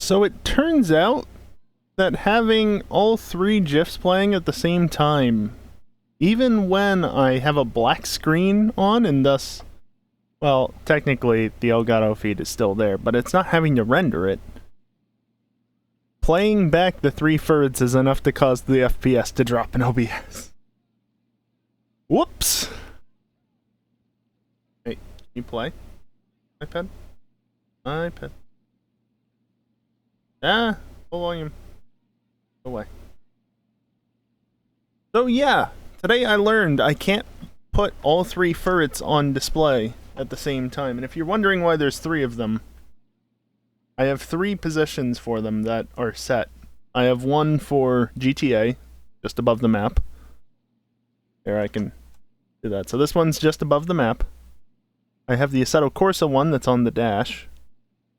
So it turns out that having all three GIFs playing at the same time, even when I have a black screen on and thus, well, technically the Elgato feed is still there, but it's not having to render it. Playing back the three thirds is enough to cause the FPS to drop in OBS. Whoops! Hey, can you play? iPad? iPad. Ah, full volume. Away. So yeah, today I learned I can't put all three ferrets on display at the same time. And if you're wondering why there's three of them, I have three positions for them that are set. I have one for GTA, just above the map. There, I can do that. So this one's just above the map. I have the Assetto Corsa one that's on the dash.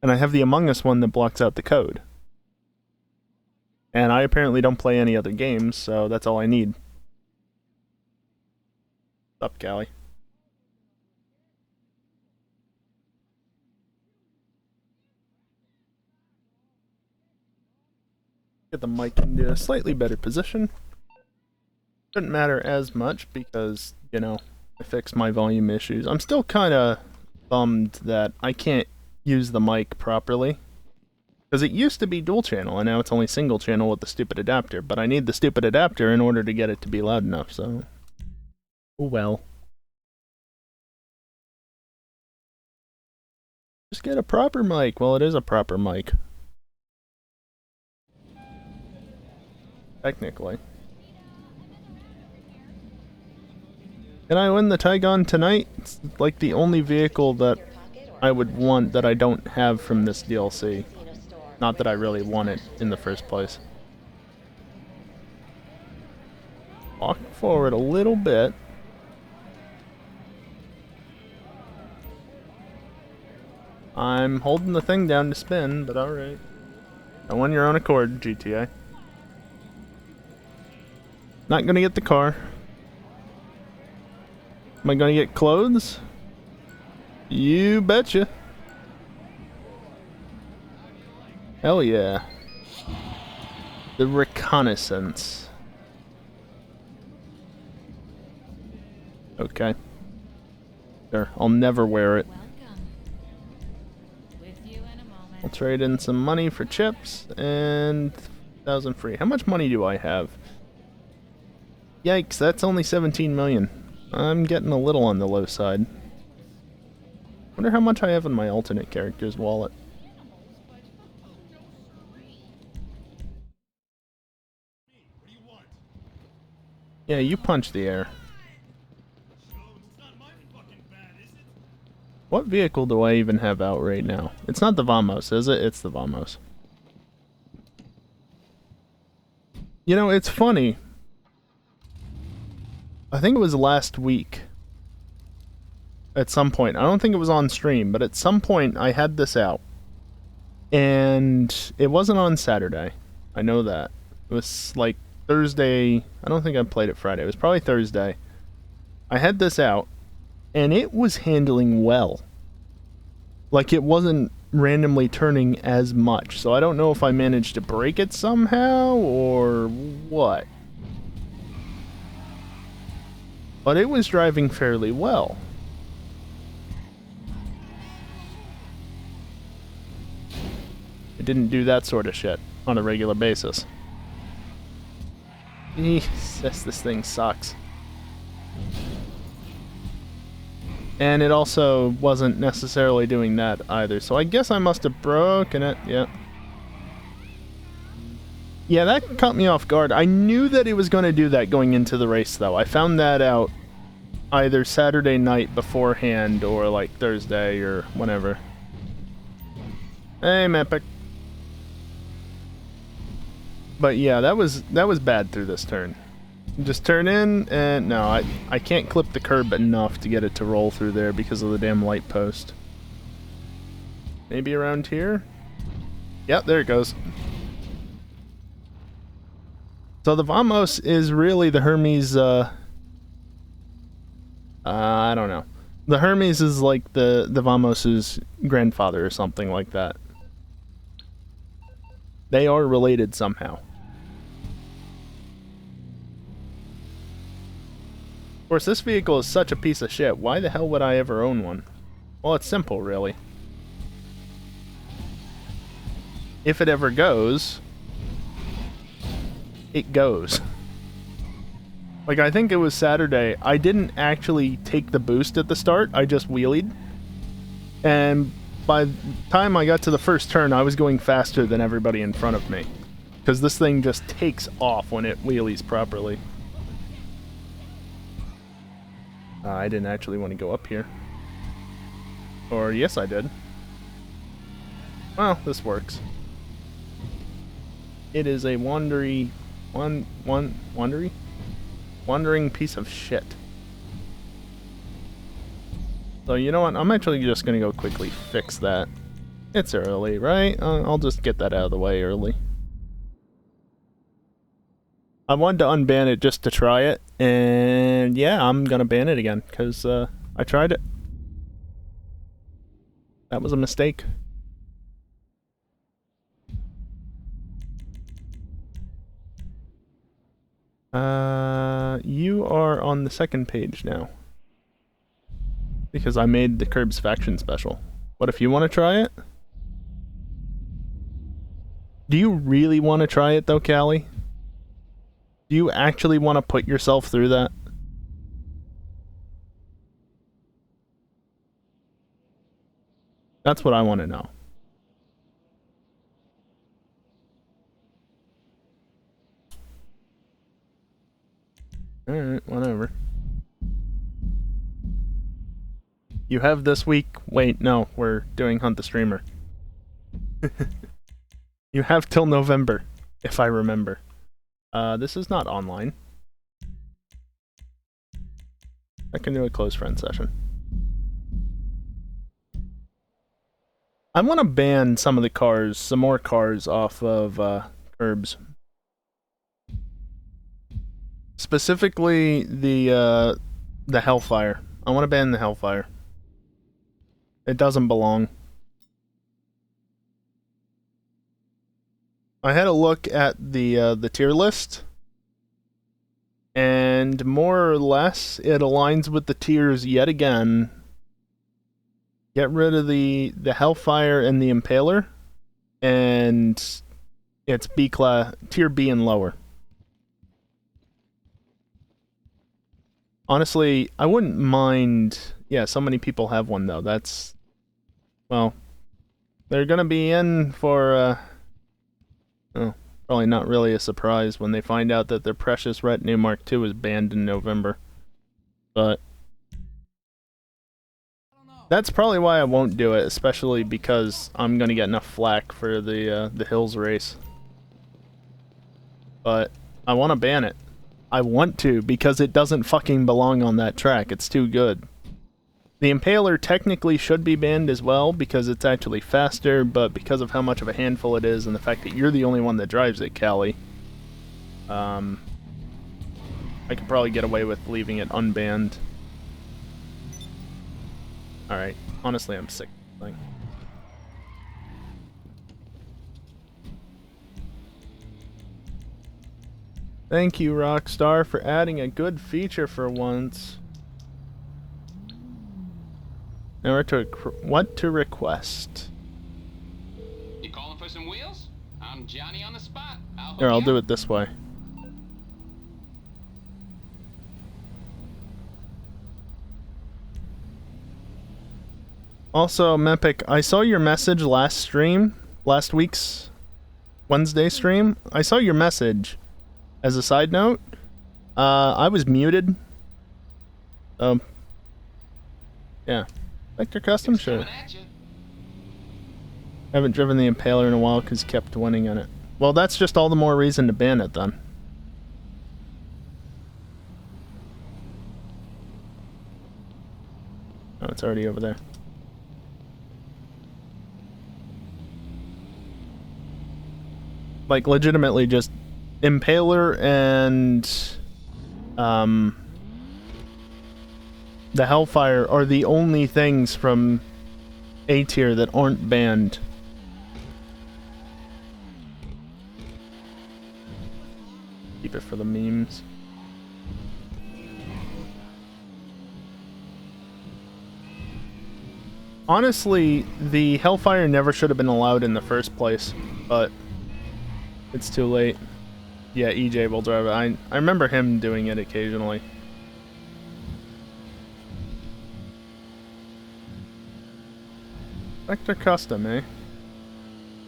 And I have the Among Us one that blocks out the code. And I apparently don't play any other games, so that's all I need. What's up, Callie? Get the mic into a slightly better position. Shouldn't matter as much because, you know, I fixed my volume issues. I'm still kind of bummed that I can't use the mic properly. Because it used to be dual channel, and now it's only single channel with the stupid adapter. But I need the stupid adapter in order to get it to be loud enough, so... Oh well. Just get a proper mic. Well, it is a proper mic. Technically. Can I win the Tygon tonight? It's like the only vehicle that I would want that I don't have from this DLC. Not that I really want it in the first place. Walk forward a little bit. I'm holding the thing down to spin, but alright. Go on your own accord, GTA. Not gonna get the car. Am I gonna get clothes? You betcha. Hell yeah. The reconnaissance. Okay. Sure, I'll never wear it. I'll trade in some money for chips and 1,000 free. How much money do I have? Yikes, that's only 17 million. I'm getting a little on the low side. Wonder how much I have in my alternate character's wallet. Yeah, you punch the air. What vehicle do I even have out right now? It's not the Vamos, is it? It's the Vamos. You know, it's funny. I think it was last week. At some point. I don't think it was on stream, but at some point I had this out. And it wasn't on Saturday. I know that. It was like Thursday. I don't think I played it Friday. It was probably Thursday. I had this out, and it was handling well. Like, it wasn't randomly turning as much. So I don't know if I managed to break it somehow, or what. But it was driving fairly well. It didn't do that sort of shit on a regular basis. Jesus, this thing sucks. And it also wasn't necessarily doing that either, so I guess I must have broken it, yeah. Yeah, that caught me off guard. I knew that it was going to do that going into the race, though. I found that out either Saturday night beforehand or, like, Thursday or whenever. Hey, Mepic. But yeah, that was bad through this turn. Just turn in, and no, I can't clip the curb enough to get it to roll through there because of the damn light post. Maybe around here? Yep, there it goes. So the Vamos is really the Hermes, I don't know. The Hermes is like the Vamos's grandfather or something like that. They are related somehow. Of course, this vehicle is such a piece of shit. Why the hell would I ever own one? Well, it's simple, really. If it ever goes, it goes. Like, I think it was Saturday. I didn't actually take the boost at the start. I just wheelied. And by the time I got to the first turn, I was going faster than everybody in front of me. Because this thing just takes off when it wheelies properly. I didn't actually want to go up here. Or, yes, I did. Well, this works. It is a wandering piece of shit. So, you know what? I'm actually just gonna go quickly fix that. It's early, right? I'll just get that out of the way early. I wanted to unban it just to try it, and yeah, I'm gonna ban it again, because I tried it. That was a mistake. You are on the second page now. Because I made the Curbs faction special. What if you want to try it? Do you really want to try it though, Callie? Do you actually want to put yourself through that? That's what I want to know. Alright, whatever. You have this week... Wait, no, we're doing Hunt the Streamer. You have till November, if I remember. This is not online. I can do a close friend session. I want to ban some of the cars, some more cars off of Curbs. Specifically the Hellfire. I want to ban the Hellfire. It doesn't belong. I had a look at the tier list, and more or less it aligns with the tiers yet again. Get rid of the Hellfire and the Impaler, and it's B class, tier B and lower. Honestly, I wouldn't mind... Yeah, so many people have one though. That's... Well, they're gonna be in for, oh, probably not really a surprise when they find out that their precious Retinue Mark II is banned in November. But... that's probably why I won't do it, especially because I'm gonna get enough flack for the Hills race. But I want to ban it. I want to, because it doesn't fucking belong on that track. It's too good. The Impaler technically should be banned as well, because it's actually faster, but because of how much of a handful it is, and the fact that you're the only one that drives it, Callie, I could probably get away with leaving it unbanned. Alright, honestly I'm sick of the thing. Thank you, Rockstar, for adding a good feature for once. Now we're to what to request. You calling for some wheels? I'm Johnny on the spot. Here, I'll do it this way. Also, Mepic, I saw your message last week's Wednesday stream. I saw your message. As a side note, I was muted. Yeah. Vector Custom? Sure. Haven't driven the Impaler in a while because kept winning on it. Well, that's just all the more reason to ban it then. Oh, it's already over there. Like, legitimately just Impaler and the Hellfire are the only things from A tier that aren't banned. Keep it for the memes. Honestly, the Hellfire never should have been allowed in the first place, but it's too late. Yeah, EJ will drive it. I remember him doing it occasionally. Vector Custom, eh?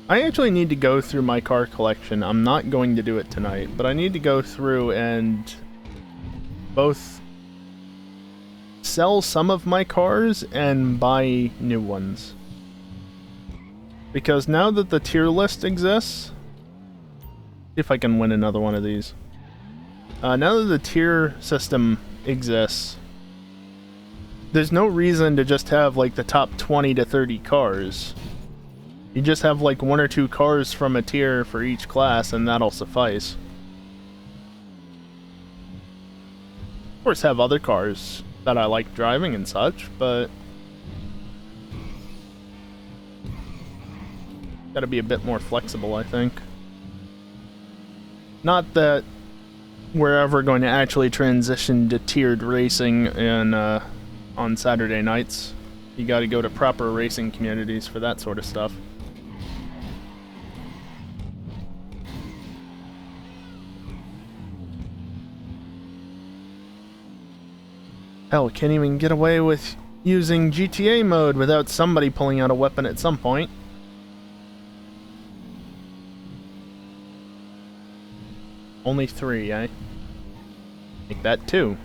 I actually need to go through my car collection. I'm not going to do it tonight, but I need to go through and both sell some of my cars and buy new ones. Because now that the tier list exists, see if I can win another one of these. Now that the tier system exists, there's no reason to just have like the top 20 to 30 cars. You just have like 1 or 2 cars from a tier for each class and that'll suffice. Of course have other cars that I like driving and such, but gotta be a bit more flexible, I think. Not that we're ever going to actually transition to tiered racing in, on Saturday nights. You gotta go to proper racing communities for that sort of stuff. Hell, can't even get away with using GTA mode without somebody pulling out a weapon at some point. Only 3, eh? Make that 2.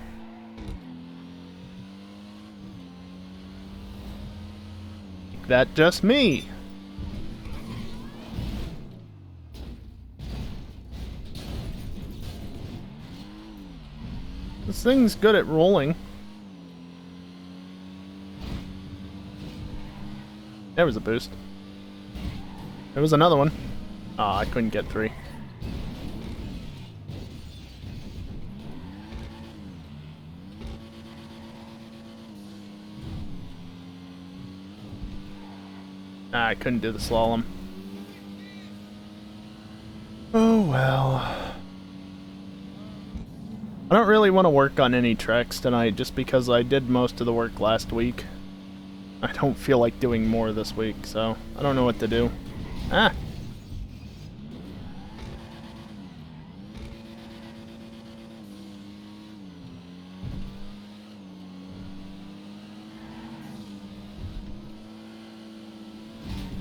Make that just me. This thing's good at rolling. There was a boost. There was another one. Ah, I couldn't get 3. Ah, I couldn't do the slalom. Oh well. I don't really want to work on any tracks tonight just because I did most of the work last week. I don't feel like doing more this week, so I don't know what to do. Ah!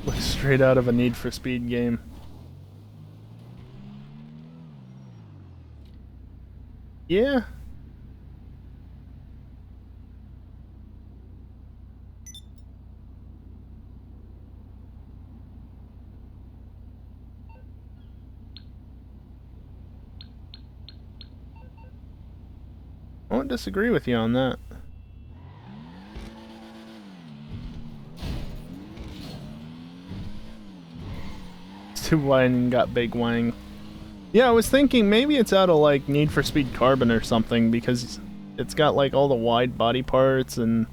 Like straight out of a Need for Speed game. Yeah. I won't disagree with you on that. It's too wide and got big wang. Yeah, I was thinking maybe it's out of like Need for Speed Carbon or something because it's got like all the wide body parts and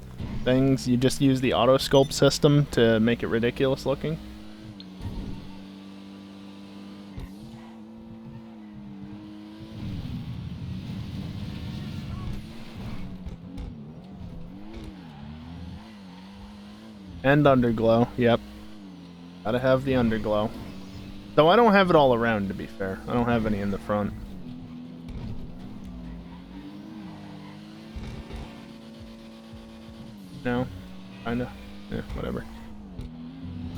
things. You just use the auto sculpt system to make it ridiculous looking. And underglow, yep. Gotta have the underglow. Though I don't have it all around, to be fair. I don't have any in the front. No? Kinda? Yeah, whatever.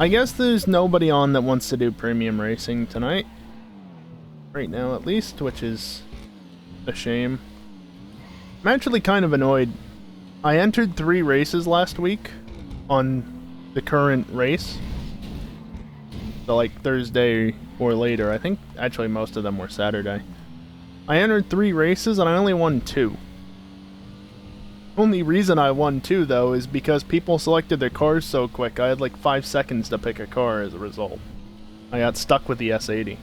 I guess there's nobody on that wants to do premium racing tonight. Right now, at least, which is a shame. I'm actually kind of annoyed. I entered 3 races last week on the current race. So like Thursday or later. I think actually most of them were Saturday. I entered 3 races and I only won 2. Only reason I won 2 though is because people selected their cars so quick. I had like 5 seconds to pick a car as a result. I got stuck with the S80.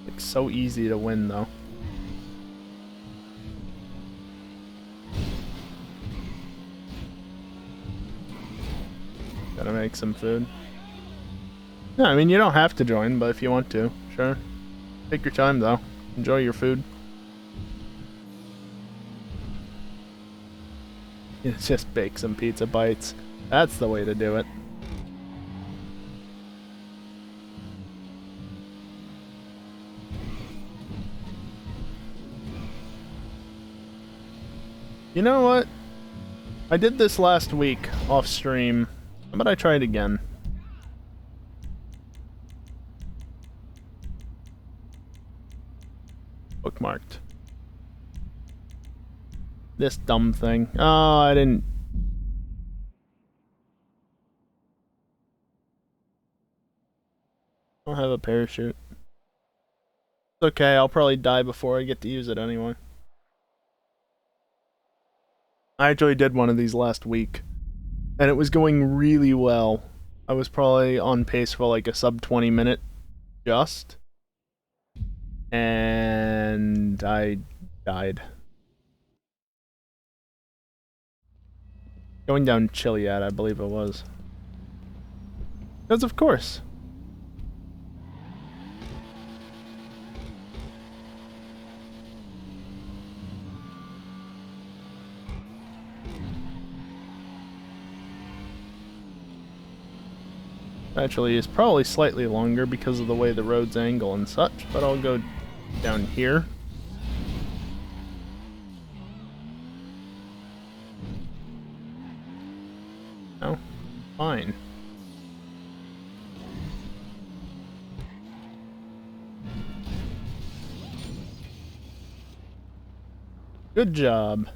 Like so easy to win though. Gotta make some food. No, I mean, you don't have to join, but if you want to, sure. Take your time, though. Enjoy your food. It's just bake some pizza bites. That's the way to do it. You know what? I did this last week off stream. How about I try it again? Bookmarked. This dumb thing. Oh, I didn't. I don't have a parachute. It's okay, I'll probably die before I get to use it anyway. I actually did one of these last week, and it was going really well. I was probably on pace for like a sub 20 minute just, and I died. Going down Chiliad, I believe it was. Because of course. Actually, it's probably slightly longer because of the way the roads angle and such, but I'll go down here. Oh, fine. Good job.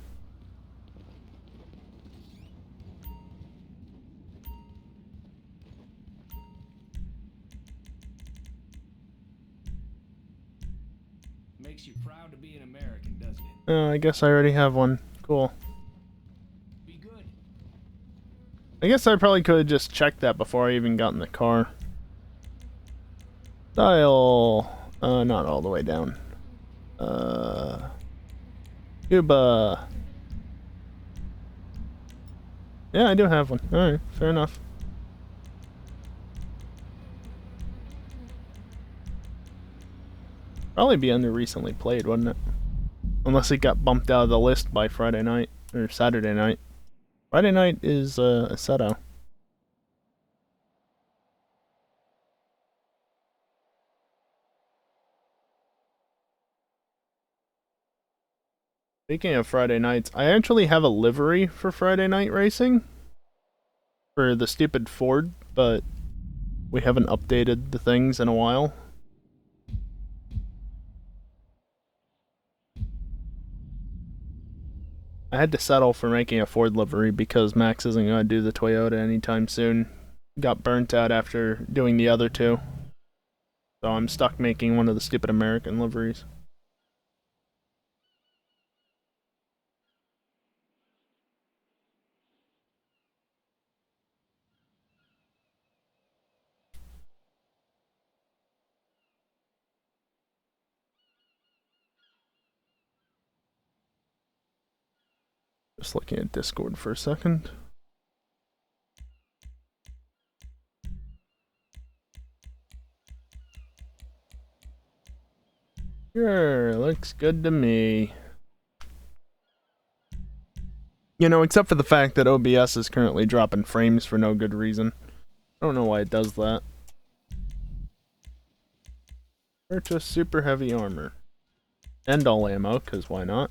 Makes you proud to be an American, doesn't it? I guess I already have one. Cool. Be good. I guess I probably could have just checked that before I even got in the car. Dial. Not all the way down. Cuba. Yeah, I do have one. Alright, fair enough. Probably be under recently played, wouldn't it? Unless it got bumped out of the list by Friday night, or Saturday night. Friday night is, Assetto. Speaking of Friday nights, I actually have a livery for Friday night racing. For the stupid Ford, but we haven't updated the things in a while. I had to settle for making a Ford livery because Max isn't going to do the Toyota anytime soon. Got burnt out after doing the other two. So I'm stuck making one of the stupid American liveries. Just looking at Discord for a second. Sure, looks good to me. You know, except for the fact that OBS is currently dropping frames for no good reason. I don't know why it does that. Purchase super heavy armor. And all ammo, because why not?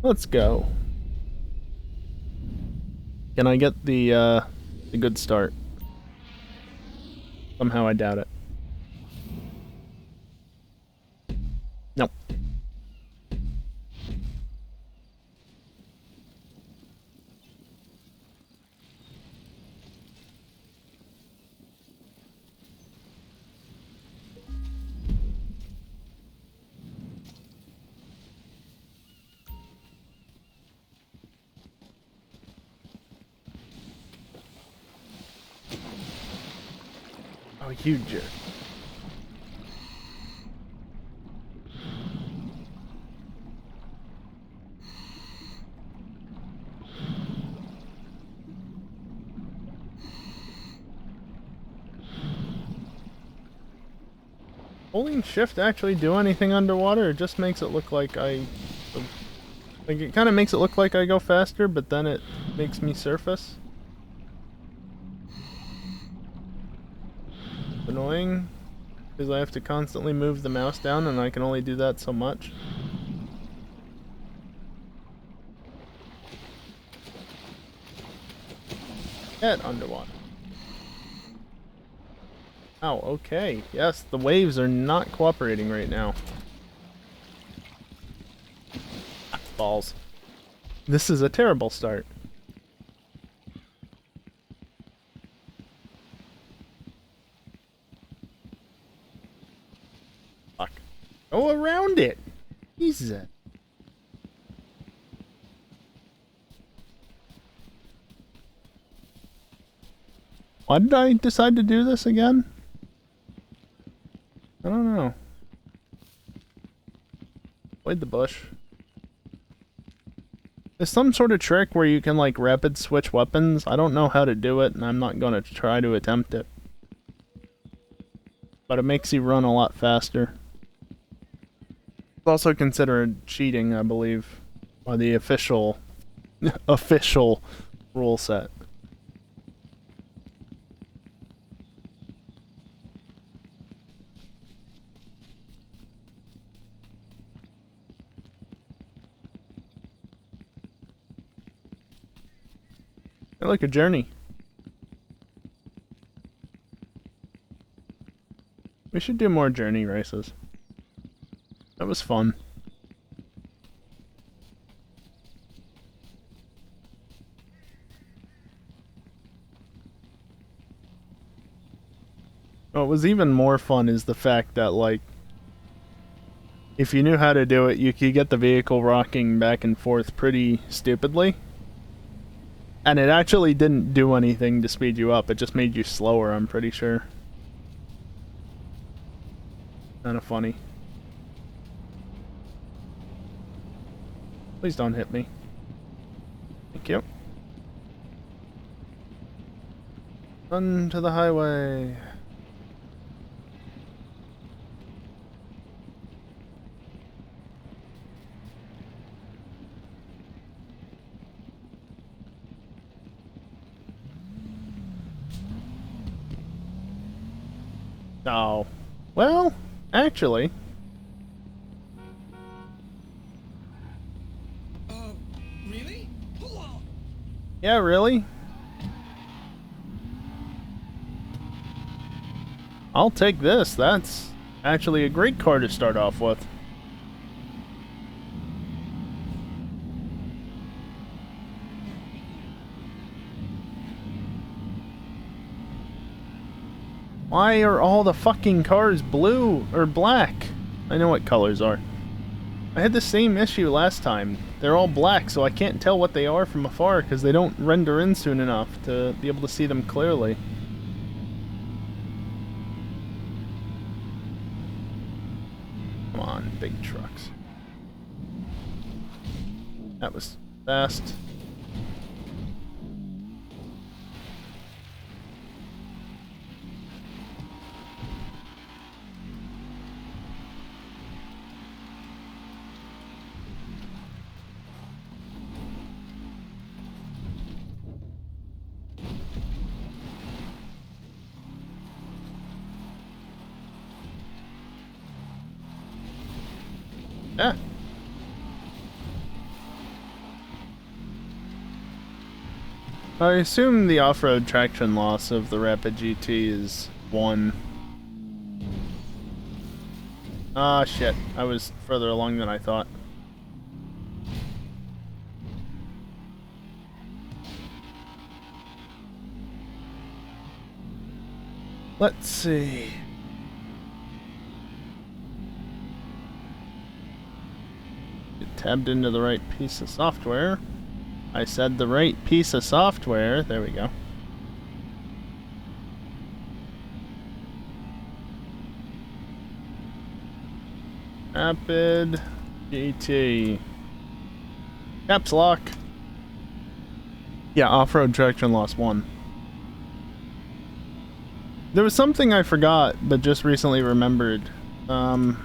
Let's go. Can I get the good start? Somehow I doubt it. Nope. Oh, you jerk. holding shift actually do anything underwater? It just makes it look like I... Like, it kind of makes it look like I go faster, but then it makes me surface. Annoying, because I have to constantly move the mouse down, and I can only do that so much. Get underwater. Oh, okay. Yes, the waves are not cooperating right now. Balls. This is a terrible start. Fuck. Go around it. Jesus. Why did I decide to do this again? I don't know. Avoid the bush. There's some sort of trick where you can like rapid switch weapons. I don't know how to do it, and I'm not gonna try to attempt it. But it makes you run a lot faster. It's also considered cheating, I believe, by the official official rule set. I like a journey. We should do more journey races. That was fun. What was even more fun is the fact that, like, if you knew how to do it, you could get the vehicle rocking back and forth pretty stupidly. And it actually didn't do anything to speed you up, it just made you slower, I'm pretty sure. Kinda funny. Please don't hit me. Thank you. Run to the highway. Oh. Well, actually. Really? Yeah, really? I'll take this. That's actually a great car to start off with. Why are all the fucking cars blue or black? I know what colors are. I had the same issue last time. They're all black, so I can't tell what they are from afar because they don't render in soon enough to be able to see them clearly. Come on, big trucks. That was fast. Yeah. I assume the off-road traction loss of the Rapid GT is 1. Ah, shit. I was further along than I thought. Let's see. Tabbed into the right piece of software. I said the right piece of software. There we go. Rapid GT. Caps lock. Yeah, off-road traction loss 1. There was something I forgot, but just recently remembered. I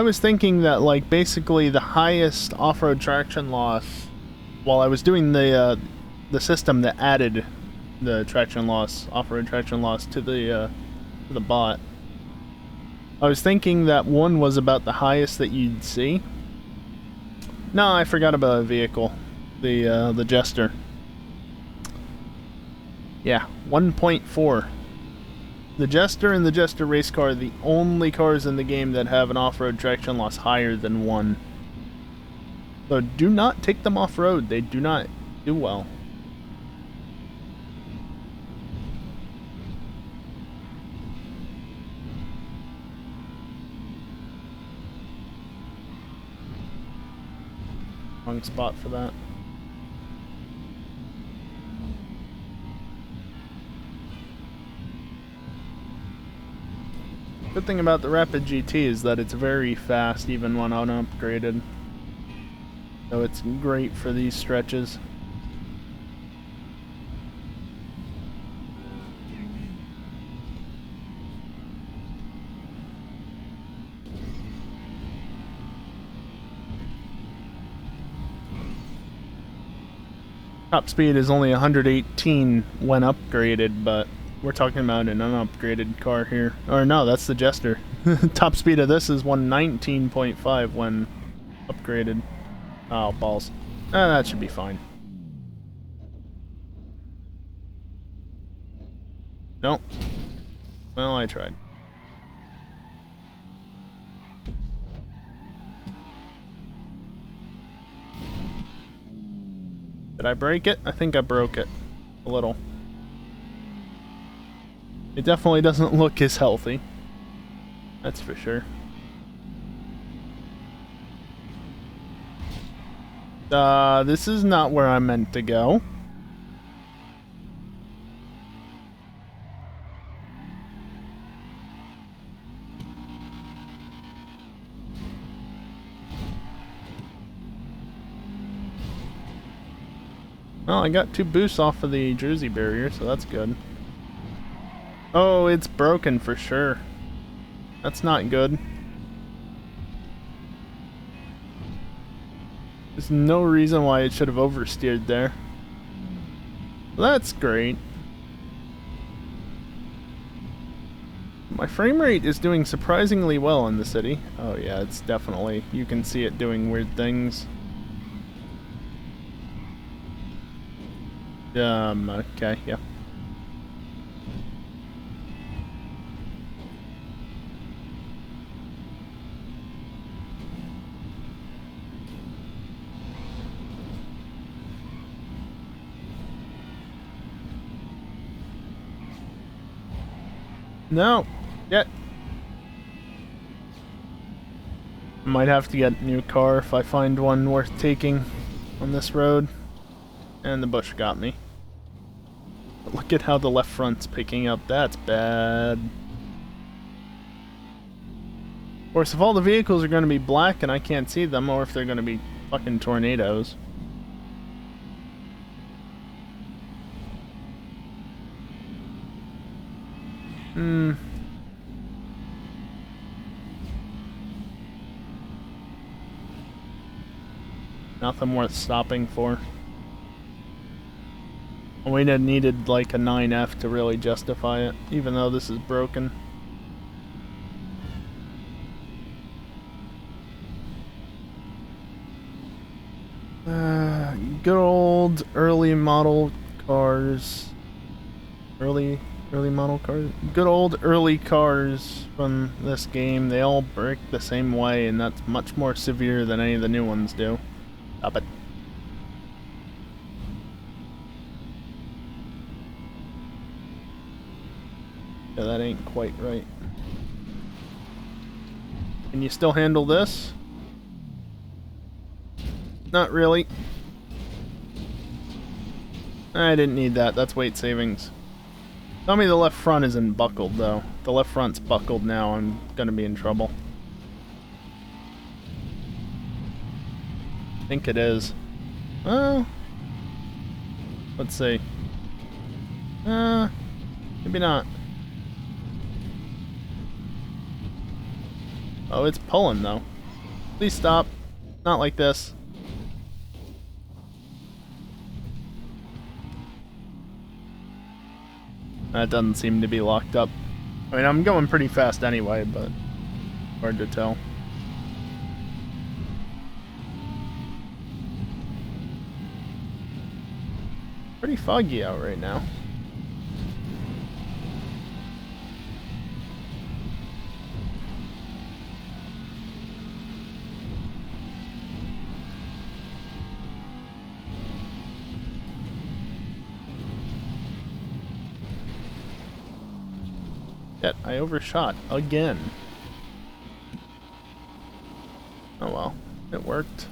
was thinking that, like, basically the highest off-road traction loss, while I was doing the system that added the traction loss, off-road traction loss to the bot, I was thinking that one was about the highest that you'd see. No, I forgot about a vehicle. The Jester. Yeah, 1.4. The Jester and the Jester race car are the only cars in the game that have an off-road traction loss higher than 1. So do not take them off-road. They do not do well. Wrong spot for that. Good thing about the Rapid GT is that it's very fast even when unupgraded. So it's great for these stretches. Top speed is only 118 when upgraded, but we're talking about an unupgraded car here. Or no, that's the Jester. Top speed of this is 119.5 when upgraded. Oh, balls. That should be fine. Nope. Well, I tried. Did I break it? I think I broke it. A little. It definitely doesn't look as healthy. That's for sure. This is not where I'm meant to go. Well, I got 2 boosts off of the Jersey barrier, so that's good. Oh, it's broken for sure. That's not good. There's no reason why it should have oversteered there. Well, that's great. My frame rate is doing surprisingly well in the city. Oh yeah, it's definitely, you can see it doing weird things. Okay, yeah. No, yet. Might have to get a new car if I find one worth taking on this road. And the bush got me. But look at how the left front's picking up. That's bad. Of course, if all the vehicles are going to be black and I can't see them, or if they're going to be fucking tornadoes. Nothing worth stopping for. We'd have needed like a 9F to really justify it, even though this is broken. Good old early model cars. Early model cars. Good old early cars from this game. They all break the same way, and that's much more severe than any of the new ones do. Stop it. Yeah, that ain't quite right. Can you still handle this? Not really. I didn't need that. That's weight savings. Tell me the left front isn't buckled, though. If the left front's buckled now, I'm gonna be in trouble. I think it is. Well, let's see. Maybe not. Oh, it's pulling though. Please stop. Not like this. That doesn't seem to be locked up. I mean, I'm going pretty fast anyway, but hard to tell. Pretty foggy out right now. Yet I overshot again. Oh well, it worked.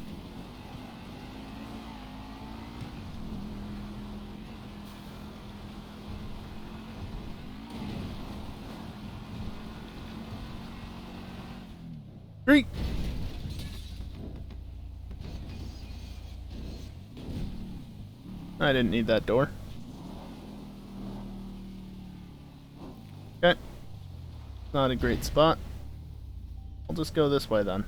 Great. I didn't need that door. Okay. Not a great spot. I'll just go this way then.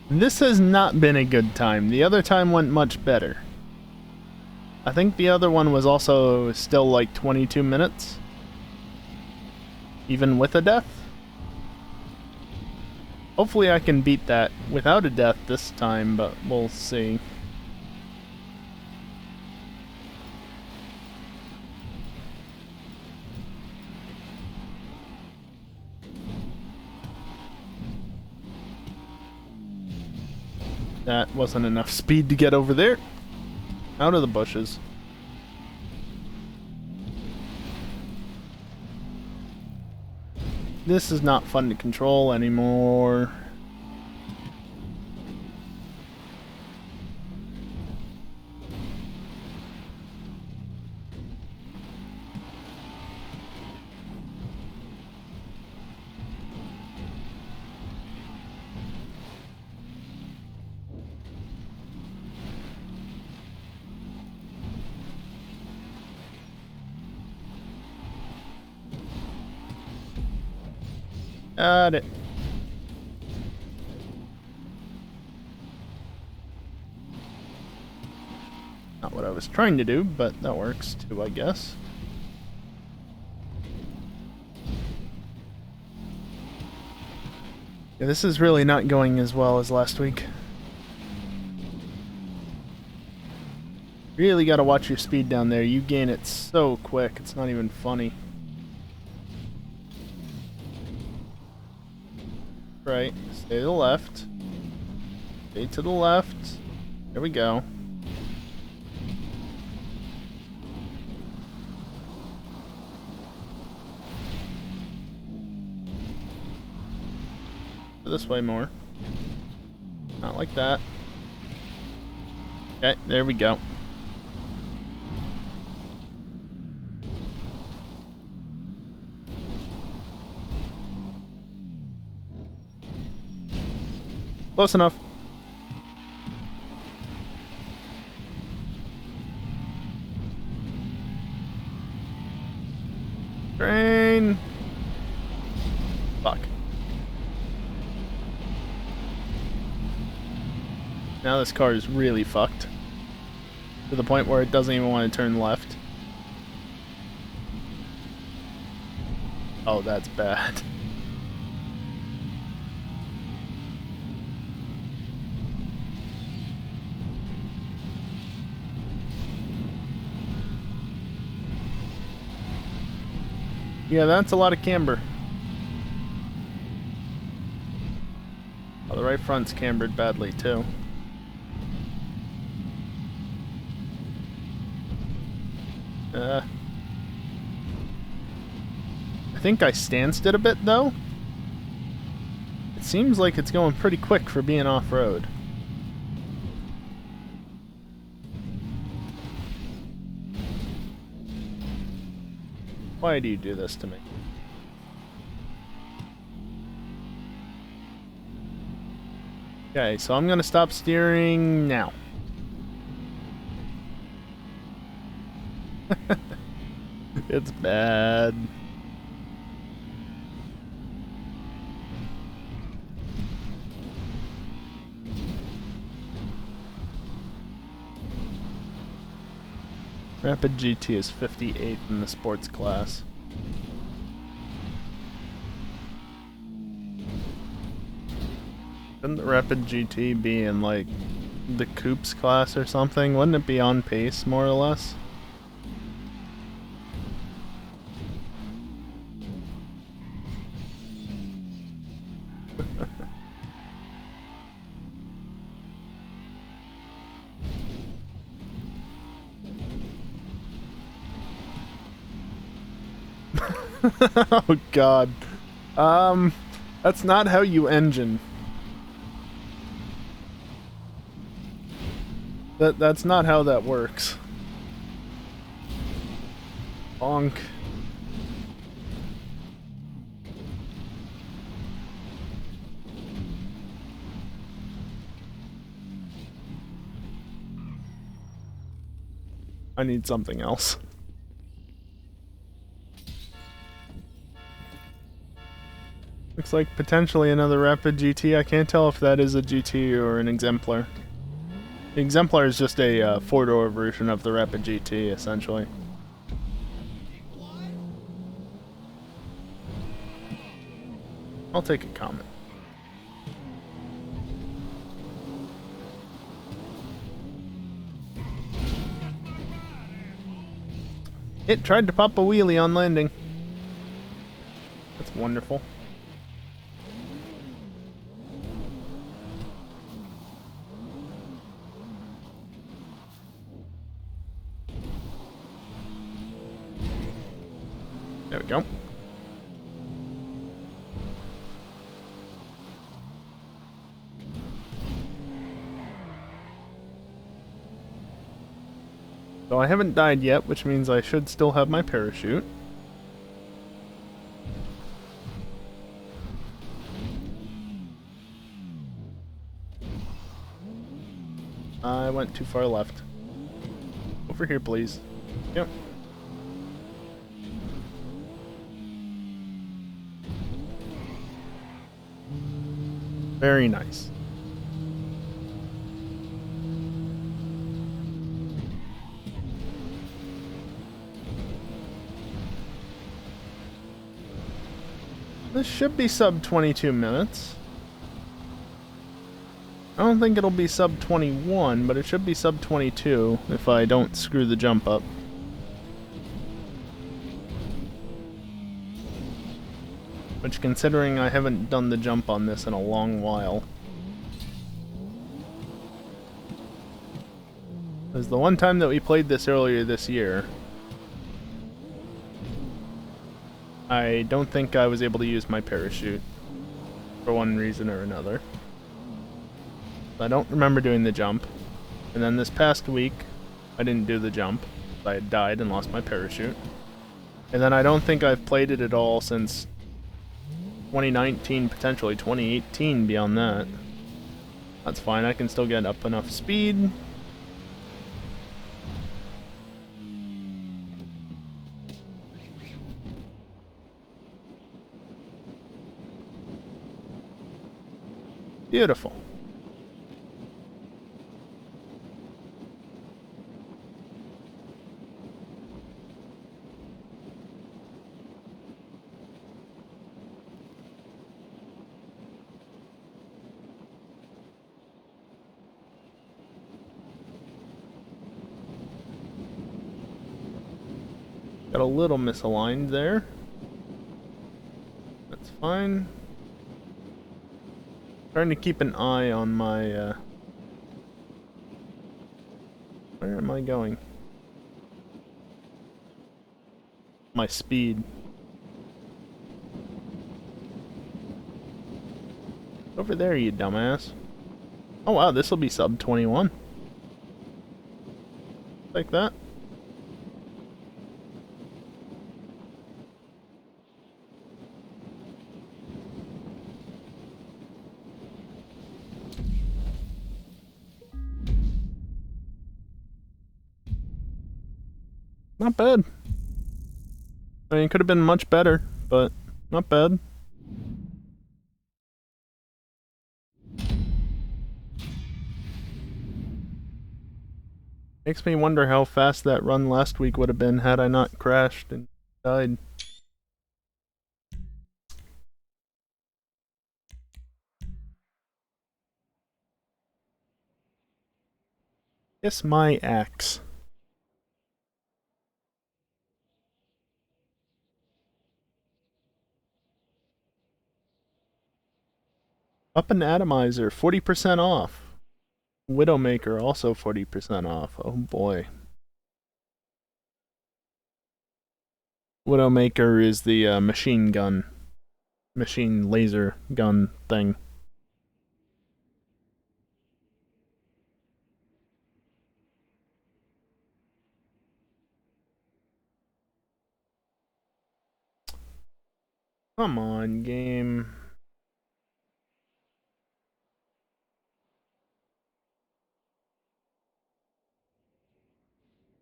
This has not been a good time. The other time went much better. I think the other one was also still like 22 minutes. Even with a death. Hopefully I can beat that without a death this time, but we'll see. That wasn't enough speed to get over there. Out of the bushes. This is not fun to control anymore. Got it. Not what I was trying to do, but that works too, I guess. Yeah, this is really not going as well as last week. Really gotta watch your speed down there. You gain it so quick, it's not even funny. Right, stay to the left. Stay to the left. There we go. This way more. Not like that. Okay, there we go. Close enough. Train. Fuck. Now this car is really fucked. To the point where it doesn't even want to turn left. Oh, that's bad. Yeah, that's a lot of camber. Oh, the right front's cambered badly, too. I think I stanced it a bit, though. It seems like it's going pretty quick for being off-road. Why do you do this to me? Okay, so I'm gonna stop steering now. It's bad. Rapid GT is 58 in the sports class. Shouldn't the Rapid GT be in, like, the Coupes class or something? Wouldn't it be on pace, more or less? Oh god. That's not how you engine. That's not how that works. Bonk. I need something else. Looks like potentially another Rapid GT. I can't tell if that is a GT or an Exemplar. The Exemplar is just a four-door version of the Rapid GT, essentially. I'll take a comment. It tried to pop a wheelie on landing. That's wonderful. There we go. So I haven't died yet, which means I should still have my parachute. I went too far left. Over here, please. Yep. Very nice. This should be sub 22 minutes. I don't think it'll be sub 21, but it should be sub 22 if I don't screw the jump up. Which, considering I haven't done the jump on this in a long while. Because the one time that we played this earlier this year, I don't think I was able to use my parachute for one reason or another. I don't remember doing the jump. And then this past week, I didn't do the jump. I had died and lost my parachute. And then I don't think I've played it at all since 2019, potentially 2018 beyond that. That's fine, I can still get up enough speed. Beautiful. Got a little misaligned there. That's fine. Trying to keep an eye on my, where am I going? My speed. Over there, you dumbass. Oh wow, this will be sub 21. Like that. Not bad. I mean, it could have been much better, but not bad. Makes me wonder how fast that run last week would have been had I not crashed and died. Kiss my axe. Up and Atomizer, 40% off. Widowmaker also 40% off. Oh boy. Widowmaker is the machine laser gun thing. Come on, game.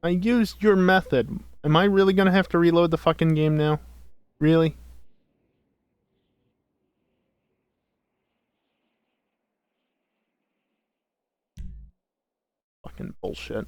I used your method. Am I really gonna have to reload the fucking game now? Really? Fucking bullshit.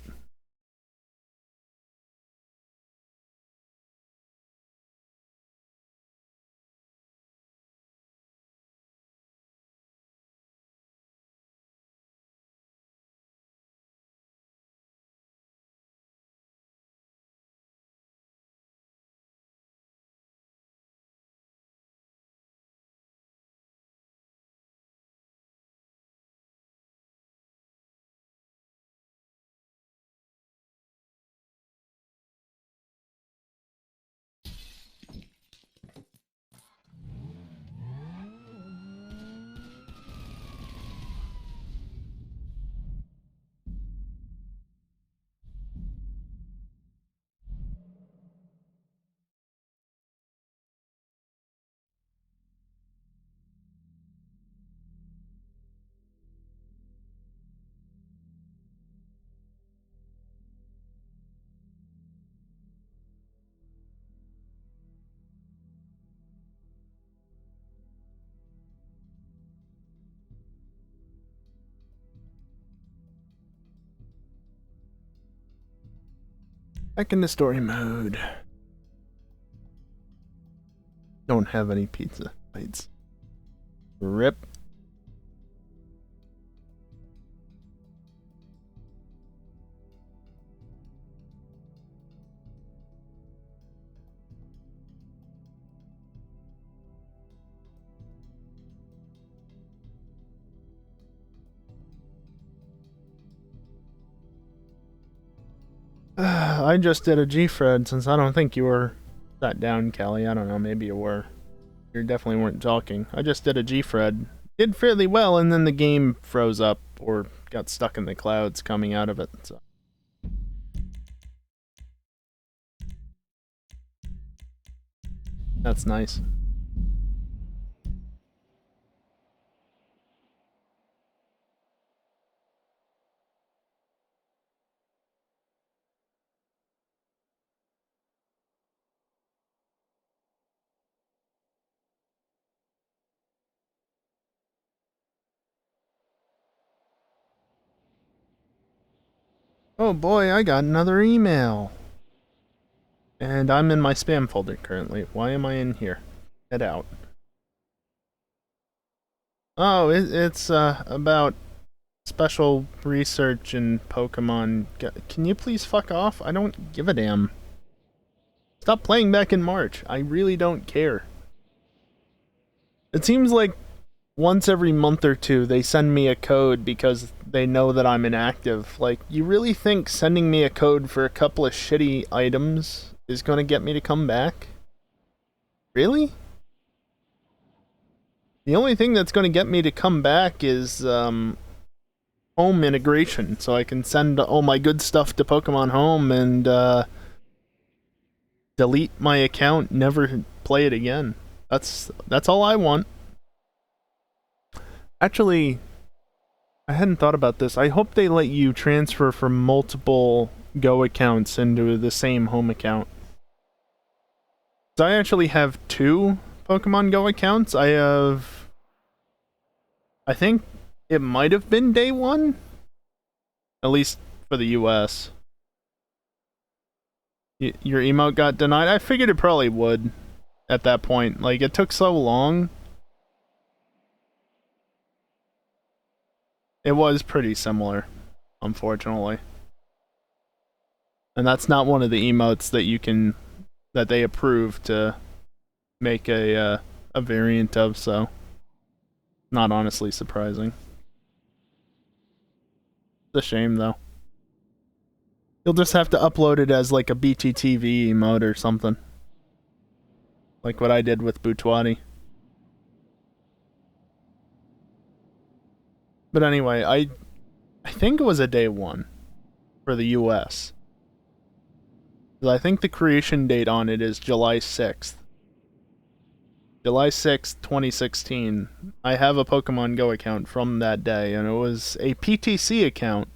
Back into story mode. Don't have any pizza bites. Rip. I just did a G-Fred since I don't think you were sat down, Kelly. I don't know, maybe you were. You definitely weren't talking. I just did a G-Fred. Did fairly well, and then the game froze up or got stuck in the clouds coming out of it. So. That's nice. Oh boy, I got another email. And I'm in my spam folder currently. Why am I in here? Head out. Oh, it's about special research in Pokemon. Can you please fuck off? I don't give a damn. Stop playing back in March. I really don't care. It seems like once every month or two they send me a code because they know that I'm inactive. Like, you really think sending me a code for a couple of shitty items is gonna get me to come back? Really? The only thing that's gonna get me to come back is, home integration, so I can send all my good stuff to Pokemon Home and, delete my account, never play it again. That's all I want. Actually, I hadn't thought about this. I hope they let you transfer from multiple Go accounts into the same home account. I actually have 2 Pokemon Go accounts. I think it might have been day 1, at least for the US. Your emote got denied? I figured it probably would at that point. Like, it took so long. It was pretty similar, unfortunately. And that's not one of the emotes that they approve to make a variant of, so not honestly surprising. It's a shame, though. You'll just have to upload it as like a BTTV emote or something. Like what I did with Butwadi. But anyway, I think it was a day 1 for the US. I think the creation date on it is July 6th. July 6th, 2016. I have a Pokemon Go account from that day, and it was a PTC account.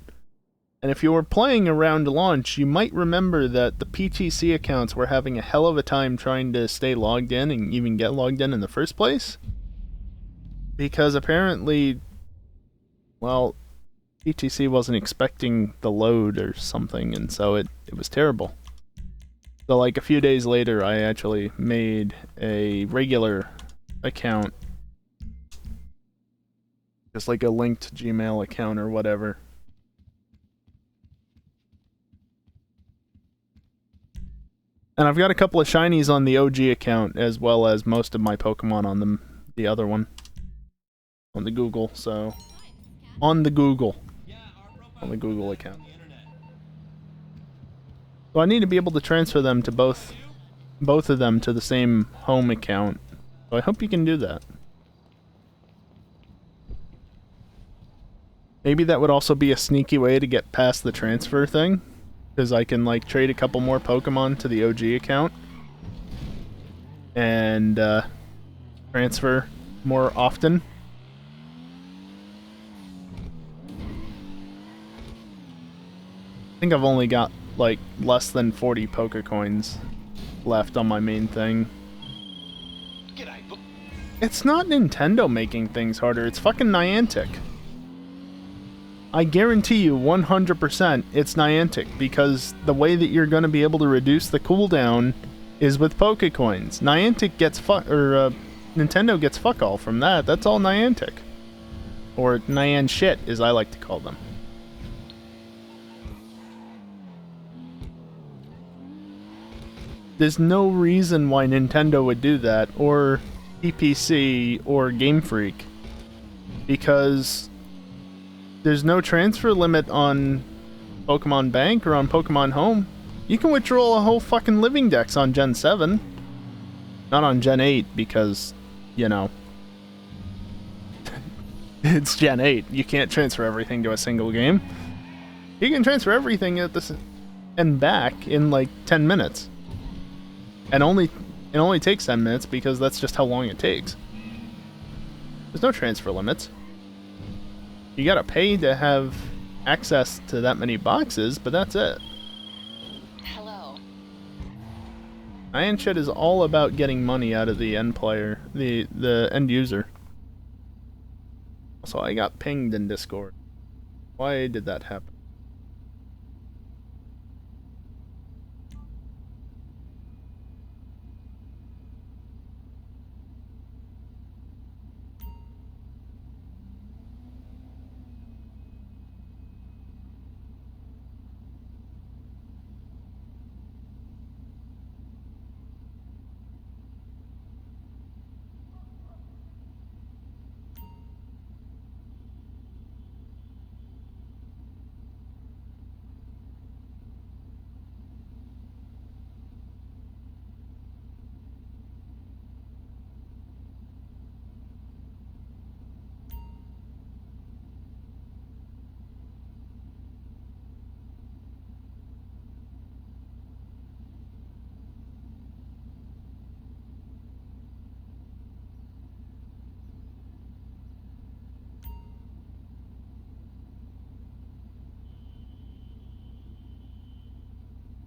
And if you were playing around launch, you might remember that the PTC accounts were having a hell of a time trying to stay logged in and even get logged in the first place. Because apparently, well, PTC wasn't expecting the load or something, and so it was terrible. So like a few days later, I actually made a regular account. Just like a linked Gmail account or whatever. And I've got a couple of shinies on the OG account, as well as most of my Pokemon on the other one. On the Google, so... On the Google account. So I need to be able to transfer them to both of them to the same home account. So I hope you can do that. Maybe that would also be a sneaky way to get past the transfer thing. Because I can, like, trade a couple more Pokemon to the OG account. And, transfer more often. I think I've only got, like, less than 40 Pokecoins left on my main thing. It's not Nintendo making things harder, it's fucking Niantic. I guarantee you 100% it's Niantic, because the way that you're going to be able to reduce the cooldown is with Pokecoins. Niantic gets Nintendo gets fuck all from that. That's all Niantic. Or Nyan shit, as I like to call them. There's no reason why Nintendo would do that, or PPC, or Game Freak. Because there's no transfer limit on Pokemon Bank or on Pokemon Home. You can withdraw a whole fucking living dex on Gen 7. Not on Gen 8, because, you know, it's Gen 8. You can't transfer everything to a single game. You can transfer everything at this and back in like 10 minutes. And it only takes 10 minutes because that's just how long it takes. There's no transfer limits. You gotta pay to have access to that many boxes, but that's it. Hello. Iron shit is all about getting money out of the end player, the end user. Also, I got pinged in Discord. Why did that happen?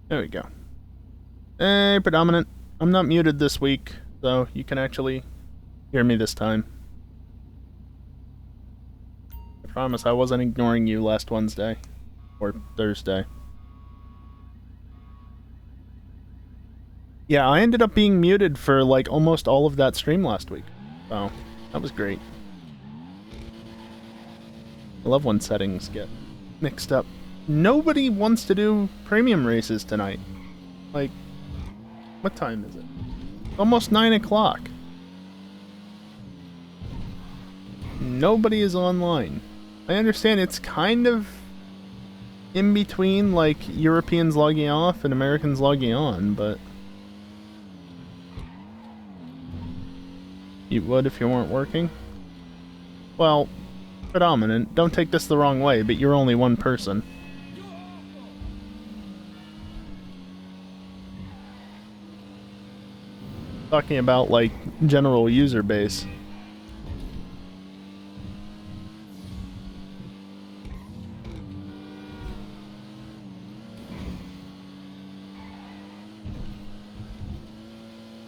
There we go. Hey, Predominant. I'm not muted this week, so you can actually hear me this time. I promise I wasn't ignoring you last Wednesday. Or Thursday. Yeah, I ended up being muted for like almost all of that stream last week. So, that was great. I love when settings get mixed up. Nobody wants to do premium races tonight. Like, what time is it? Almost 9 o'clock. Nobody is online. I understand it's kind of in between, like, Europeans logging off and Americans logging on, but... You would if you weren't working? Well, predominant. Don't take this the wrong way, but you're only one person. Talking about, like, general user base.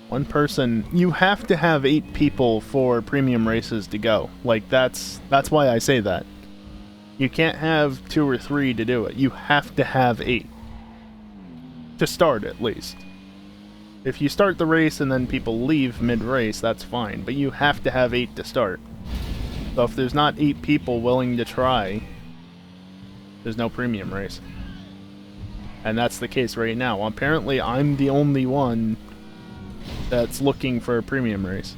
One person. You have to have 8 people for premium races to go. Like, that's why I say that. You can't have 2 or 3 to do it. You have to have 8. To start, at least. If you start the race and then people leave mid-race, that's fine. But you have to have 8 to start. So if there's not 8 people willing to try, there's no premium race. And that's the case right now. Apparently, I'm the only one that's looking for a premium race.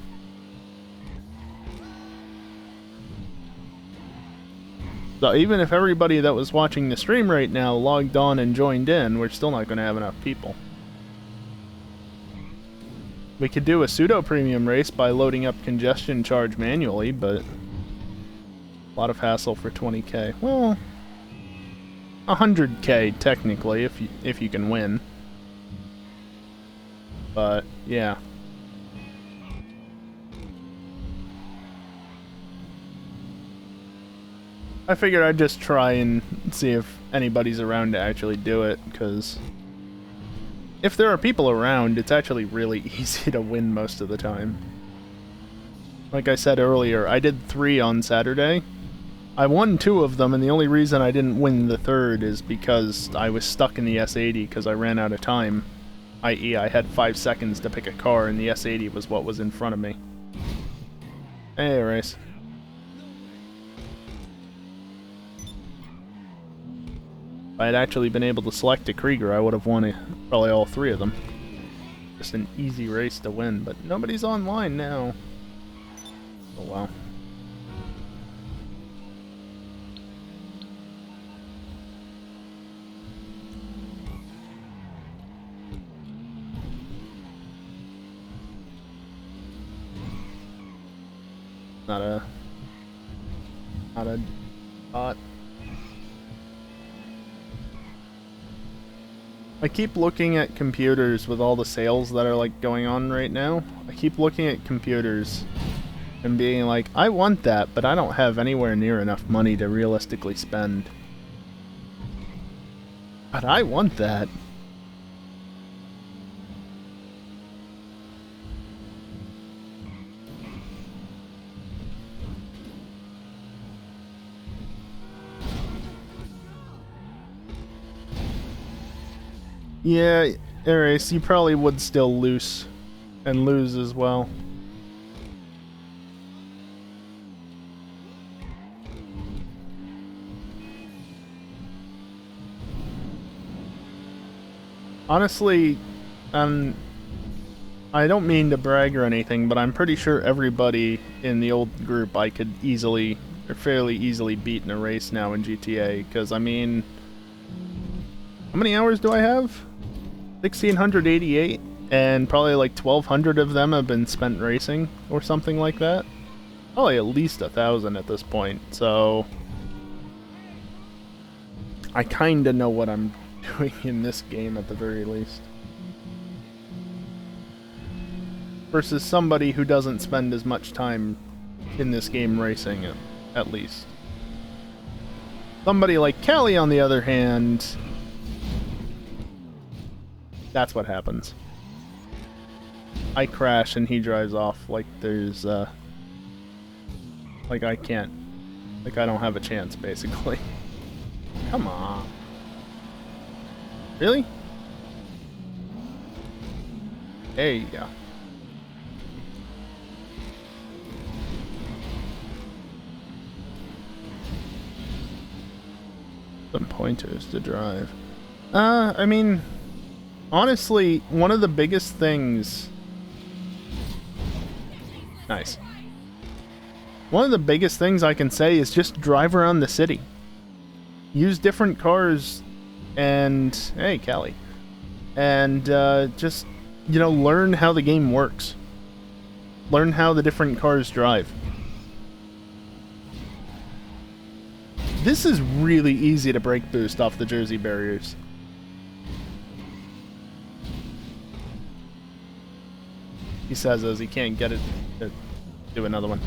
So even if everybody that was watching the stream right now logged on and joined in, we're still not going to have enough people. We could do a pseudo-premium race by loading up congestion charge manually, but a lot of hassle for 20k. Well, 100k technically if you can win. But yeah. I figured I'd just try and see if anybody's around to actually do it, because if there are people around, it's actually really easy to win most of the time. Like I said earlier, I did 3 on Saturday. I won 2 of them, and the only reason I didn't win the 3rd is because I was stuck in the S80 because I ran out of time. I.e., I had 5 seconds to pick a car, and the S80 was what was in front of me. Hey, race. If I had actually been able to select a Krieger, I would have won probably all 3 of them. Just an easy race to win, but nobody's online now. Oh, wow. Not a bot. I keep looking at computers with all the sales that are like going on right now. I keep looking at computers and being like, I want that, but I don't have anywhere near enough money to realistically spend. But I want that. Yeah, Ares, you probably would still lose. And lose as well. Honestly, I don't mean to brag or anything, but I'm pretty sure everybody in the old group I could easily, or fairly easily beat in a race now in GTA, because I mean... How many hours do I have? 1,688, and probably like 1,200 of them have been spent racing, or something like that. Probably at least 1,000 at this point, so... I kinda know what I'm doing in this game at the very least. Versus somebody who doesn't spend as much time in this game racing, at least. Somebody like Callie, on the other hand... That's what happens. I crash and he drives off like there's, like I can't, like I don't have a chance, basically. Come on. Really? There you go. Some pointers to drive. I mean, honestly, one of the biggest things... Nice. One of the biggest things I can say is just drive around the city. Use different cars and... Hey, Callie. And, just, you know, learn how the game works. Learn how the different cars drive. This is really easy to brake boost off the Jersey barriers. He says as he can't get it to do another one.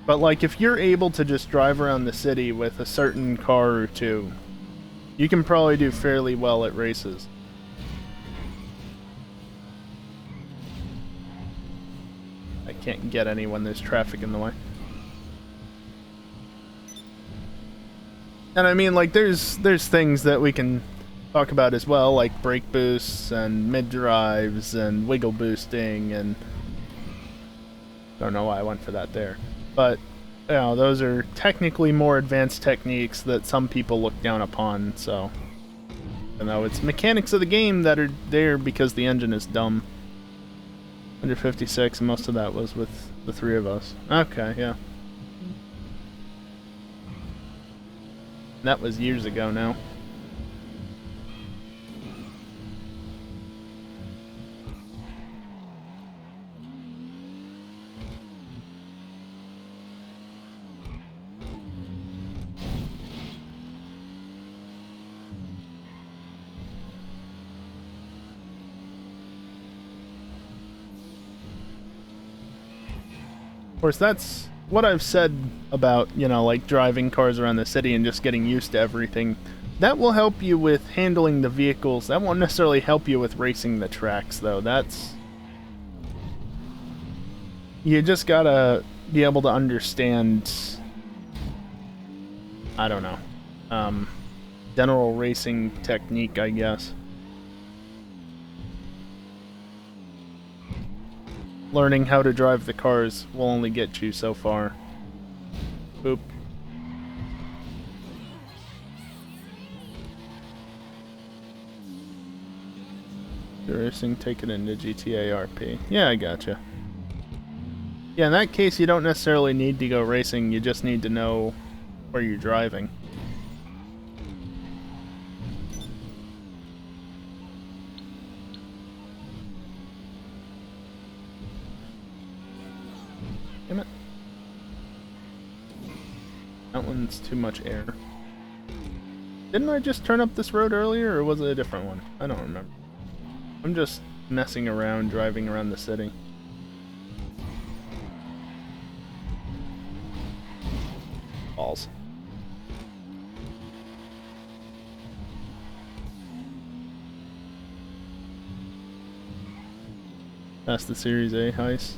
But like, if you're able to just drive around the city with a certain car or two, you can probably do fairly well at races. I can't get any when there's traffic in the way. And I mean, like, there's things that we can talk about as well, like brake boosts and mid drives and wiggle boosting, and don't know why I went for that there. But, you know, those are technically more advanced techniques that some people look down upon, so... You know, it's mechanics of the game that are there because the engine is dumb. 156, and most of that was with the three of us. Okay, yeah. That was years ago now. Of course, that's what I've said about, you know, like driving cars around the city and just getting used to everything. That will help you with handling the vehicles. That won't necessarily help you with racing the tracks, though. That's... You just gotta be able to understand... I don't know. General racing technique, I guess. Learning how to drive the cars will only get you so far. Boop. Racing, take it into GTA RP. Yeah, I gotcha. Yeah, in that case, you don't necessarily need to go racing, you just need to know where you're driving. Damn it. That one's too much air. Didn't I just turn up this road earlier, or was it a different one? I don't remember. I'm just messing around, driving around the city. Balls. That's the Series A heist.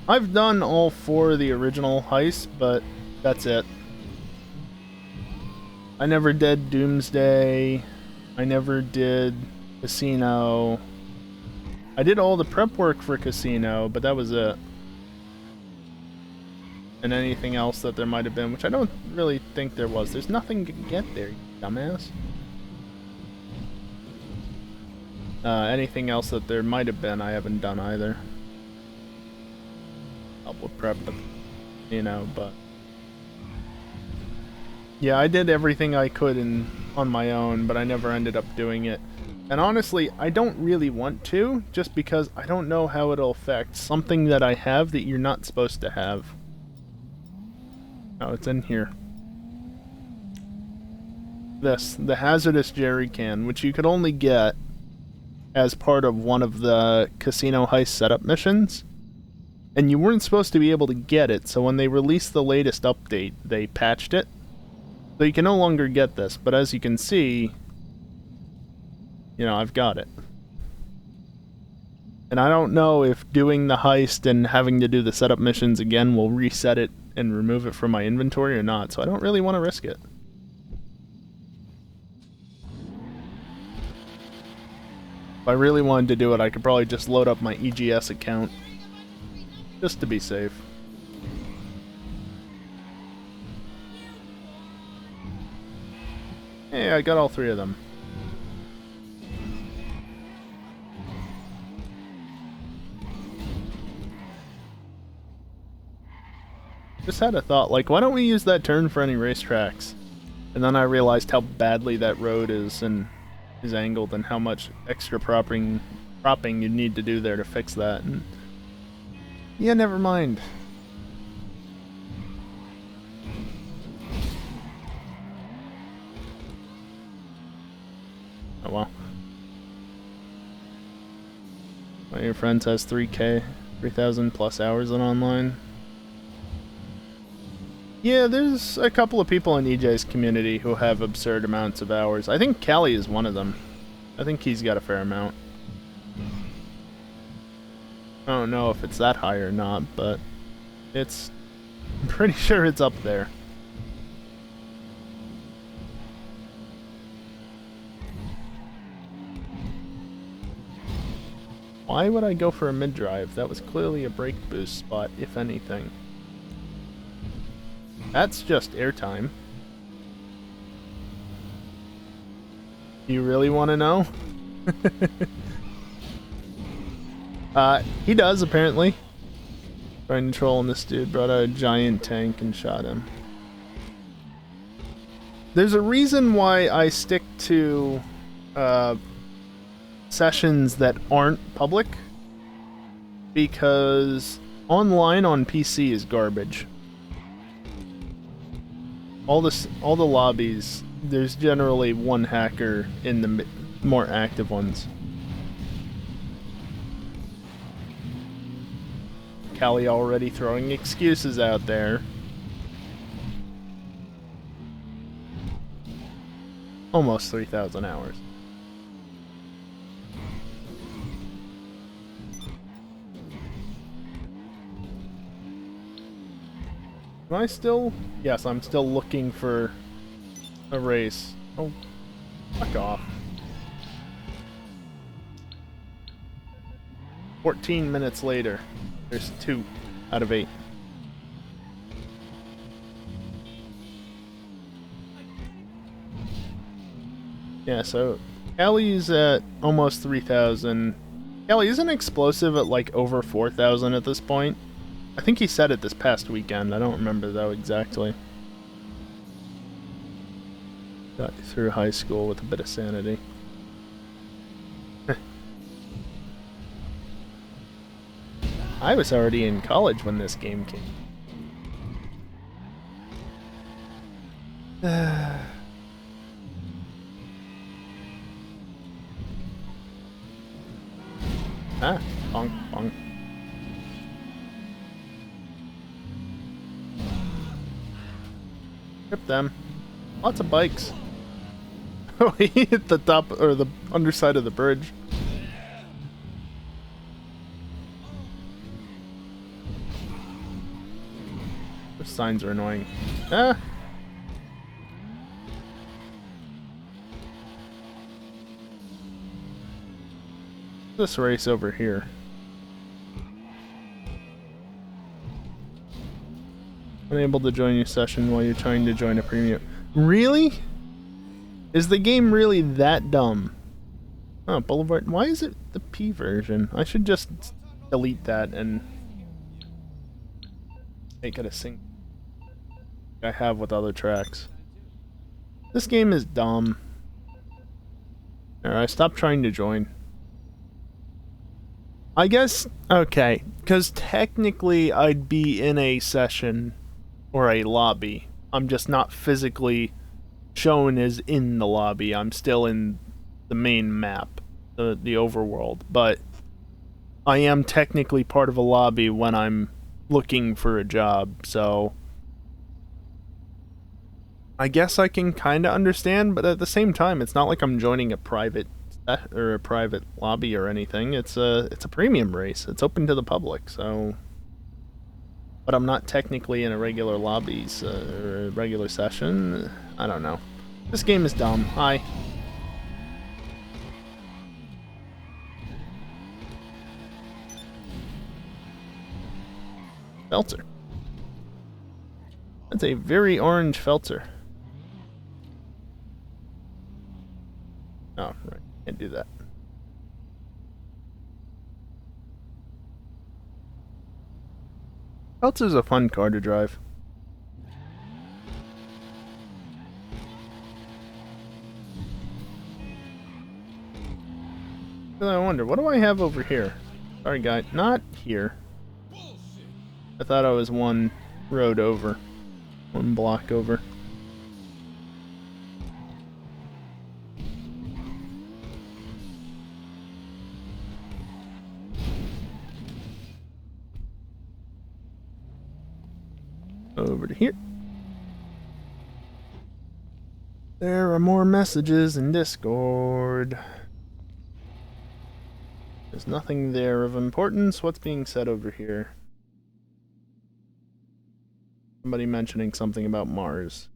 I've done all 4 of the original heists, but that's it. I never did Doomsday. I never did Casino. I did all the prep work for Casino, but that was it. And anything else that there might have been, which I don't really think there was. There's nothing to get there, you dumbass. Anything else that there might have been, I haven't done either. Help with prep, but, you know, but... Yeah, I did everything I could on my own, but I never ended up doing it. And honestly, I don't really want to, just because I don't know how it'll affect something that I have that you're not supposed to have. Oh, it's in here. This, the hazardous jerry can, which you could only get as part of one of the casino heist setup missions. And you weren't supposed to be able to get it, so when they released the latest update, they patched it. So you can no longer get this, but as you can see, you know, I've got it. And I don't know if doing the heist and having to do the setup missions again will reset it and remove it from my inventory or not, so I don't really want to risk it. If I really wanted to do it, I could probably just load up my EGS account. Just to be safe. Hey, I got all 3 of them. Just had a thought, like, why don't we use that turn for any racetracks? And then I realized how badly that road is angled and how much extra propping you need to do there to fix that. And yeah, never mind. Oh well. One of your friends has 3K, 3,000 plus hours in online. Yeah, there's a couple of people in EJ's community who have absurd amounts of hours. I think Callie is one of them. I think he's got a fair amount. I don't know if it's that high or not, but I'm pretty sure it's up there. Why would I go for a mid-drive? That was clearly a brake boost spot, if anything. That's just airtime. You really want to know? He does, apparently. Trying to troll on this dude, brought out a giant tank and shot him. There's a reason why I stick to sessions that aren't public, because online on PC is garbage. All the lobbies, there's generally one hacker in the more active ones. Callie already throwing excuses out there. Almost 3,000 hours. Am I still? Yes, I'm still looking for a race. Oh, fuck off. 14 minutes later, there's 2 out of 8. Yeah, so Callie's at almost 3,000. Callie, isn't explosive at like over 4,000 at this point? I think he said it this past weekend. I don't remember though exactly. Got through high school with a bit of sanity. I was already in college when this game came. Bonk, bonk. Trip them. Lots of bikes. Oh, he hit the top or the underside of the bridge. The signs are annoying. Ah! This race over here. Unable to join your session while you're trying to join a premium. Really? Is the game really that dumb? Oh, Boulevard. Why is it the P version? I should just delete that and make it a sync I have with other tracks. This game is dumb. Alright, stop trying to join. I guess, okay, because technically I'd be in a session or a lobby. I'm just not physically shown as in the lobby. I'm still in the main map, the overworld, but I am technically part of a lobby when I'm looking for a job, so I guess I can kind of understand, but at the same time, it's not like I'm joining a private or a private lobby or anything. It's a premium race. It's open to the public, so. But I'm not technically in a regular lobbies or a regular session. I don't know. This game is dumb. Hi. Felter. That's a very orange Felter. Oh, right. Can't do that. Felter's a fun car to drive. I wonder, what do I have over here? Sorry, guy. Not here. I thought I was one road over. One block over. Over to here. There are more messages in Discord. There's nothing there of importance. What's being said over here? Somebody mentioning something about Mars.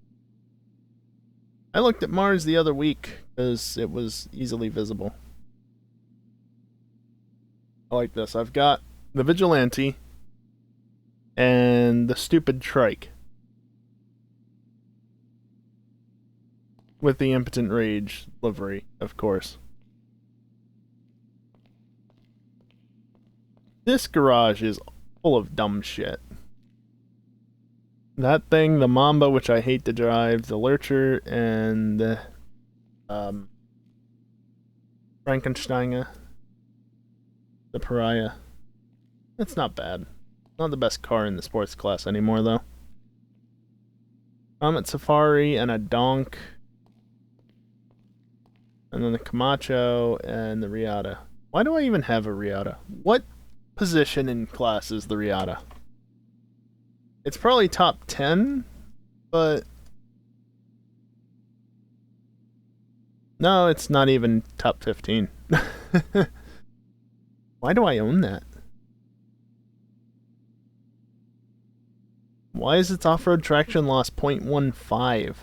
I looked at Mars the other week because it was easily visible. I like this. I've got the Vigilante and the stupid trike. With the Impotent Rage livery, of course. This garage is full of dumb shit. That thing, the Mamba, which I hate to drive, the Lurcher, and the Frankensteiner, the Pariah. It's not bad. Not the best car in the sports class anymore, though. Comet Safari and a Donk. And then the Camacho and the Riata. Why do I even have a Riata? What position in class is the Riata? It's probably top 10, but no, it's not even top 15. Why do I own that? Why is its off-road traction loss 0.15?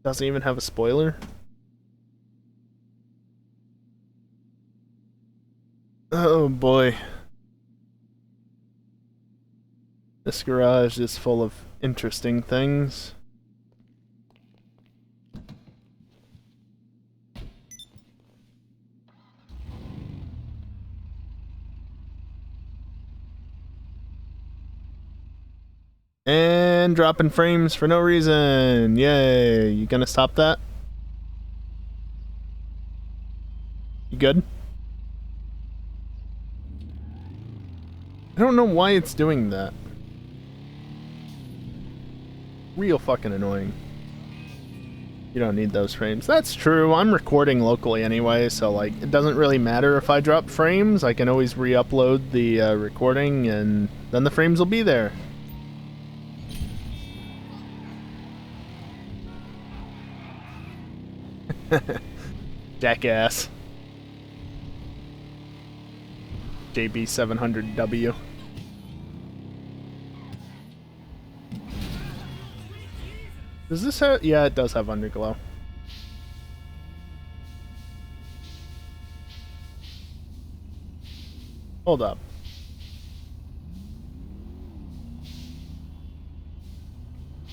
Doesn't even have a spoiler? Oh boy. This garage is full of interesting things. And dropping frames for no reason. Yay. You gonna stop that? You good? I don't know why it's doing that. Real fucking annoying. You don't need those frames. That's true. I'm recording locally anyway, so like it doesn't really matter if I drop frames. I can always re-upload the recording and then the frames will be there. Jackass. JB700W. Does this have... Yeah, it does have underglow. Hold up.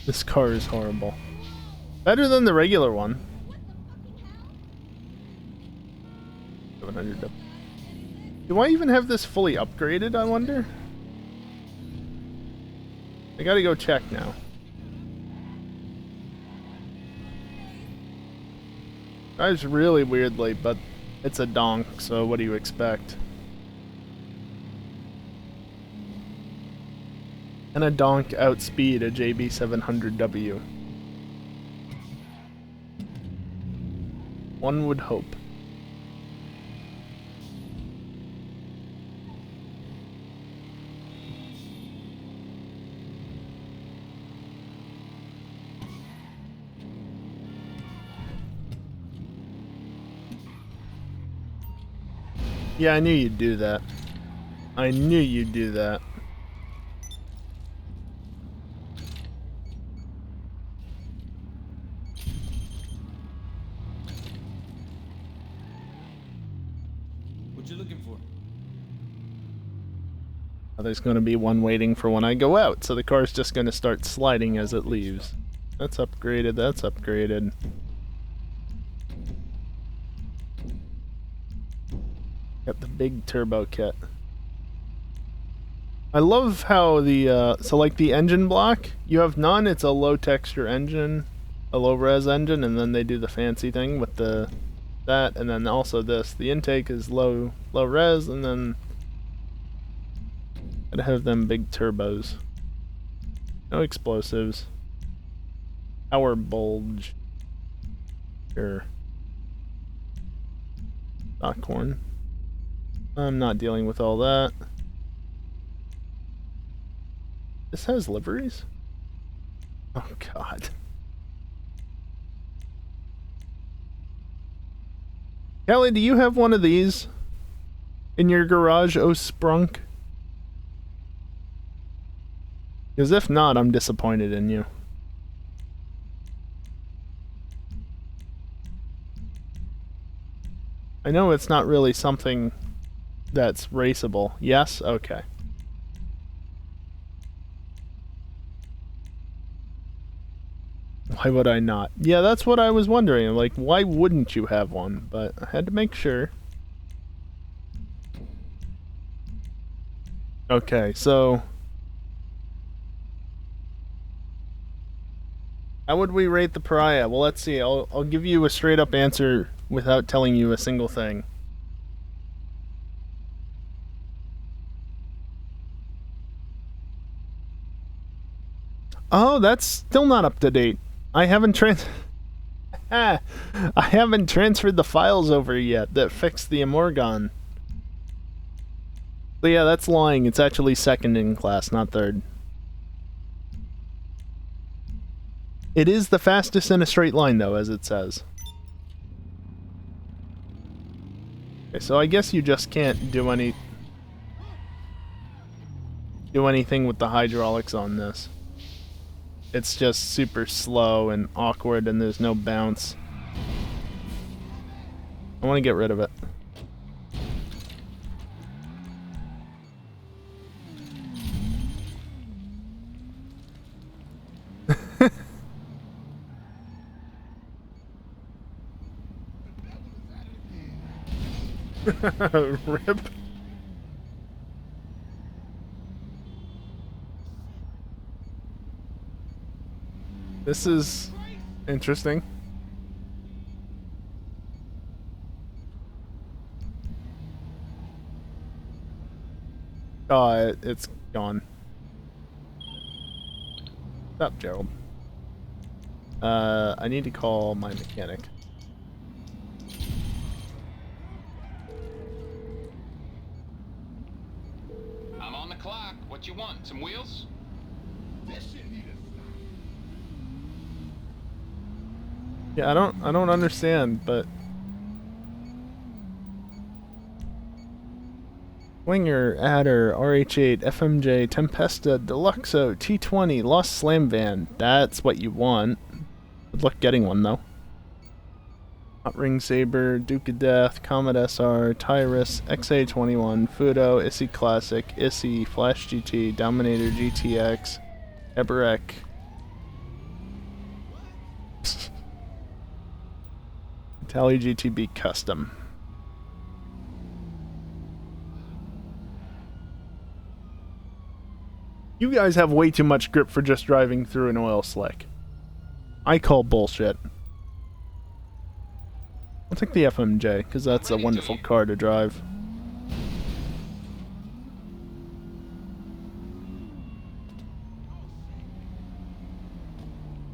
This car is horrible. Better than the regular one. 700W. Do I even have this fully upgraded, I wonder? I gotta go check now. Drives really weirdly, but it's a donk, so what do you expect? And a donk outspeed a JB700W. One would hope. Yeah, I knew you'd do that. I knew you'd do that. What you looking for? There's going to be one waiting for when I go out, so the car's just going to start sliding as it leaves. That's upgraded, that's upgraded. Got the big turbo kit. I love how the, so like the engine block, you have none, it's a low texture engine, a low res engine, and then they do the fancy thing with that, and then also this. The intake is low res, and then gotta have them big turbos. No explosives. Power bulge. Sure. Stock horn. I'm not dealing with all that. This has liveries? Oh god. Kelly, do you have one of these in your garage, oh sprunk? Because if not, I'm disappointed in you. I know it's not really something that's raceable. Yes? Okay. Why would I not? Yeah, that's what I was wondering. Like, why wouldn't you have one? But I had to make sure. Okay, so... how would we rate the Pariah? Well, let's see. I'll give you a straight up answer without telling you a single thing. Oh, that's still not up to date. I haven't I haven't transferred the files over yet that fixed the Amorgon. So yeah, that's lying. It's actually second in class, not third. It is the fastest in a straight line, though, as it says. Okay, so I guess you just can't do anything with the hydraulics on this. It's just super slow and awkward, and there's no bounce. I want to get rid of it. Rip. This is interesting. Oh, it's gone. Stop, Gerald. I need to call my mechanic. I'm on the clock. What you want? Some wheels? Yeah, I don't understand, but Winger, Adder, RH8, FMJ, Tempesta, Deluxo, T20, Lost Slam Van. That's what you want. Good luck getting one, though. Hot Ring Saber, Duke of Death, Comet SR, Tyrus, XA21, Fudo, Issy Classic, Issy, Flash GT, Dominator GTX, Eberek. Tally GTB Custom. You guys have way too much grip for just driving through an oil slick. I call bullshit. I'll take the FMJ, because that's a wonderful car to drive.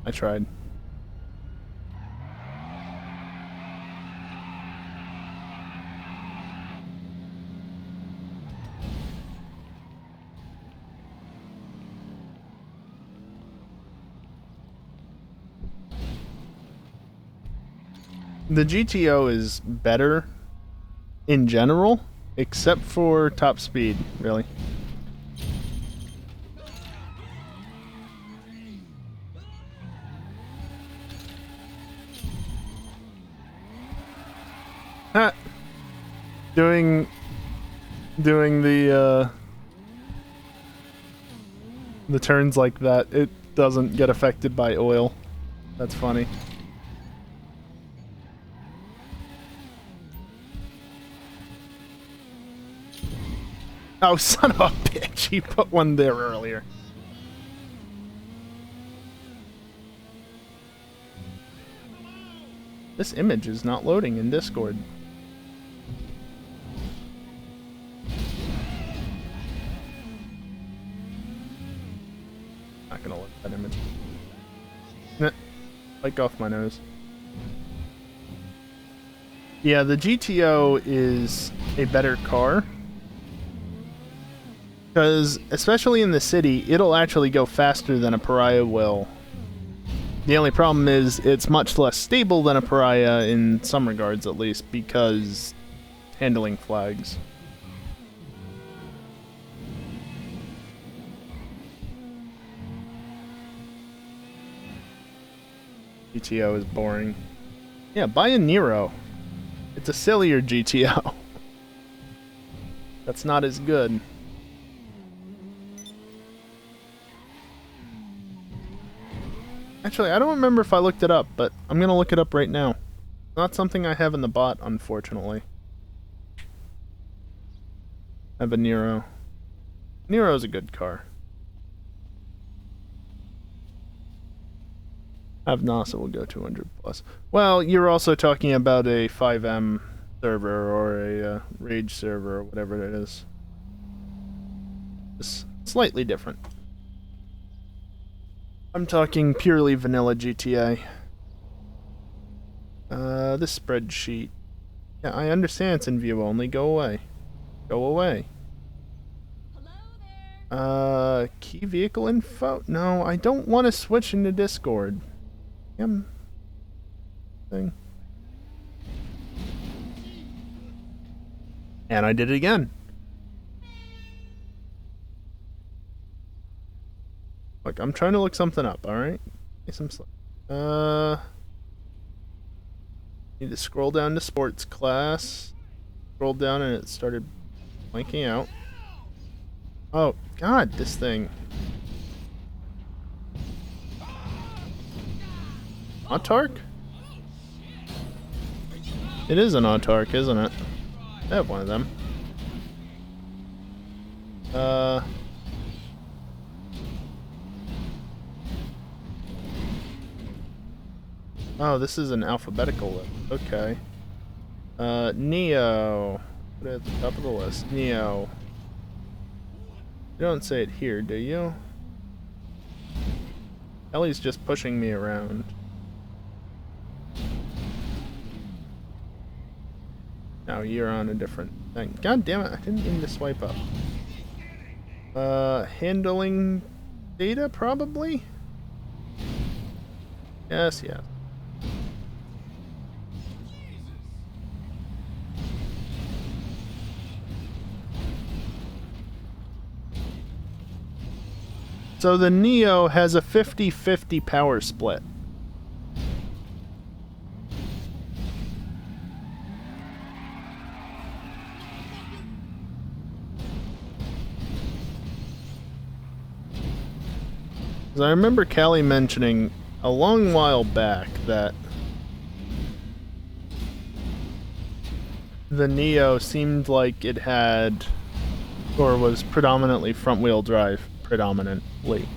I tried. The GTO is better in general, except for top speed, really. Ha! Doing the turns like that, it doesn't get affected by oil. That's funny. Oh, son of a bitch! He put one there earlier. This image is not loading in Discord. Not gonna look at that image. Nah, like off my nose. Yeah, the GTO is a better car. Because, especially in the city, it'll actually go faster than a Pariah will. The only problem is it's much less stable than a Pariah in some regards, at least, because handling flags. GTO is boring. Yeah, buy a Nero. It's a sillier GTO. That's not as good. Actually, I don't remember if I looked it up, but I'm gonna look it up right now. Not something I have in the bot, unfortunately. I have a Nero. Nero's a good car. I have NASA will go 200 plus. Well, you're also talking about a 5M server or a Rage server or whatever it is. It's slightly different. I'm talking purely vanilla GTA. This spreadsheet. Yeah, I understand it's in view only. Go away. Go away. Key vehicle info? No, I don't want to switch into Discord. Thing. And I did it again. Look, I'm trying to look something up, alright? Need to scroll down to sports class. Scrolled down and it started blanking out. Oh, God, this thing. Autark? It is an Autark, isn't it? I have one of them. Oh, this is an alphabetical list. Okay. Neo. Put it at the top of the list. Neo. You don't say it here, do you? Ellie's just pushing me around. Now you're on a different thing. God damn it, I didn't mean to swipe up. Handling data, probably? Yes, yes. So the Neo has a 50-50 power split. I remember Callie mentioning a long while back that the Neo seemed like it had, or was predominantly front-wheel drive, predominantly.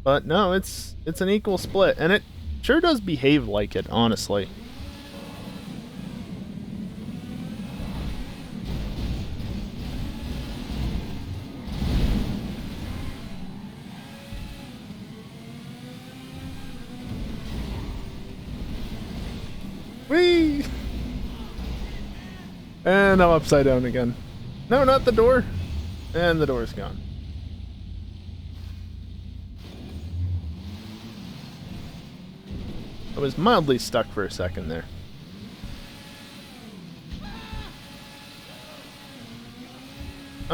But no, it's an equal split, and it sure does behave like it, honestly. Whee! And I'm upside down again. No, not the door. And the door's gone. I was mildly stuck for a second there.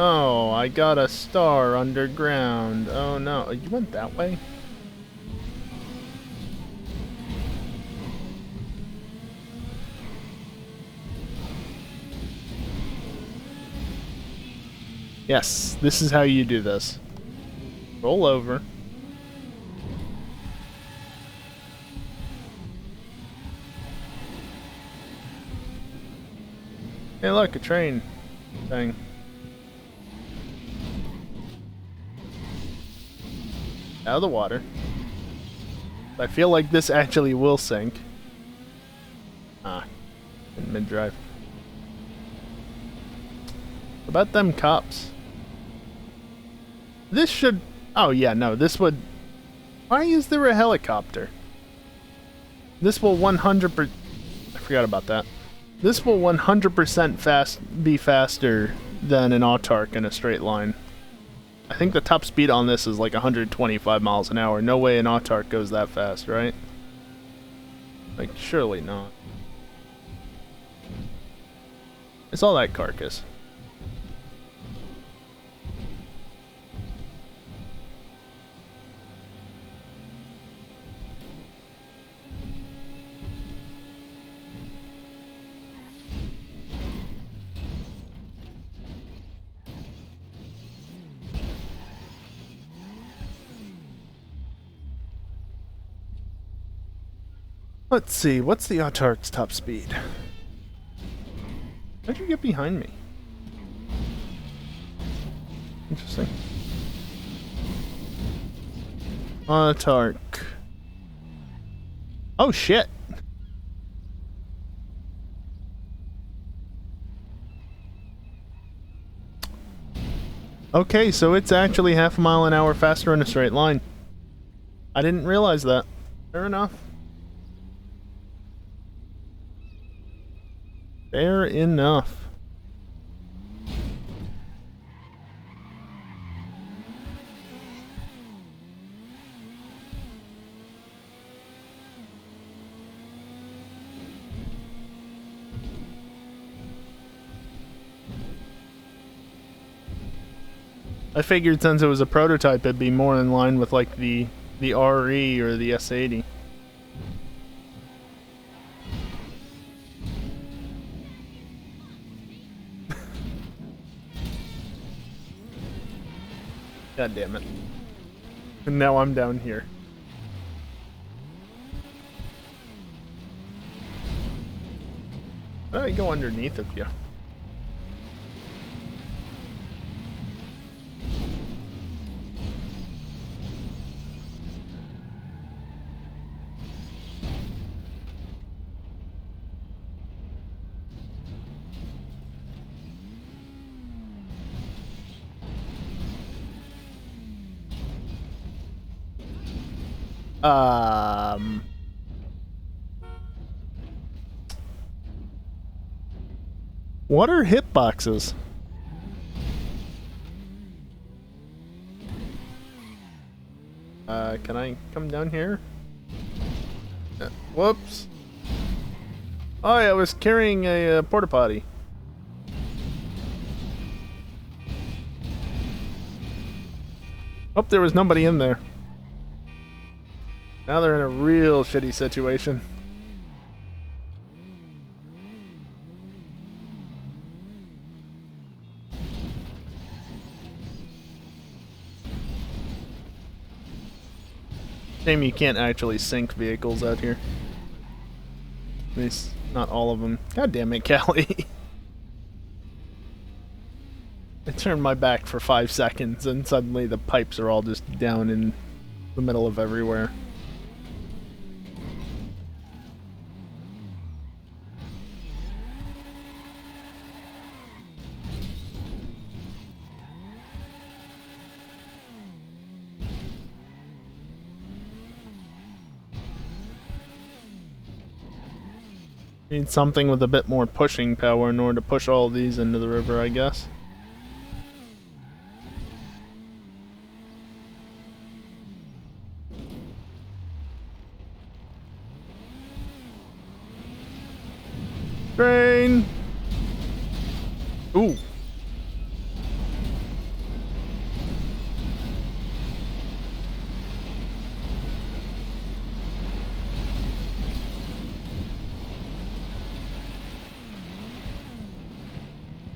Oh, I got a star underground. Oh no, you went that way? Yes, this is how you do this. Roll over. Hey look, a train thing. Out of the water. I feel like this actually will sink. Ah, in mid-drive. What about them cops? This should... Oh yeah, no, this would... Why is there a helicopter? This will 100%... I forgot about that. This will 100% be faster than an Autark in a straight line. I think the top speed on this is like 125 miles an hour. No way an Autark goes that fast, right? Like, surely not. It's all that carcass. Let's see, what's the Autark's top speed? How'd you get behind me? Interesting. Autark. Oh shit! Okay, so it's actually half a mile an hour faster in a straight line. I didn't realize that. Fair enough. Fair enough. I figured since it was a prototype, it'd be more in line with like the RE or the S80. God damn it. And now I'm down here. How do I go underneath of you? What are hitboxes? Can I come down here? Whoops. Oh yeah, I was carrying a porta potty. Oh, there was nobody in there. Now they're in a real shitty situation. Shame you can't actually sink vehicles out here. At least, not all of them. God damn it, Callie. I turned my back for 5 seconds and suddenly the pipes are all just down in the middle of everywhere. Need something with a bit more pushing power in order to push all these into the river, I guess. Train! Ooh.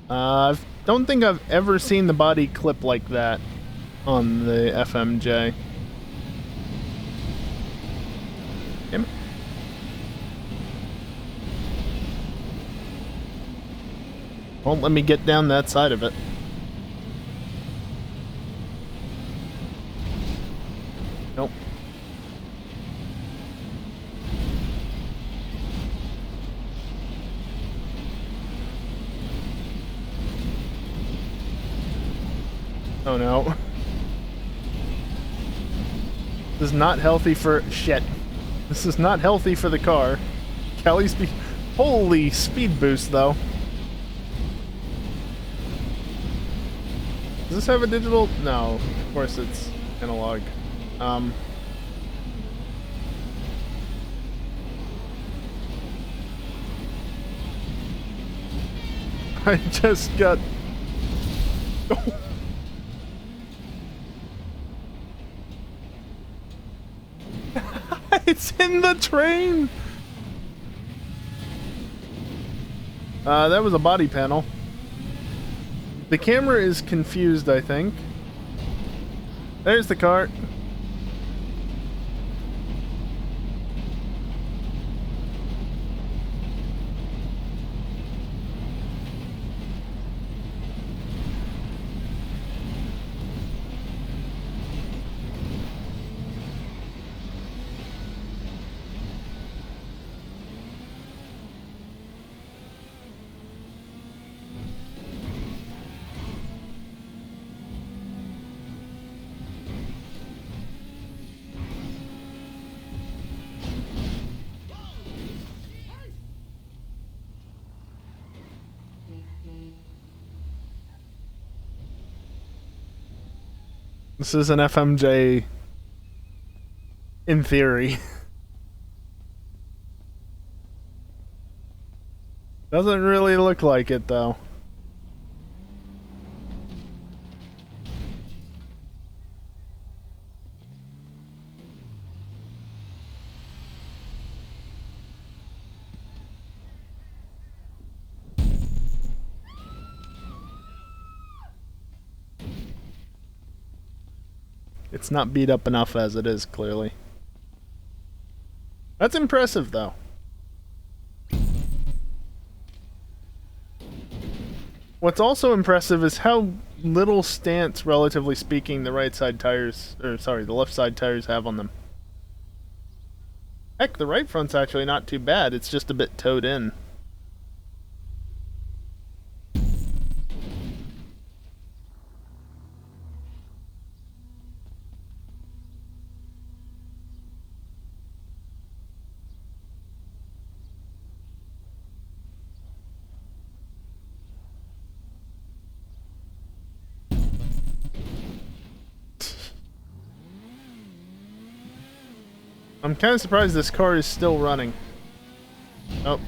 I don't think I've ever seen the body clip like that on the FMJ. Damn it. Won't let me get down that side of it. Nope. Oh no. This is not healthy for shit. This is not healthy for the car. Kelly's speed. Holy speed boost though. Does this have a digital? No, of course it's analog. I just got. It's in the train! That was a body panel. The camera is confused, I think. There's the cart. This is an FMJ in theory. Doesn't really look like it though. It's not beat up enough as it is, clearly. That's impressive, though. What's also impressive is how little stance, relatively speaking, the right side tires, or sorry, the left side tires have on them. Heck, the right front's actually not too bad, it's just a bit towed in. I'm kind of surprised this car is still running. Oh.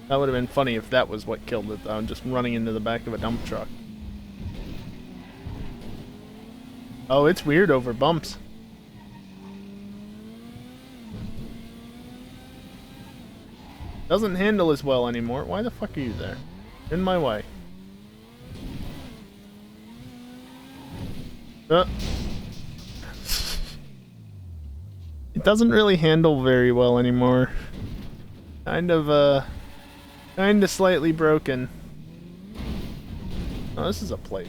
That would have been funny if that was what killed it, though, just running into the back of a dump truck. Oh, it's weird over bumps. Doesn't handle as well anymore. Why the fuck are you there? In my way. It doesn't really handle very well anymore. Kind of slightly broken. Oh, this is a plate.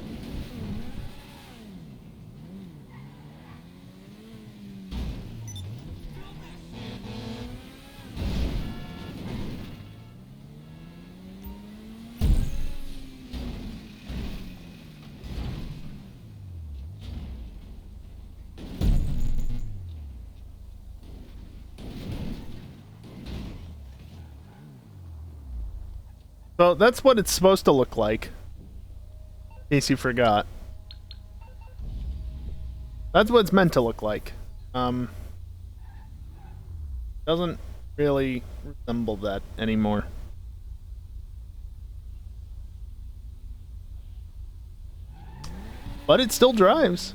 So that's what it's supposed to look like. In case you forgot. That's what it's meant to look like. Doesn't really resemble that anymore. But it still drives.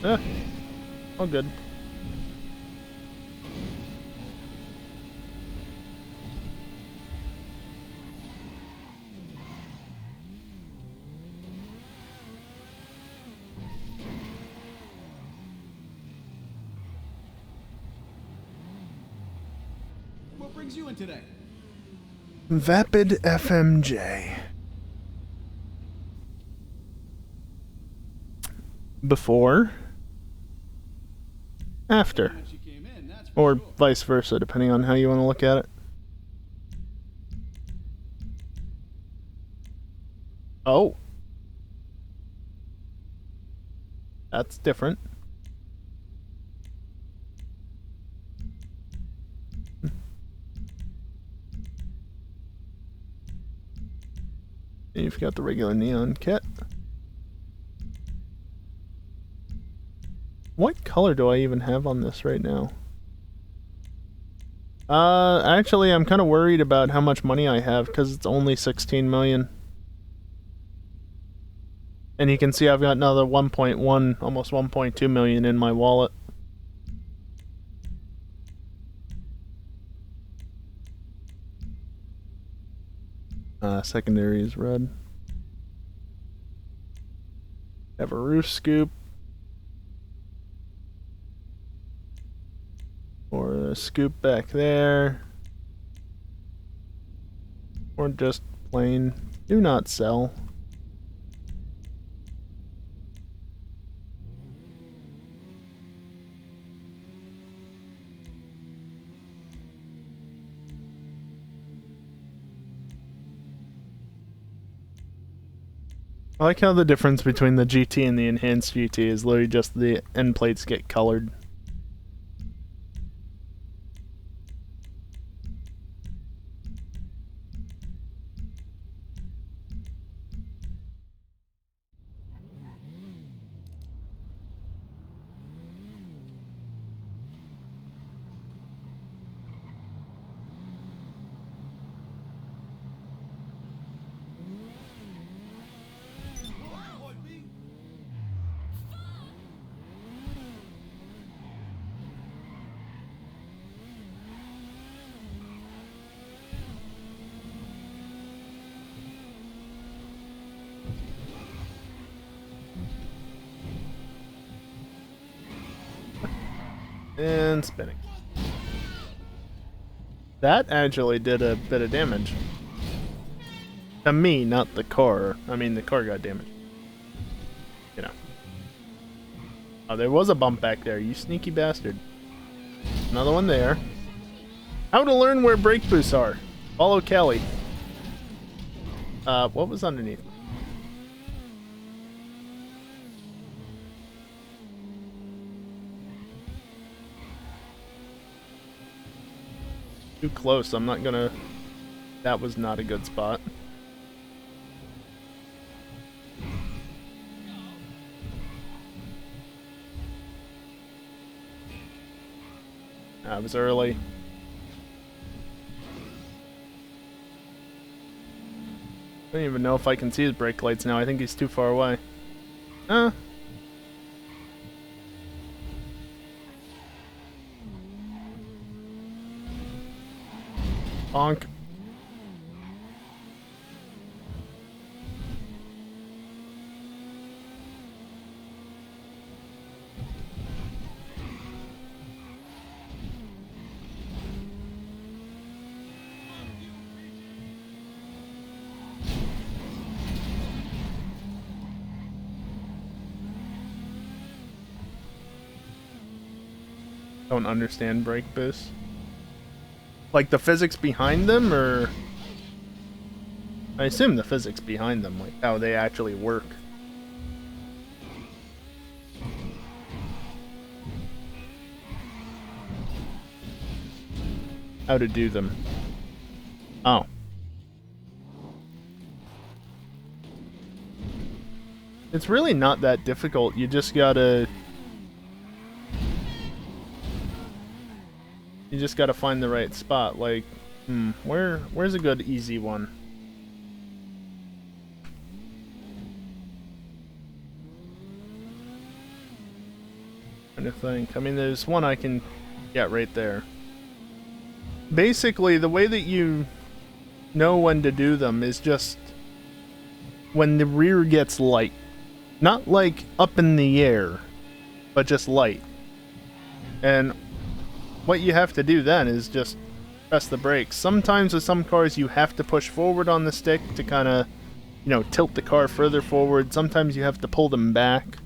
All good. What brings you in today? Vapid FMJ. Before, after, Once you came in, that's for or sure. vice versa, depending on how you want to look at it. Oh. That's different. And you've got the regular neon kit. What color do I even have on this right now? Actually, I'm kind of worried about how much money I have because it's only 16 million. And you can see I've got another 1.1, almost 1.2 million in my wallet. Secondary is red. Have a roof scoop. Or a scoop back there. Or just plain do not sell. I like how the difference between the GT and the enhanced GT is literally just the end plates get colored. And spinning. That actually did a bit of damage. To me, not the car. I mean, the car got damaged. You know. Oh, there was a bump back there, you sneaky bastard. Another one there. How to learn where brake boosts are. Follow Kelly. What was underneath? Too close, I'm not gonna... That was not a good spot. I was early. I don't even know if I can see his brake lights now. I think he's too far away. Bonk. Don't understand brake boosts. Like the physics behind them, or... I assume the physics behind them, like how they actually work. How to do them. Oh. It's really not that difficult, you just gotta... You just gotta find the right spot, like... where's a good easy one? Trying to think. I mean, there's one I can get right there. Basically, the way that you know when to do them is just when the rear gets light. Not like up in the air, but just light. And what you have to do then is just press the brakes. Sometimes with some cars you have to push forward on the stick to kind of, you know, tilt the car further forward. Sometimes you have to pull them back.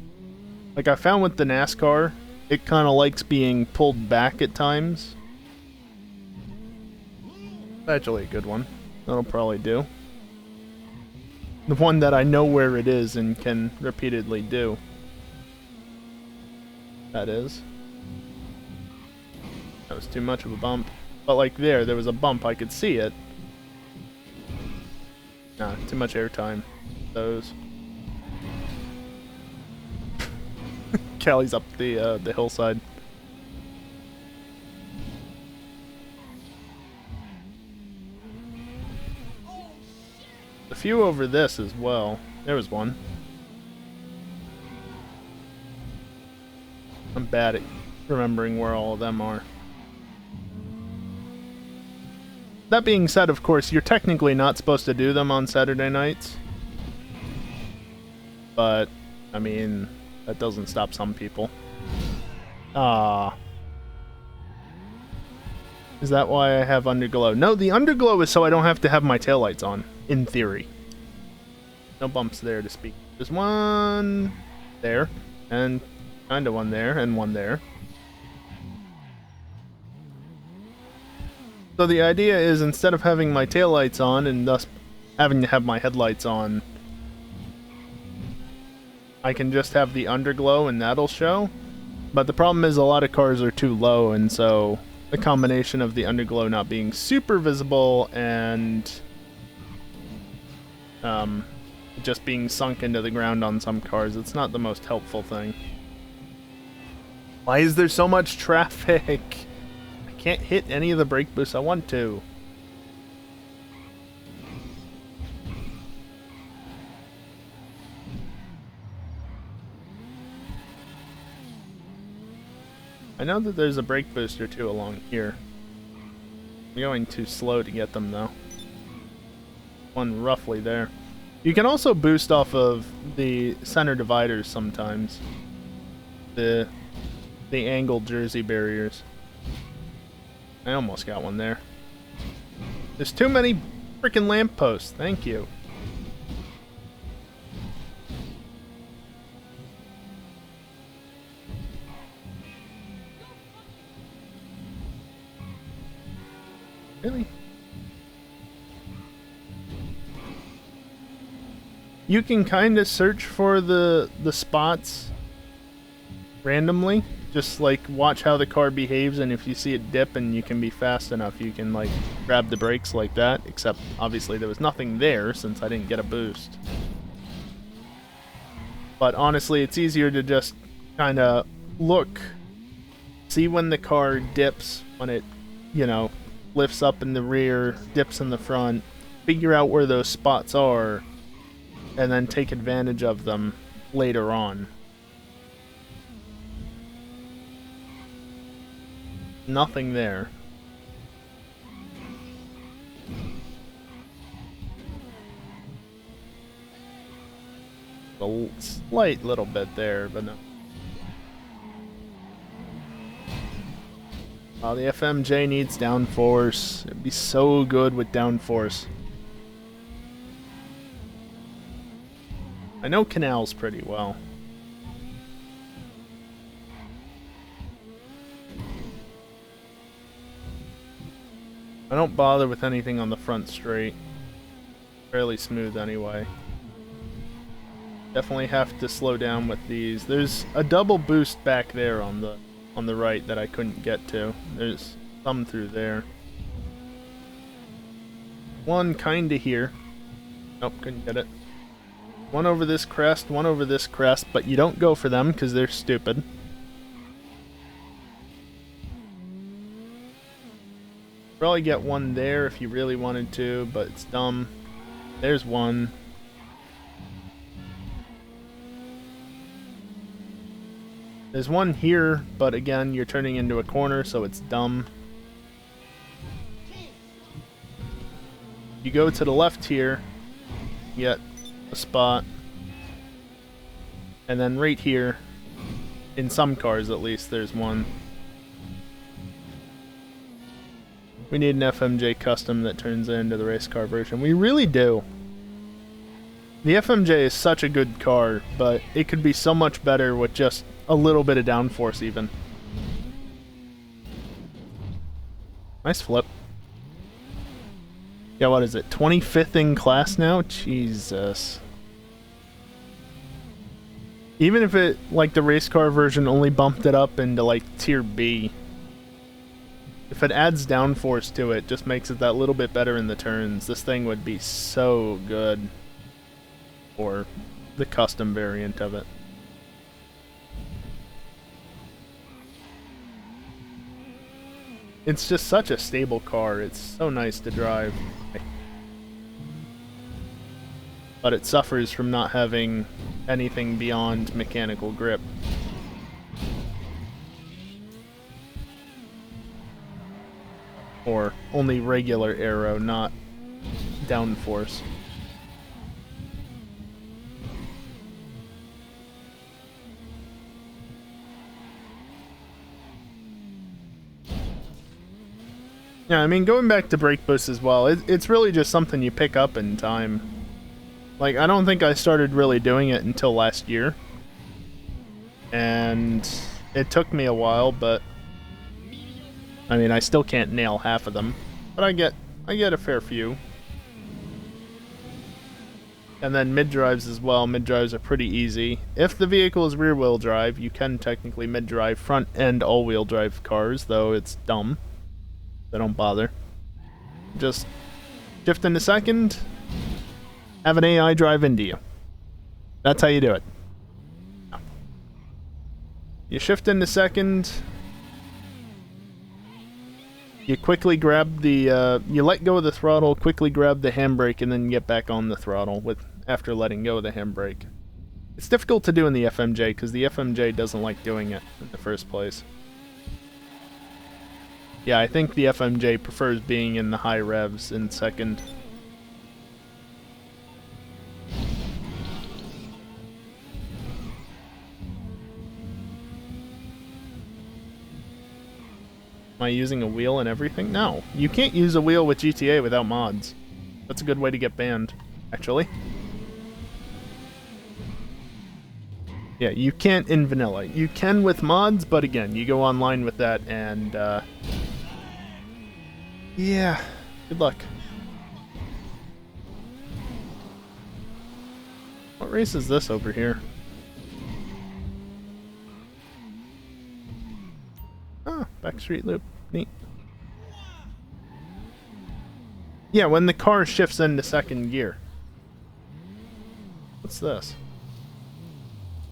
Like I found with the NASCAR, it kind of likes being pulled back at times. Actually a good one. That'll probably do. The one that I know where it is and can repeatedly do. That is. That was too much of a bump. But like there was a bump, I could see it. Nah, too much airtime. Those. Callie's up the hillside. A few over this as well. There was one. I'm bad at remembering where all of them are. That being said, of course, you're technically not supposed to do them on Saturday nights. But, I mean, that doesn't stop some people. Is that why I have underglow? No, the underglow is so I don't have to have my taillights on, in theory. No bumps there to speak. There's one there, and kinda one there, and one there. So the idea is, instead of having my taillights on and thus having to have my headlights on, I can just have the underglow and that'll show. But the problem is a lot of cars are too low, and so the combination of the underglow not being super visible and just being sunk into the ground on some cars, it's not the most helpful thing. Why is there so much traffic? Can't hit any of the brake boosts I want to. I know that there's a brake boost or two along here. I'm going too slow to get them though. One roughly there. You can also boost off of the center dividers sometimes. The angled jersey barriers. I almost got one there. There's too many freaking lampposts. Thank you. Really? You can kind of search for the spots randomly. Just like watch how the car behaves, and if you see it dip and you can be fast enough, you can like grab the brakes like that, except obviously there was nothing there since I didn't get a boost. But honestly, it's easier to just kind of look, see when the car dips, when it, you know, lifts up in the rear, dips in the front, figure out where those spots are, and then take advantage of them later on. Nothing there. A slight little bit there, but no. Oh, the FMJ needs downforce. It'd be so good with downforce. I know canals pretty well. I don't bother with anything on the front straight. Fairly smooth anyway. Definitely have to slow down with these. There's a double boost back there on the right that I couldn't get to. There's some through there. One kinda here. Nope, couldn't get it. One over this crest, one over this crest, but you don't go for them because they're stupid. Probably get one there if you really wanted to, but it's dumb. There's one. There's one here, but again, you're turning into a corner, so it's dumb. You go to the left here, you get a spot. And then right here, in some cars at least, there's one. We need an FMJ custom that turns into the race car version. We really do. The FMJ is such a good car, but it could be so much better with just a little bit of downforce even. Nice flip. Yeah, what is it? 25th in class now? Jesus. Even if it, like the race car version only bumped it up into like tier B, if it adds downforce to it, just makes it that little bit better in the turns, this thing would be so good. Or the custom variant of it. It's just such a stable car, it's so nice to drive. But it suffers from not having anything beyond mechanical grip. Or only regular aero, not downforce. Yeah, I mean, going back to brake boost as well, it's really just something you pick up in time. Like, I don't think I started really doing it until last year. And it took me a while, but I mean, I still can't nail half of them. But I get a fair few. And then mid-drives as well. Mid-drives are pretty easy. If the vehicle is rear-wheel drive, you can technically mid-drive front and all-wheel drive cars, though it's dumb. So don't bother. Just shift into second, have an AI drive into you. That's how you do it. You shift into second, you quickly grab the, you let go of the throttle, quickly grab the handbrake, and then get back on the throttle after letting go of the handbrake. It's difficult to do in the FMJ, because the FMJ doesn't like doing it in the first place. Yeah, I think the FMJ prefers being in the high revs in second. Am I using a wheel and everything? No. You can't use a wheel with GTA without mods. That's a good way to get banned, actually. Yeah, you can't in vanilla. You can with mods, but again, you go online with that and, yeah, good luck. What race is this over here? Oh, backstreet loop. Neat. Yeah, when the car shifts into second gear. What's this?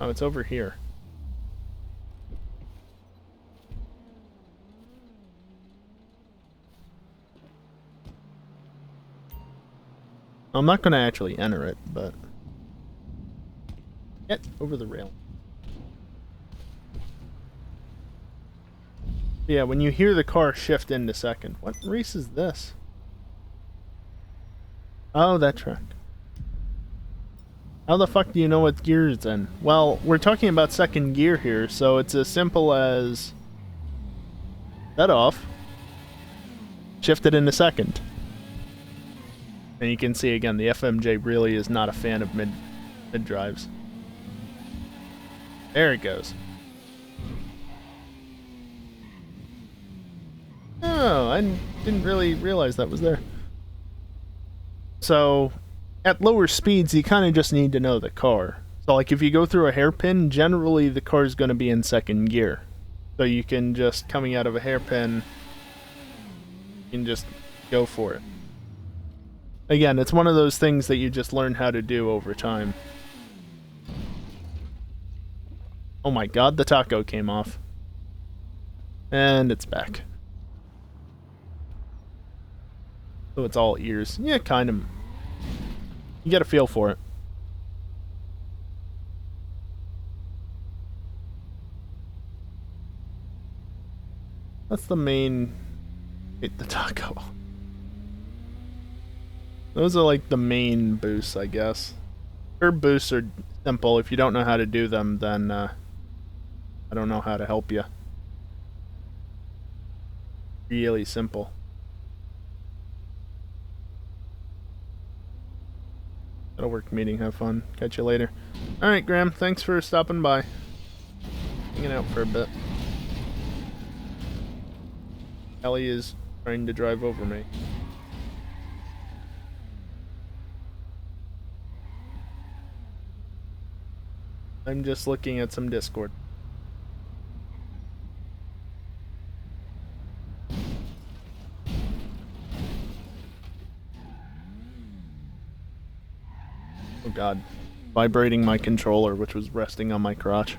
Oh, it's over here. I'm not going to actually enter it, but... Get over the rail. Yeah, when you hear the car shift into second. What race is this? Oh, that track. How the fuck do you know what gear it's in? Well, we're talking about second gear here, so it's as simple as... That off. Shift it into second. And you can see again, the FMJ really is not a fan of mid-drives. There it goes. Oh, I didn't really realize that was there. So, at lower speeds, you kind of just need to know the car. So, like, if you go through a hairpin, generally the car's going to be in second gear. So you can just, coming out of a hairpin, you can just go for it. Again, it's one of those things that you just learn how to do over time. Oh my god, the taco came off. And it's back. So it's all ears. Yeah, kind of. You get a feel for it. That's the main... Ate the taco. Those are like the main boosts, I guess. Herb boosts are simple. If you don't know how to do them, then I don't know how to help you. Really simple. That'll work. Meeting. Have fun. Catch you later. Alright, Graham. Thanks for stopping by. Hanging out for a bit. Ellie is trying to drive over me. I'm just looking at some Discord. Oh god. Vibrating my controller, which was resting on my crotch.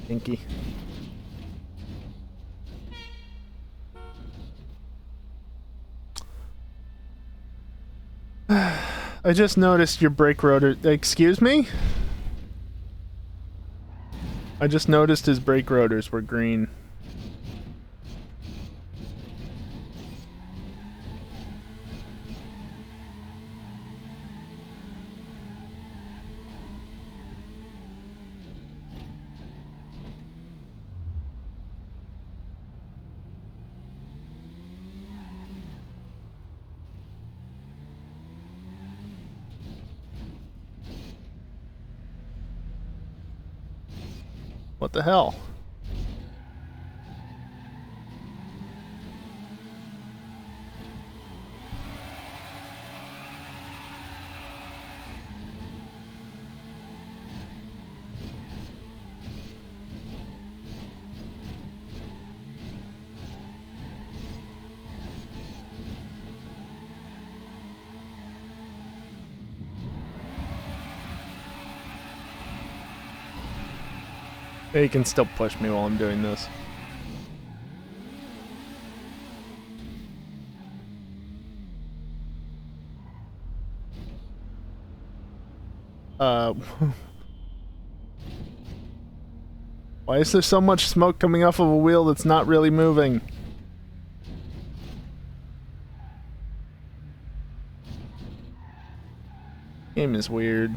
Pinky. I just noticed your brake rotor... Excuse me? I just noticed his brake rotors were green. What the hell? He can still push me while I'm doing this. Why is there so much smoke coming off of a wheel that's not really moving? Game is weird.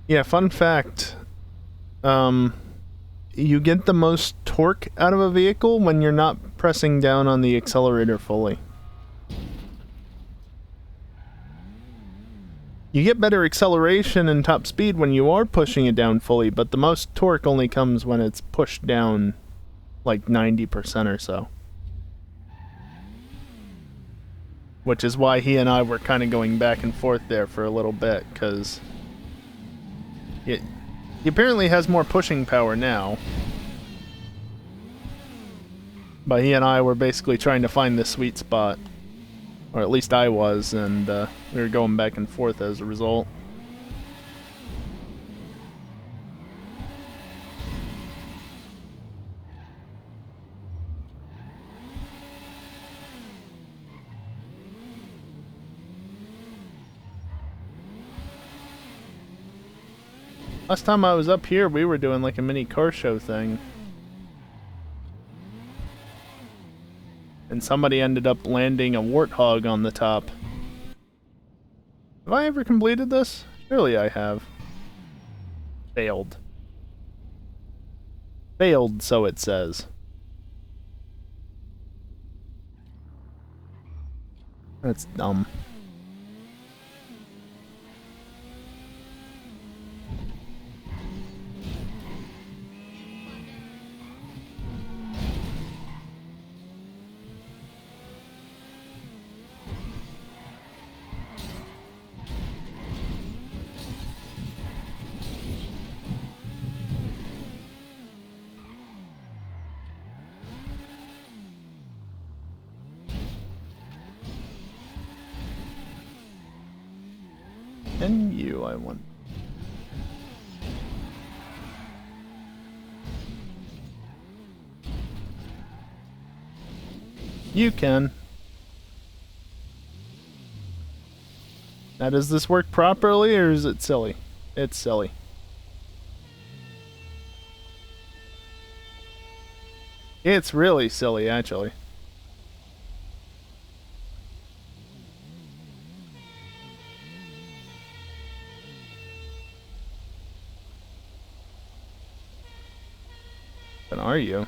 Yeah, fun fact. You get the most torque out of a vehicle when you're not pressing down on the accelerator fully. You get better acceleration and top speed when you are pushing it down fully, but the most torque only comes when it's pushed down like 90% or so. Which is why he and I were kind of going back and forth there for a little bit, because he apparently has more pushing power now. But he and I were basically trying to find the sweet spot. Or at least I was, and we were going back and forth as a result. Last time I was up here, we were doing like a mini car show thing. And somebody ended up landing a warthog on the top. Have I ever completed this? Surely I have. Failed. Failed, so it says. That's dumb. And you, I want. You can. Now, does this work properly, or is it silly? It's silly. It's really silly, actually. But are you?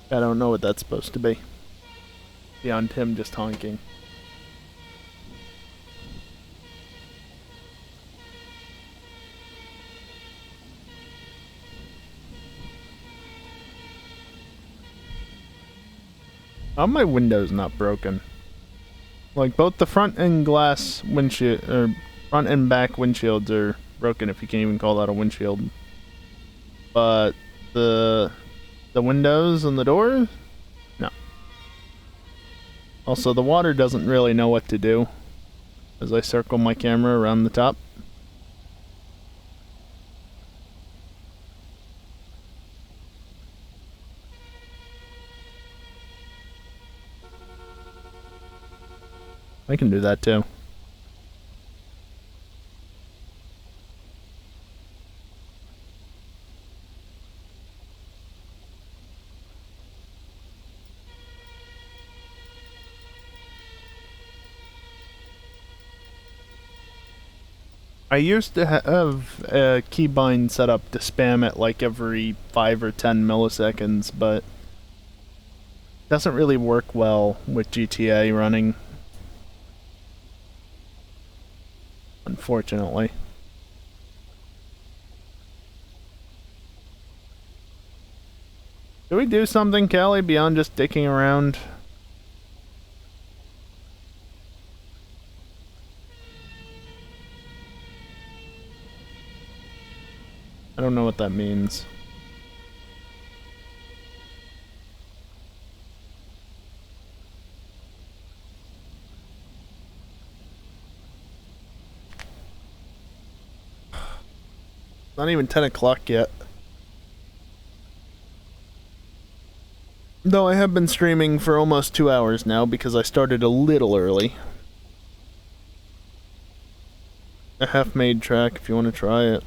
I don't know what that's supposed to be. Beyond him just honking. Oh, my window's not broken. Like, both the front and glass windshield, or front and back windshields are broken, if you can even call that a windshield. But the windows and the doors? No. Also, the water doesn't really know what to do as I circle my camera around the top. I can do that too. I used to have a keybind set up to spam it like every 5 or 10 milliseconds, but it doesn't really work well with GTA running. Unfortunately. Do we do something, Callie, beyond just dicking around? I don't know what that means. Not even 10 o'clock yet. Though I have been streaming for almost 2 hours now because I started a little early. A half-made track if you want to try it.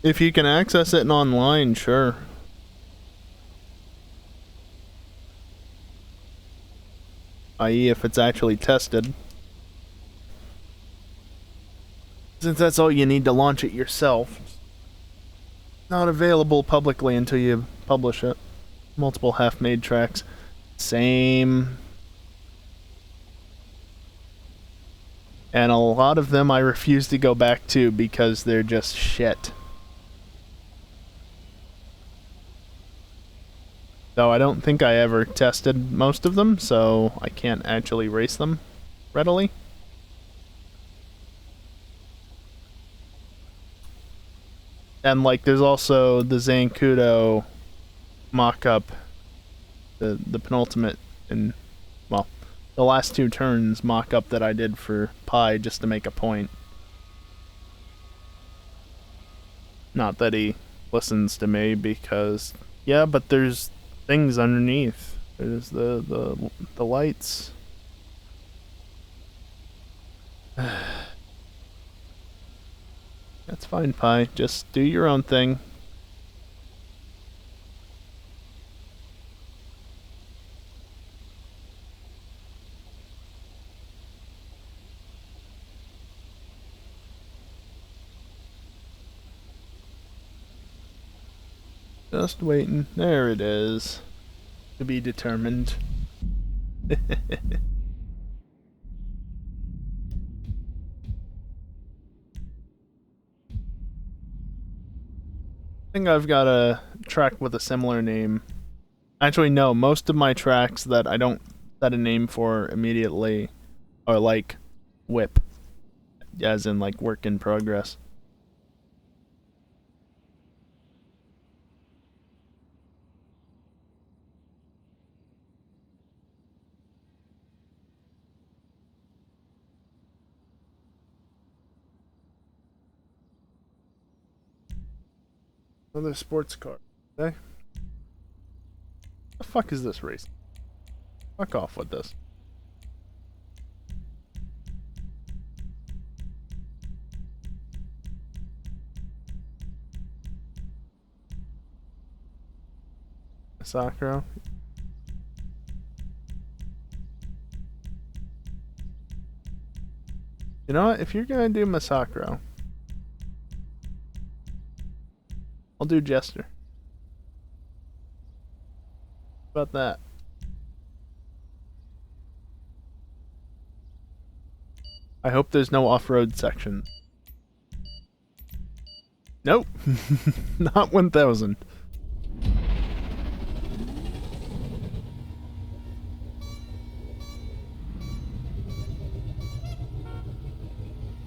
If you can access it online, sure. I.e. if it's actually tested. Since that's all you need to launch it yourself. Not available publicly until you publish it. Multiple half-made tracks. Same. And a lot of them I refuse to go back to because they're just shit. Though I don't think I ever tested most of them, so I can't actually race them readily. And like there's also the Zancudo mock-up, the penultimate, and well, the last 2 turns mock-up that I did for Pi just to make a point. Not that he listens to me because, yeah, but there's things underneath. There's the lights. That's fine, Pi. Just do your own thing. Just waiting. There it is. To be determined. I think I've got a track with a similar name. Actually, no, most of my tracks that I don't set a name for immediately are like whip, as in like work in progress. Another sports car. Okay. The fuck is this race? Fuck off with this. Sakura. You know what? If you're gonna do Masakro, I'll do Jester. How about that? I hope there's no off-road section. Nope. Not 1000.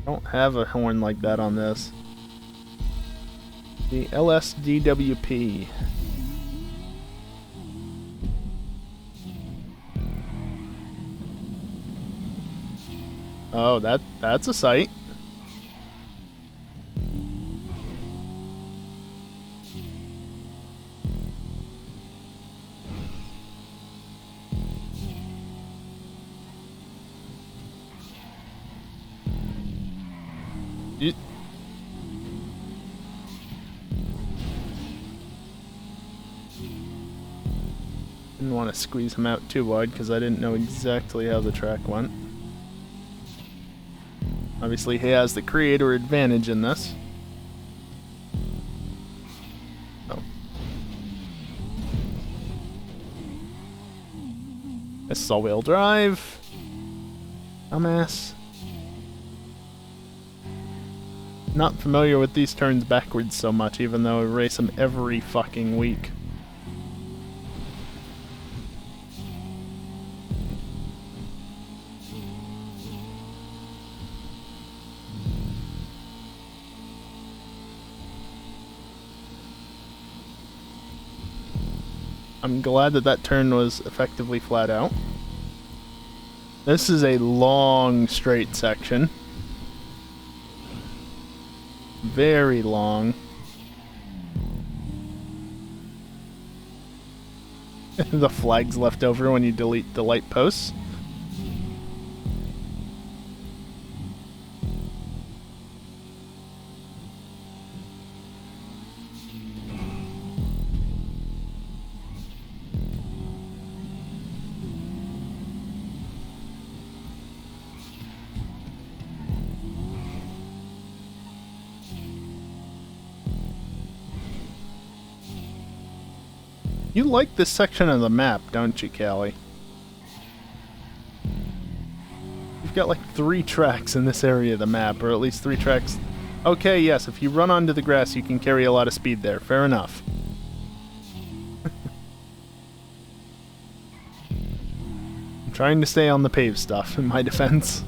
Don't have a horn like that on this. The LSDWP. Oh, that's a sight. Didn't want to squeeze him out too wide because I didn't know exactly how the track went. Obviously, he has the creator advantage in this. Oh. This is all-wheel drive. Dumbass. Not familiar with these turns backwards so much, even though I race them every fucking week. I'm glad that that turn was effectively flat out. This is a long straight section. Very long. The flag's left over when you delete the light posts. You like this section of the map, don't you, Callie? You've got like 3 tracks in this area of the map, or at least 3 tracks. Okay, yes, if you run onto the grass, you can carry a lot of speed there. Fair enough. I'm trying to stay on the paved stuff, in my defense.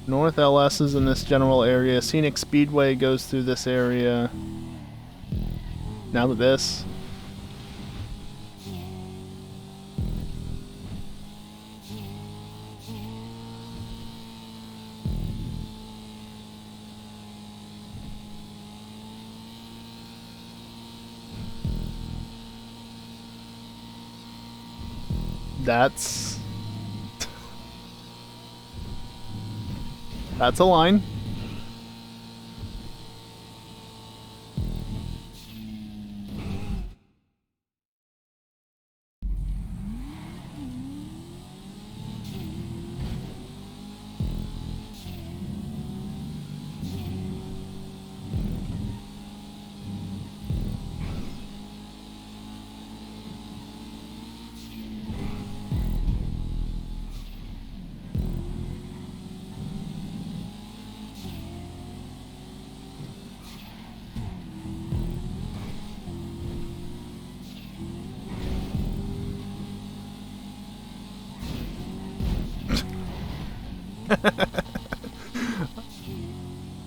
North LS is in this general area. Scenic Speedway goes through this area. Now to this. That's a line.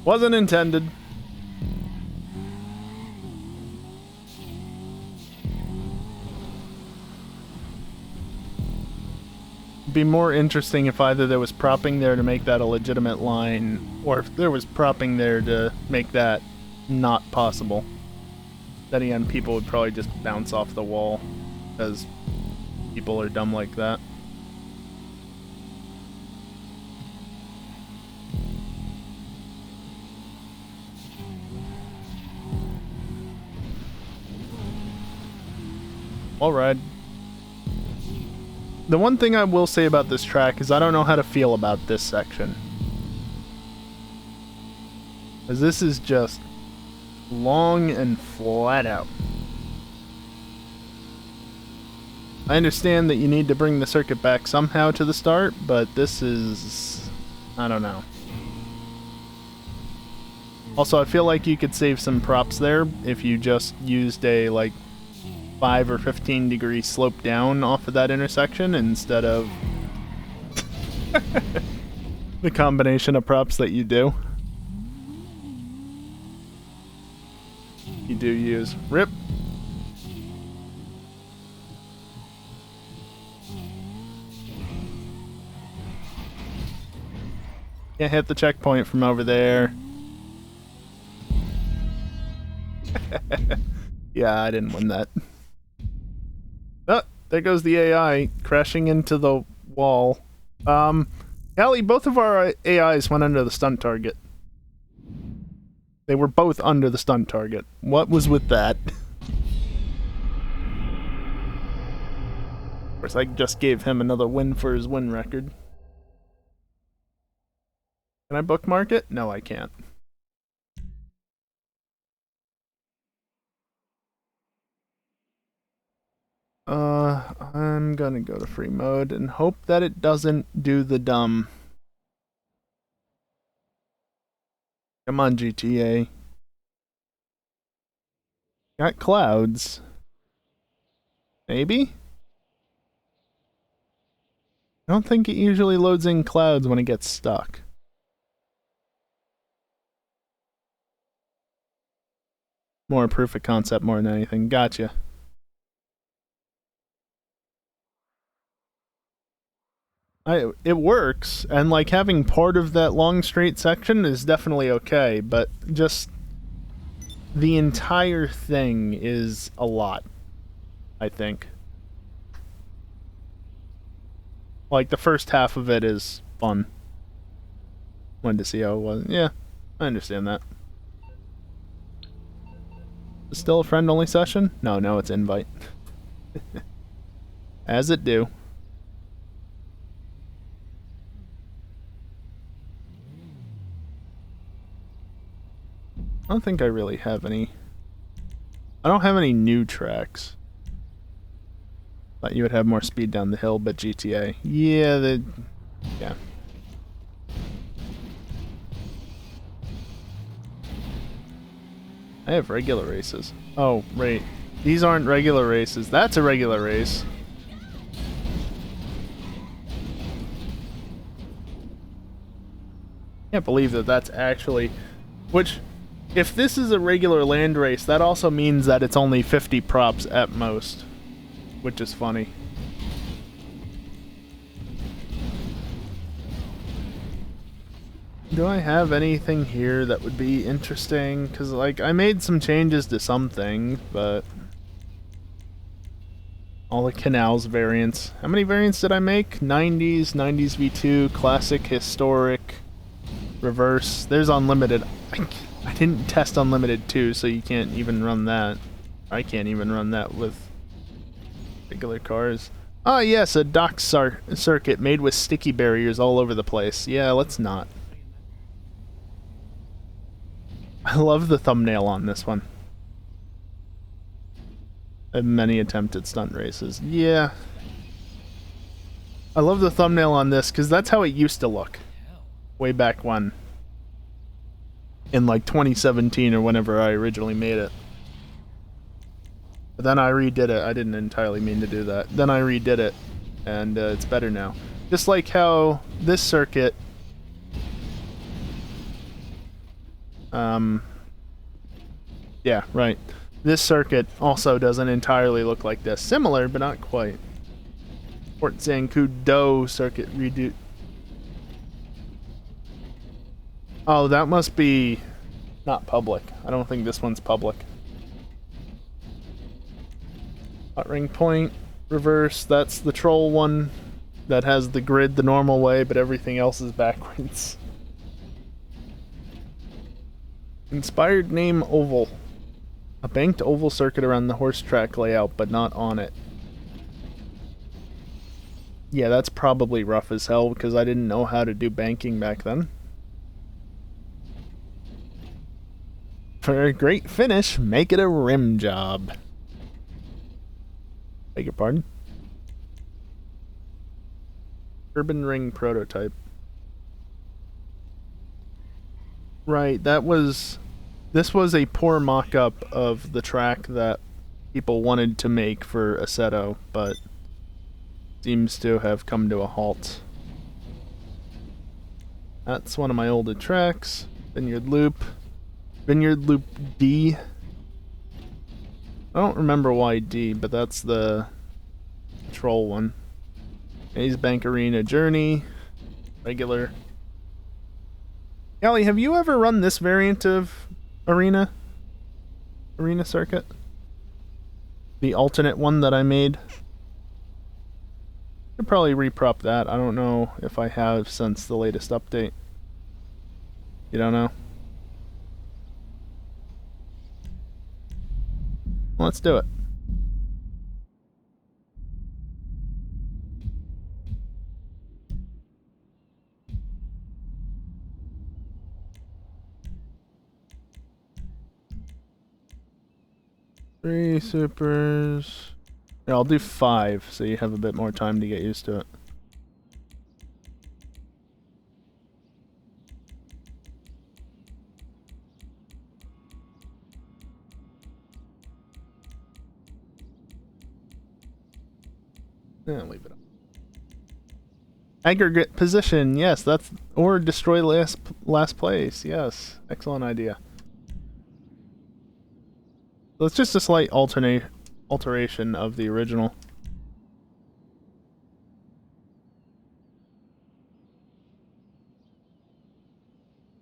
Wasn't intended. Be more interesting if either there was propping there to make that a legitimate line, or if there was propping there to make that not possible. Then again, people would probably just bounce off the wall, because people are dumb like that. Alright. The one thing I will say about this track is I don't know how to feel about this section. Because this is just long and flat out. I understand that you need to bring the circuit back somehow to the start, but this is... I don't know. Also, I feel like you could save some props there if you just used a, like, 5 or 15 degree slope down off of that intersection instead of the combination of props that you do. You do use. Rip. Can't hit the checkpoint from over there. Yeah, I didn't win that. Oh, there goes the AI crashing into the wall. Allie, both of our AIs went under the stunt target. They were both under the stunt target. What was with that? Of course, I just gave him another win for his win record. Can I bookmark it? No, I can't. I'm gonna go to free mode and hope that it doesn't do the dumb. Come on, GTA. Got clouds. Maybe? I don't think it usually loads in clouds when it gets stuck. More proof of concept more than anything. Gotcha. It works, and like having part of that long straight section is definitely okay, but just the entire thing is a lot, I think. Like the first half of it is fun. Wanted to see how it was. Yeah, I understand that. Is it still a friend-only session? No, it's invite. As it do. I don't think I really have any... I don't have any new tracks. Thought you would have more speed down the hill, but GTA. Yeah, yeah. I have regular races. Oh, right. These aren't regular races. That's a regular race. Can't believe that that's actually... Which... If this is a regular land race, that also means that it's only 50 props at most. Which is funny. Do I have anything here that would be interesting? Because, like, I made some changes to some things, but... All the canals variants. How many variants did I make? 90s, 90s V2, classic, historic, reverse. There's unlimited. I didn't test Unlimited 2, so you can't even run that. I can't even run that with regular cars. Ah, yes, a dock circuit made with sticky barriers all over the place. Yeah, let's not. I love the thumbnail on this one. Many attempted stunt races. Yeah. I love the thumbnail on this, because that's how it used to look. Way back when. In like 2017 or whenever I originally made it. But then I redid it. I didn't entirely mean to do that. Then I redid it, and it's better now. Just like how this circuit Yeah, right. This circuit also doesn't entirely look like this. Similar, but not quite. Port Zankou Do circuit redo. Oh, that must be not public. I don't think this one's public. Hot ring point, reverse. That's the troll one that has the grid the normal way, but everything else is backwards. Inspired name oval. A banked oval circuit around the horse track layout, but not on it. Yeah, that's probably rough as hell because I didn't know how to do banking back then. For a great finish, make it a rim job. Beg your pardon? Urban ring prototype. Right, that was... This was a poor mock-up of the track that people wanted to make for Assetto, but seems to have come to a halt. That's one of my older tracks. Vineyard Loop. Vineyard Loop D. I don't remember why D, but that's the troll one. Maze Bank Arena Journey. Regular. Callie, have you ever run this variant of Arena circuit? The alternate one that I made. Could probably reprop that. I don't know if I have since the latest update. You don't know? Let's do it. Three supers. Yeah, I'll do 5 so you have a bit more time to get used to it. Yeah, leave it up. Aggregate position, yes, that's... Or destroy last place, yes. Excellent idea. So it's just a slight alteration of the original.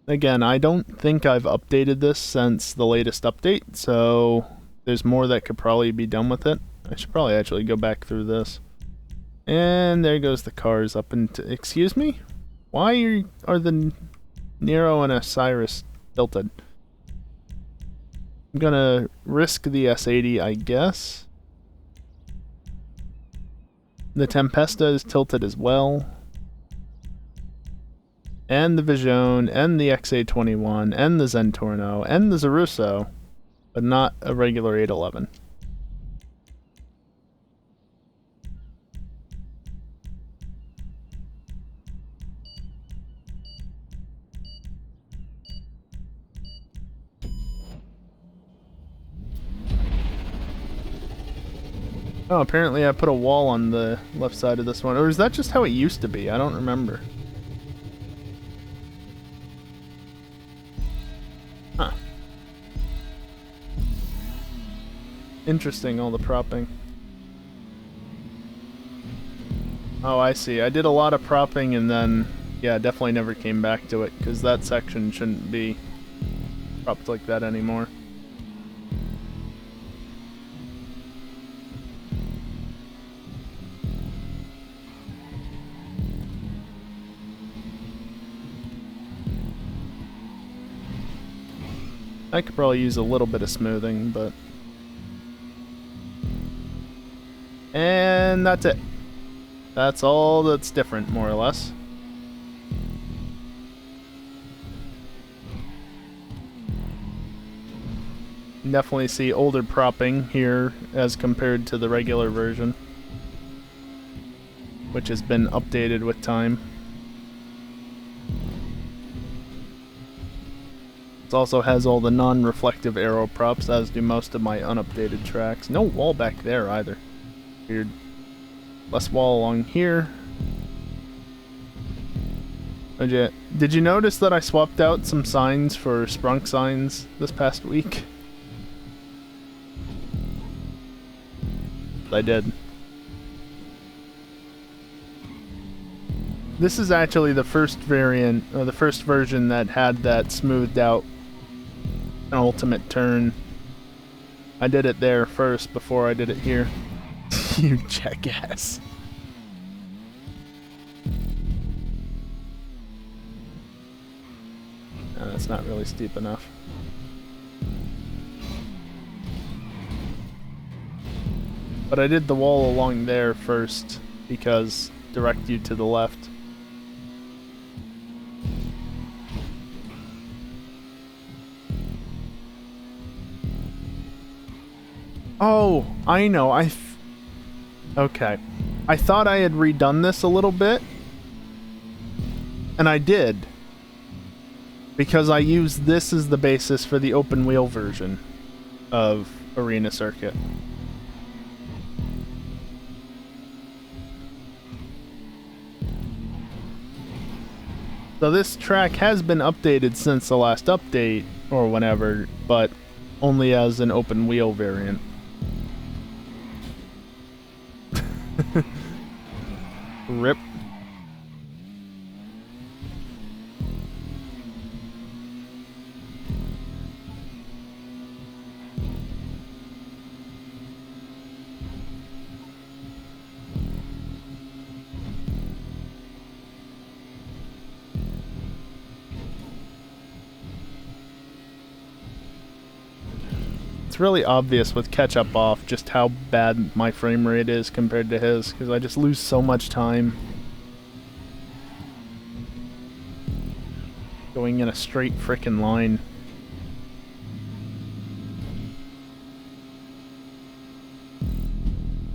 Again, I don't think I've updated this since the latest update, so there's more that could probably be done with it. I should probably actually go back through this. And there goes the cars up into... Excuse me? Why are the Nero and Osiris tilted? I'm gonna risk the S80, I guess. The Tempesta is tilted as well. And the Vision, and the XA21, and the Zentorno, and the Zaruso, but not a regular 811. Oh, apparently I put a wall on the left side of this one. Or is that just how it used to be? I don't remember. Huh. Interesting, all the propping. Oh, I see. I did a lot of propping and then, yeah, definitely never came back to it, because that section shouldn't be propped like that anymore. I could probably use a little bit of smoothing, but... And that's it. That's all that's different, more or less. Definitely see older propping here as compared to the regular version, which has been updated with time. It also has all the non-reflective aero props, as do most of my unupdated tracks. No wall back there either. Weird. Less wall along here. Did you notice that I swapped out some signs for sprunk signs this past week? I did. This is actually the first variant, or the first version that had that smoothed out ultimate turn. I did it there first before I did it here. You jackass. No, that's not really steep enough. But I did the wall along there first because direct you to the left. Oh, I know. Okay. I thought I had redone this a little bit. And I did. Because I used this as the basis for the open wheel version of Arena Circuit. So this track has been updated since the last update, or whenever, but only as an open wheel variant. Rip. It's really obvious with ketchup off just how bad my frame rate is compared to his, because I just lose so much time going in a straight frickin' line.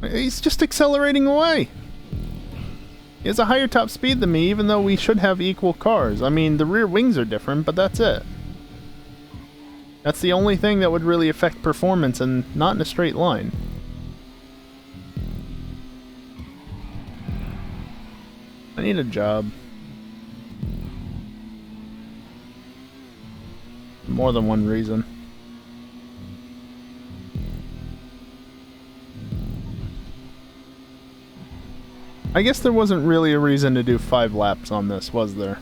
He's just accelerating away. He has a higher top speed than me, even though we should have equal cars. I mean, the rear wings are different, but that's it. That's the only thing that would really affect performance, and not in a straight line. I need a job. More than one reason. I guess there wasn't really a reason to do 5 laps on this, was there?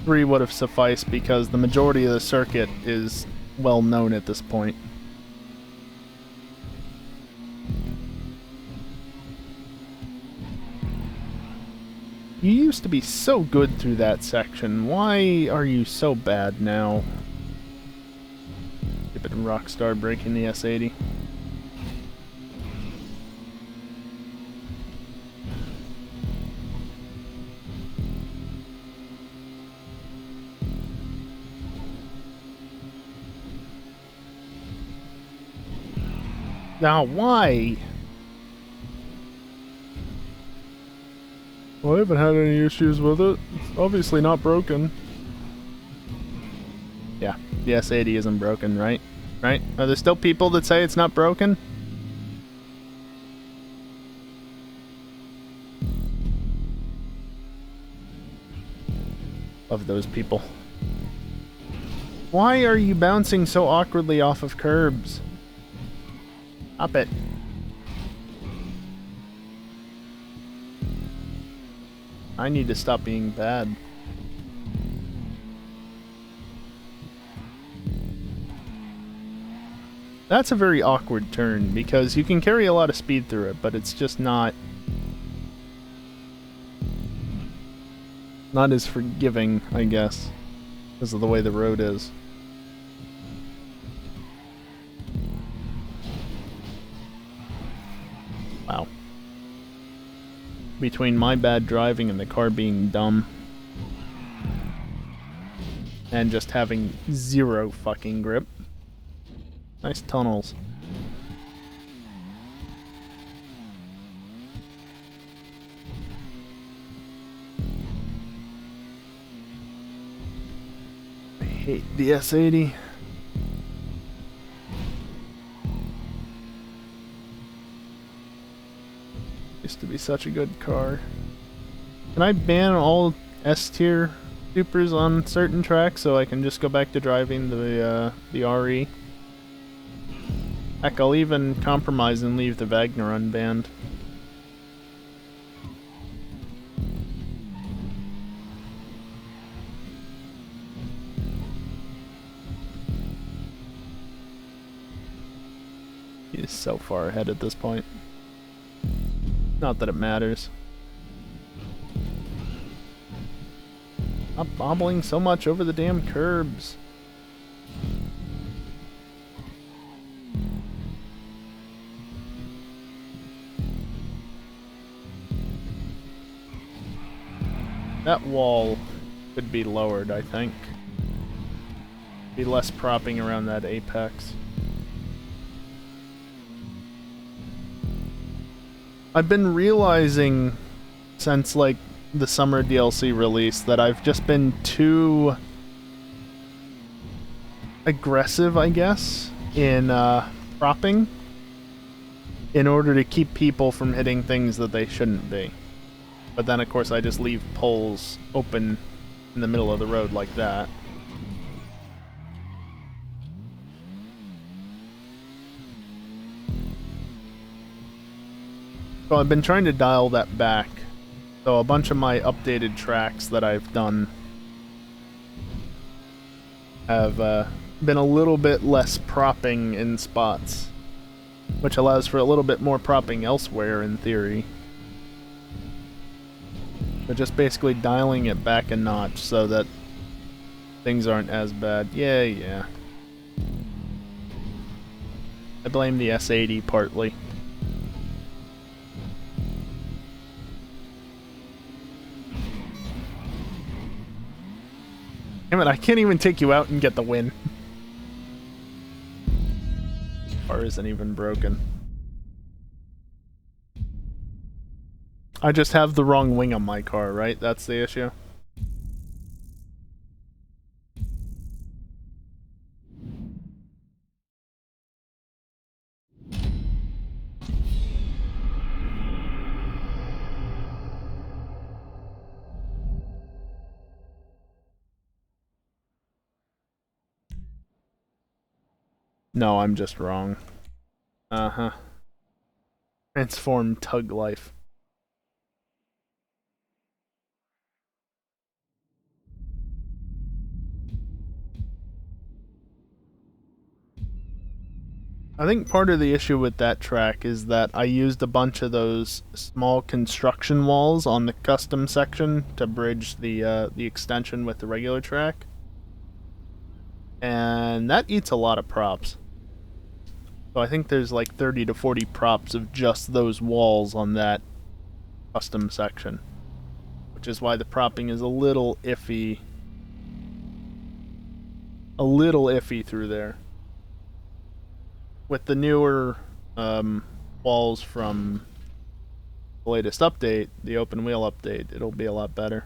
3 would have sufficed because the majority of the circuit is well known at this point. You used to be so good through that section. Why are you so bad now? Stupid Rockstar breaking the S80. Now, why? Well, I haven't had any issues with it. It's obviously not broken. Yeah, the S80 isn't broken, right? Right? Are there still people that say it's not broken? Love those people. Why are you bouncing so awkwardly off of curbs? Up it. I need to stop being bad. That's a very awkward turn because you can carry a lot of speed through it, but it's just not as forgiving, I guess, because of the way the road is. Wow. Between my bad driving and the car being dumb, and just having zero fucking grip. Nice tunnels. I hate the S80. Used to be such a good car. Can I ban all S tier supers on certain tracks, so I can just go back to driving the RE. Heck, I'll even compromise and leave the Wagner unbanned. He's so far ahead at this point. Not that it matters. Stop bobbling so much over the damn curbs. That wall could be lowered, I think. Be less propping around that apex. I've been realizing since like the summer DLC release that I've just been too aggressive, I guess, in propping in order to keep people from hitting things that they shouldn't be. But then, of course, I just leave poles open in the middle of the road like that. So I've been trying to dial that back. So a bunch of my updated tracks that I've done have been a little bit less propping in spots, which allows for a little bit more propping elsewhere in theory. But just basically dialing it back a notch so that things aren't as bad. Yeah. I blame the S80 partly. Damn it, I can't even take you out and get the win. Car isn't even broken. I just have the wrong wing on my car, right? That's the issue. No, I'm just wrong. Uh-huh. Transform Tug Life. I think part of the issue with that track is that I used a bunch of those small construction walls on the custom section to bridge the extension with the regular track. And that eats a lot of props. So I think there's like 30 to 40 props of just those walls on that custom section. Which is why the propping is a little iffy. A little iffy through there. With the newer walls from the latest update, the open wheel update, it'll be a lot better.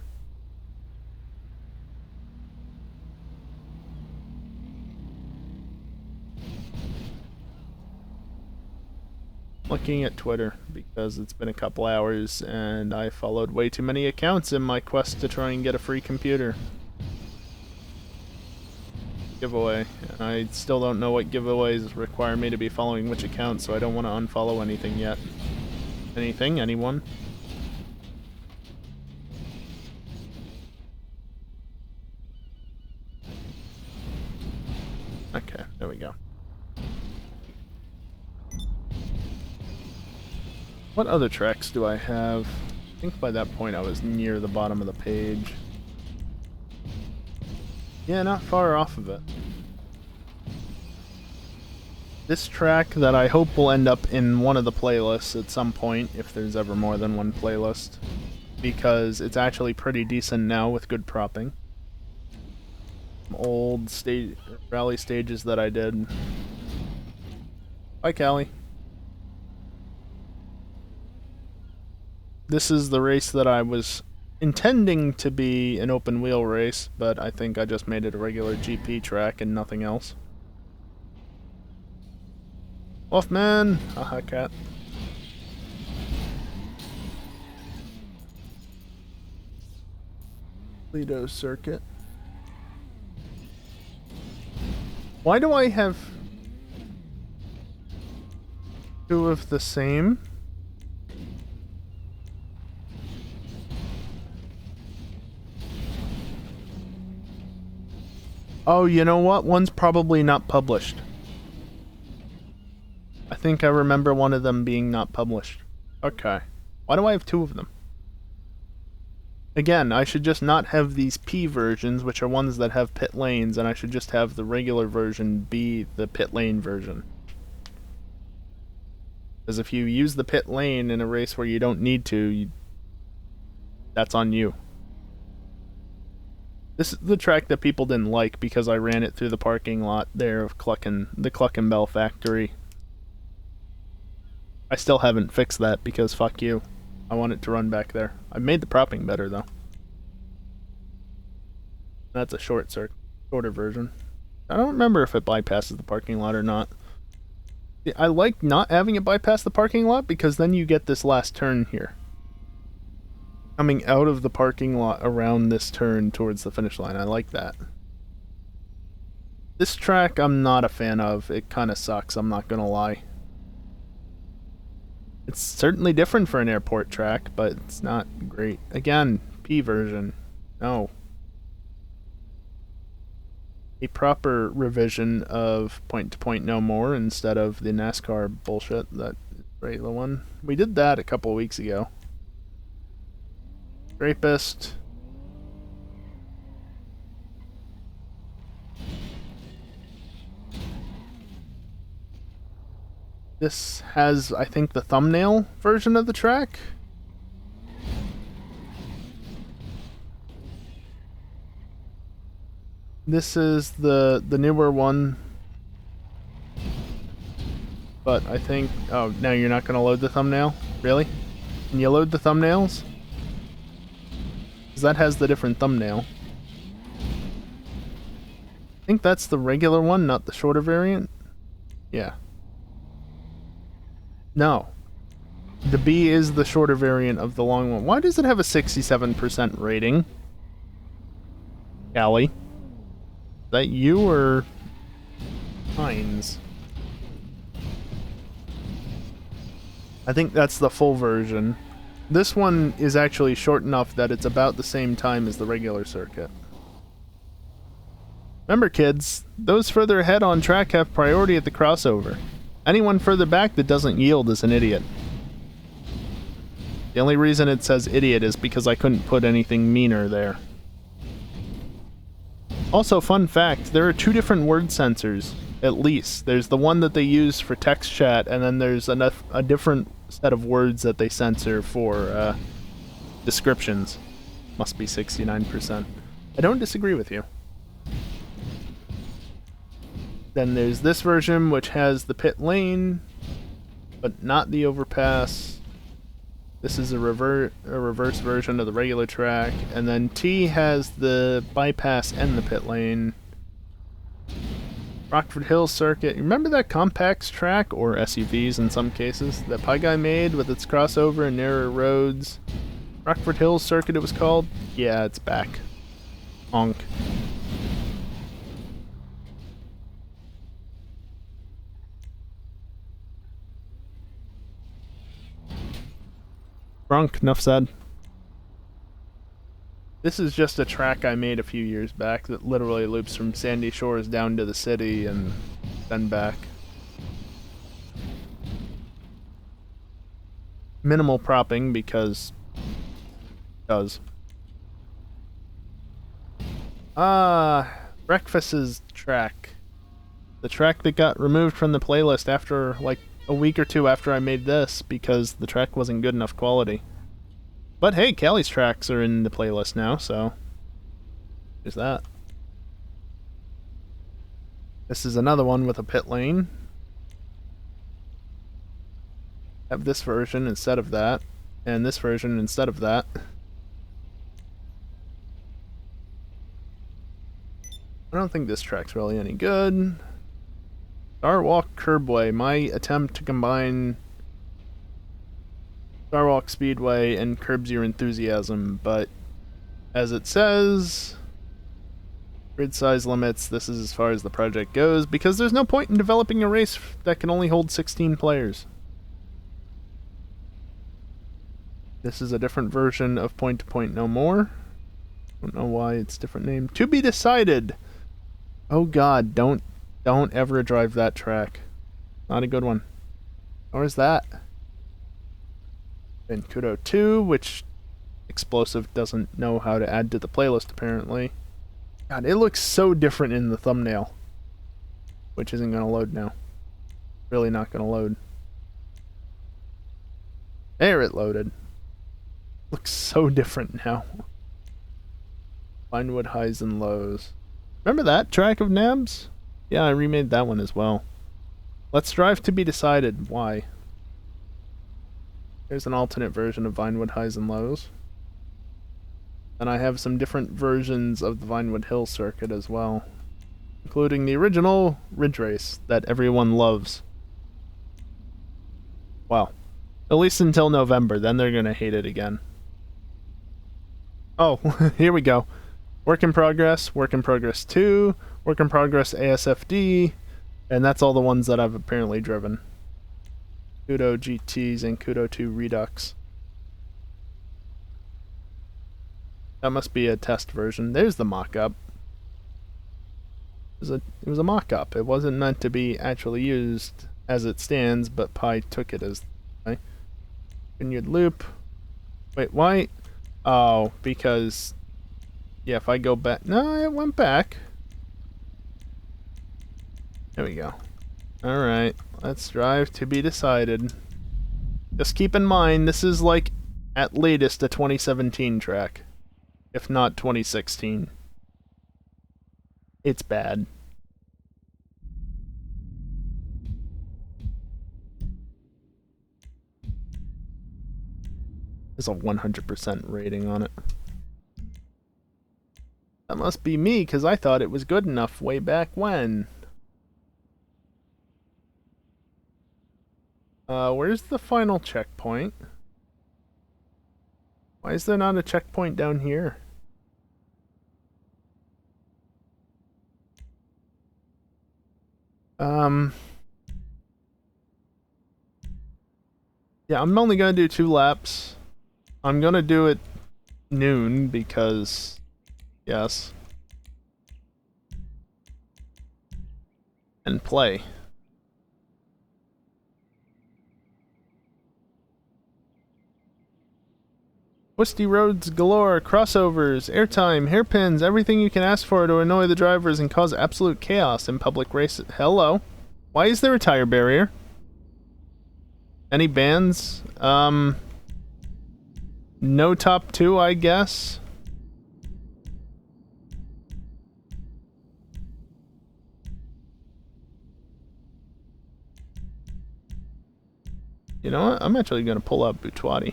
Looking at Twitter because it's been a couple hours and I followed way too many accounts in my quest to try and get a free computer. Giveaway. I still don't know what giveaways require me to be following which account, so I don't want to unfollow anything yet. Anything? Anyone? Okay, there we go. What other tracks do I have? I think by that point I was near the bottom of the page. Yeah, not far off of it. This track that I hope will end up in one of the playlists at some point, if there's ever more than one playlist, because it's actually pretty decent now with good propping. Some old rally stages that I did. Bye, Callie. This is the race that I was intending to be an open wheel race, but I think I just made it a regular GP track and nothing else. Wolfman! Haha, cat. Lido circuit. Why do I have two of the same? Oh, you know what? One's probably not published. I think I remember one of them being not published. Okay. Why do I have two of them? Again, I should just not have these P versions, which are ones that have pit lanes, and I should just have the regular version be the pit lane version. Because if you use the pit lane in a race where you don't need to, that's on you. This is the track that people didn't like because I ran it through the parking lot there of the Cluckenbell factory. I still haven't fixed that because fuck you. I want it to run back there. I made the propping better though. That's a shorter version. I don't remember if it bypasses the parking lot or not. I like not having it bypass the parking lot because then you get this last turn here. Coming out of the parking lot around this turn towards the finish line. I like that. This track I'm not a fan of. It kind of sucks, I'm not gonna lie. It's certainly different for an airport track, but it's not great. Again, P version. No. A proper revision of point-to-point no more instead of the NASCAR bullshit, that regular one. We did that a couple of weeks ago. Rapist. This has, I think, the thumbnail version of the track. This is the newer one. But I think... Oh, now you're not going to load the thumbnail? Really? Can you load the thumbnails? Because that has the different thumbnail. I think that's the regular one, not the shorter variant. Yeah. No. The B is the shorter variant of the long one. Why does it have a 67% rating? Callie? Is that you or Hines? I think that's the full version. This one is actually short enough that it's about the same time as the regular circuit. Remember kids, those further ahead on track have priority at the crossover. Anyone further back that doesn't yield is an idiot. The only reason it says idiot is because I couldn't put anything meaner there. Also, fun fact, there are two different word sensors, at least. There's the one that they use for text chat, and then there's a different set of words that they censor for descriptions. Must be 69%. I don't disagree with you. Then there's this version, which has the pit lane, but not the overpass. This is a reverse version of the regular track. And then T has the bypass and the pit lane. Rockford Hills Circuit. Remember that compacts track, or SUVs in some cases, that Pie Guy made with its crossover and narrow roads? Rockford Hills Circuit it was called? Yeah, it's back. Honk. Drunk, enough said. This is just a track I made a few years back that literally loops from Sandy Shores down to the city and then back. Minimal propping because... Breakfast's track. The track that got removed from the playlist after, like, a week or two after I made this because the track wasn't good enough quality. But hey, Callie's tracks are in the playlist now, so there's that. This is another one with a pit lane. Have this version instead of that, and this version instead of that. I don't think this track's really any good. Starwalk Curbway, my attempt to combine Starwalk Speedway and Curbs Your Enthusiasm, but As it says, grid size limits, this is as far as the project goes, because there's no point in developing a race that can only hold 16 players. This is a different version of Point to Point No More. Don't know why it's different name. To be decided. Oh god, don't ever drive that track. Not a good one. Or is that? Then Kudo 2, which Explosive doesn't know how to add to the playlist apparently. God, it looks so different in the thumbnail. Which isn't gonna load now. Really not gonna load. There, it loaded. Looks so different now. Vinewood highs and lows. Remember that track of Nabs? Yeah, I remade that one as well. Let's drive to be decided. Why? There's an alternate version of Vinewood highs and lows. And I have some different versions of the Vinewood Hill circuit as well. Including the original Ridge Race that everyone loves. Well, at least until November, then they're gonna hate it again. Oh, here we go. Work in Progress 2, Work in Progress ASFD, and that's all the ones that I've apparently driven. Kudo GTs and Kudo 2 Redux. That must be a test version. There's the mock-up. It was a mock-up. It wasn't meant to be actually used as it stands, but Pi took it as... Okay. Continued loop. Wait, why? Oh, because... Yeah, if I go back... No, it went back. There we go. Alright, let's drive to be decided. Just keep in mind, this is like, at latest, a 2017 track. If not 2016. It's bad. There's a 100% rating on it. That must be me, because I thought it was good enough way back when. Where's the final checkpoint? Why is there not a checkpoint down here? Yeah, I'm only gonna do 2 laps. I'm gonna do it noon because, yes. And play. Twisty roads galore, crossovers, airtime, hairpins, everything you can ask for to annoy the drivers and cause absolute chaos in public races. Hello. Why is there a tire barrier? Any bans? No top 2, I guess. You know what? I'm actually gonna pull up Butwati.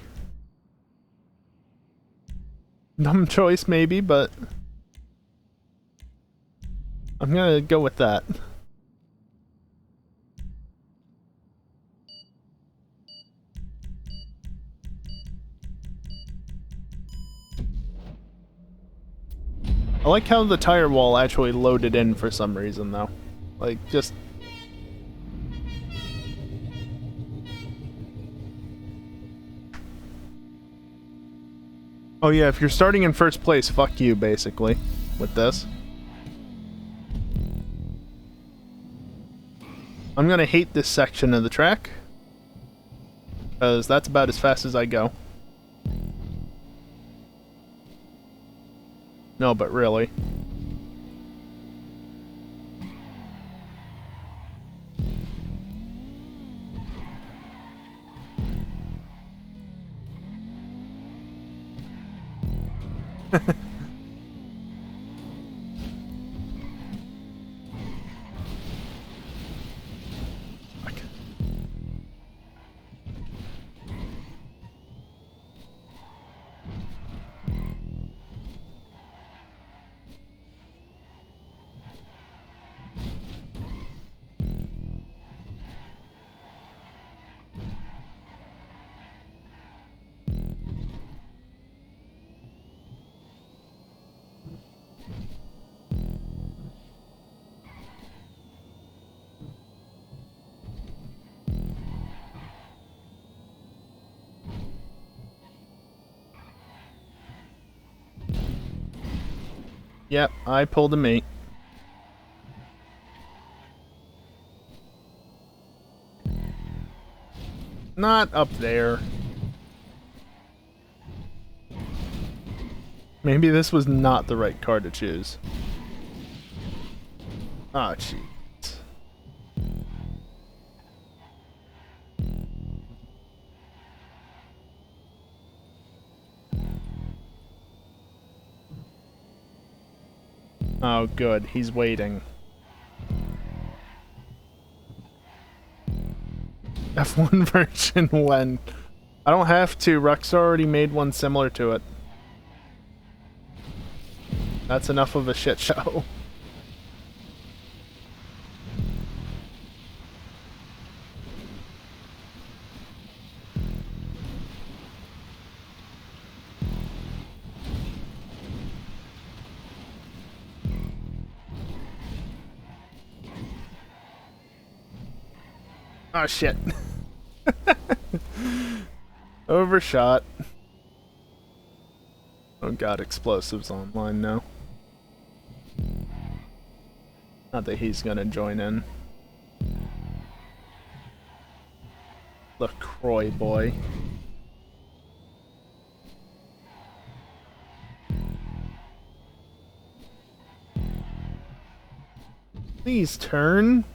Dumb choice, maybe, but I'm gonna go with that. I like how the tire wall actually loaded in for some reason, though. Like, just... Oh yeah, if you're starting in first place, fuck you, basically, with this. I'm gonna hate this section of the track, because that's about as fast as I go. No, but really. Yep, I pulled a mate. Not up there. Maybe this was not the right car to choose. Ah, jeez. Oh, good. He's waiting. F1 version when? I don't have to. Rockstar already made one similar to it. That's enough of a shit show. Oh shit. Overshot. Oh god, explosives online now. Not that he's gonna join in. LaCroix boy. Please turn.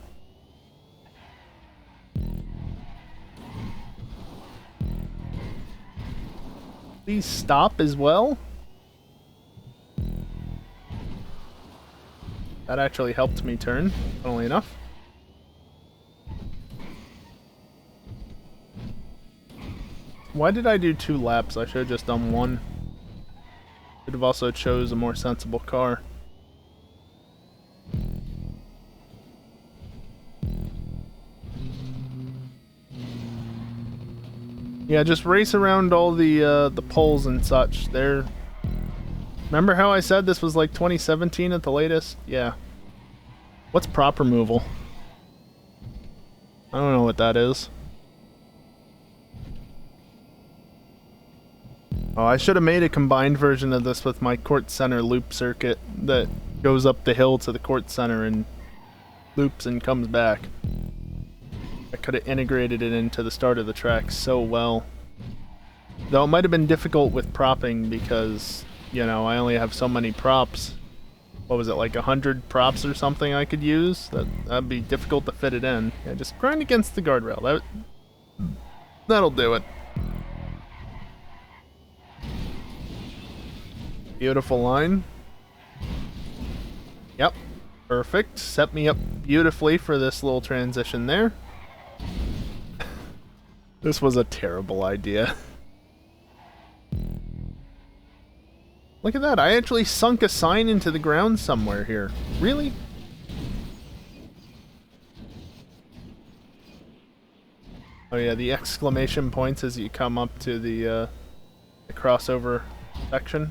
Please stop as well. That actually helped me turn, funnily enough. Why did I do 2 laps? I should have just done 1. Should have also chose a more sensible car. Yeah, just race around all the poles and such. There. Remember how I said this was like 2017 at the latest? Yeah. What's prop removal? I don't know what that is. Oh, I should have made a combined version of this with my court center loop circuit that goes up the hill to the court center and loops and comes back. I could have integrated it into the start of the track so well. Though it might have been difficult with propping because, you know, I only have so many props. What was it, like 100 props or something I could use? That'd be difficult to fit it in. Yeah, just grind against the guardrail. That'll do it. Beautiful line. Yep. Perfect. Set me up beautifully for this little transition there. This was a terrible idea. Look at that, I actually sunk a sign into the ground somewhere here. Really? Oh yeah, the exclamation points as you come up to the crossover section.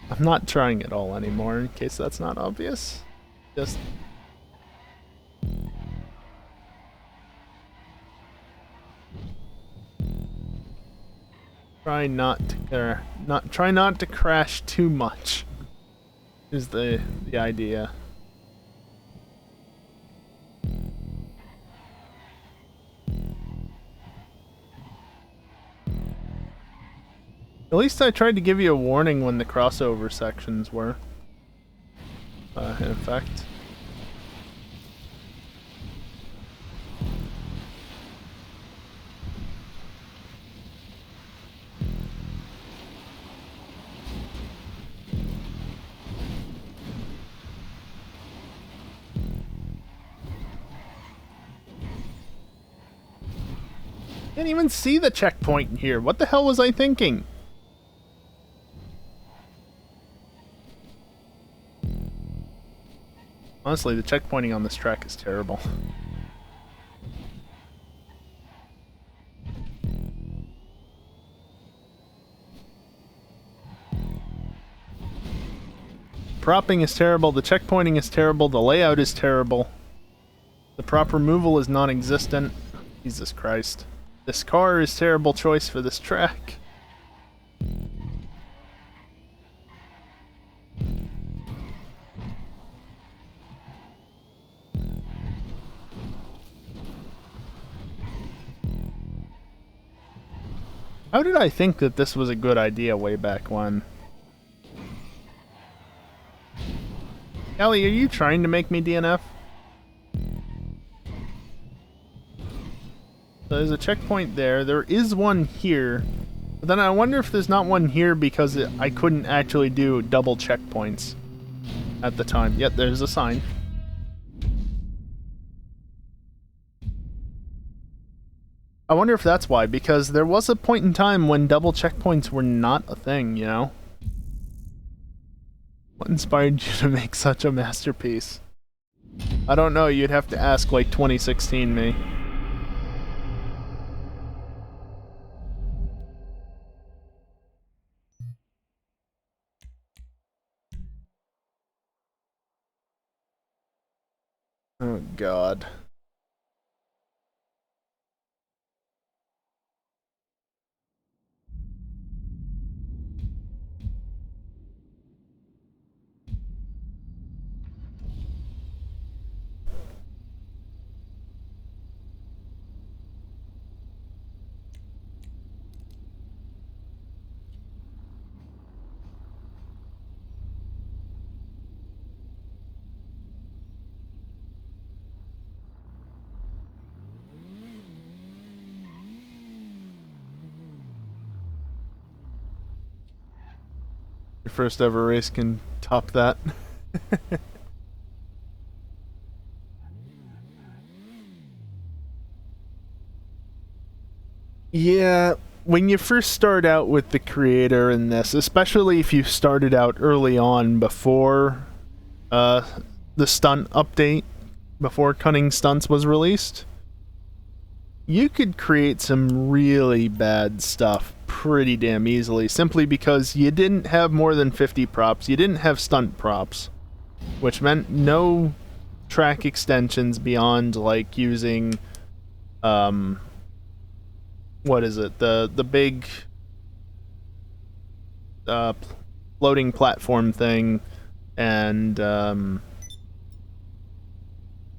I'm not trying it all anymore, in case that's not obvious. Just... try not to crash too much, is the idea. At least I tried to give you a warning when the crossover sections were in effect. Can't even see the checkpoint in here. What the hell was I thinking? Honestly, the checkpointing on this track is terrible. propping is terrible, the checkpointing is terrible, the layout is terrible. The prop removal is non-existent. Jesus Christ. This car is terrible choice for this track. How did I think that this was a good idea way back when? Ellie, are you trying to make me DNF? So there's a checkpoint there. There is one here. But then I wonder if there's not one here because I couldn't actually do double checkpoints at the time. Yep, there's a sign. I wonder if that's why, because there was a point in time when double checkpoints were not a thing, you know? What inspired you to make such a masterpiece? I don't know, you'd have to ask like 2016 me. Oh god. Your first ever race can top that. Yeah, when you first start out with the creator in this, especially if you started out early on before the stunt update, before Cunning Stunts was released, you could create some really bad stuff pretty damn easily, simply because you didn't have more than 50 props, you didn't have stunt props, which meant no track extensions beyond, like, using, what is it, the big, floating platform thing, and,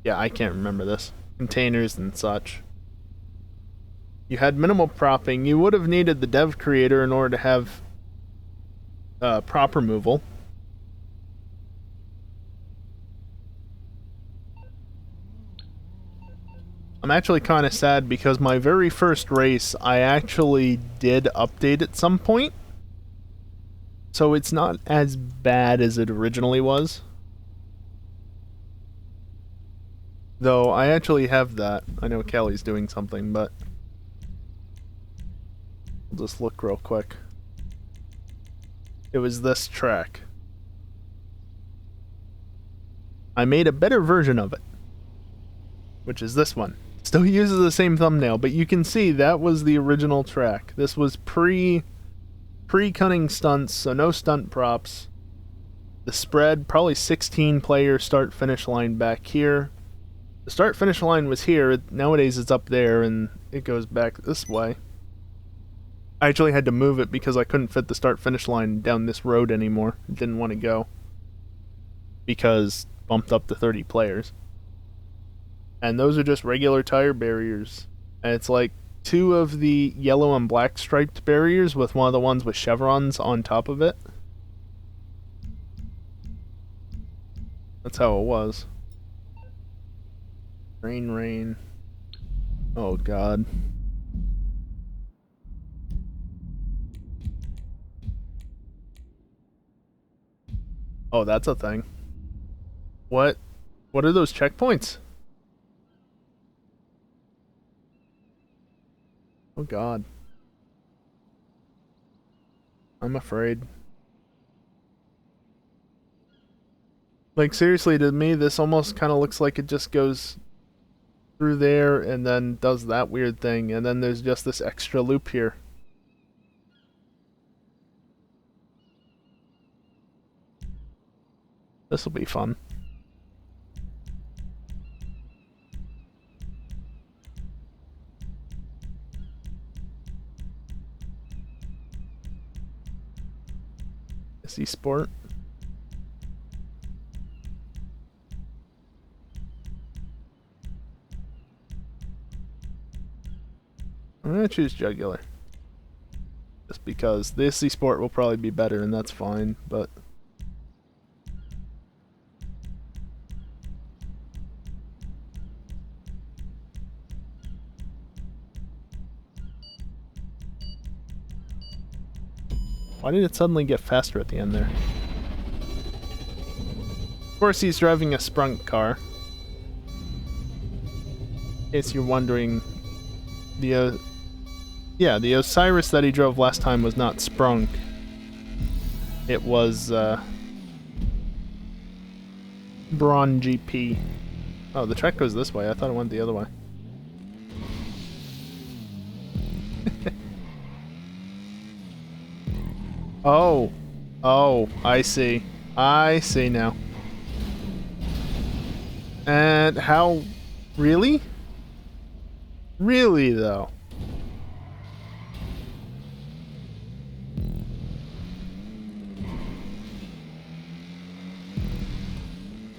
yeah, I can't remember this, containers and such. You had minimal propping. You would have needed the dev creator in order to have prop removal. I'm actually kind of sad because my very first race, I actually did update at some point. So it's not as bad as it originally was. Though I actually have that. I know Kelly's doing something, but I'll just look real quick. It was this track. I made a better version of it, which is this one. Still uses the same thumbnail, but you can see that was the original track. This was pre-Cunning Stunts, so no stunt props. The spread, probably 16 player start-finish line back here. The start-finish line was here. Nowadays it's up there, and it goes back this way. I actually had to move it because I couldn't fit the start-finish line down this road anymore. It didn't want to go. Because bumped up to 30 players. And those are just regular tire barriers. And it's like 2 of the yellow and black striped barriers with one of the ones with chevrons on top of it. That's how it was. Rain, rain. Oh god. Oh, that's a thing. What are those checkpoints? Oh god. I'm afraid. Like, seriously, to me, this almost kind of looks like it just goes through there and then does that weird thing, and then there's just this extra loop here. This will be fun. SE Sport. I'm gonna choose Jugular. Just because the SE Sport will probably be better, and that's fine, but... Why did it suddenly get faster at the end there? Of course, he's driving a sprunk car. In case you're wondering, the Osiris that he drove last time was not sprunk. It was Braun GP. Oh, the track goes this way. I thought it went the other way. Oh, I see. I see now. And how... Really? Really, though?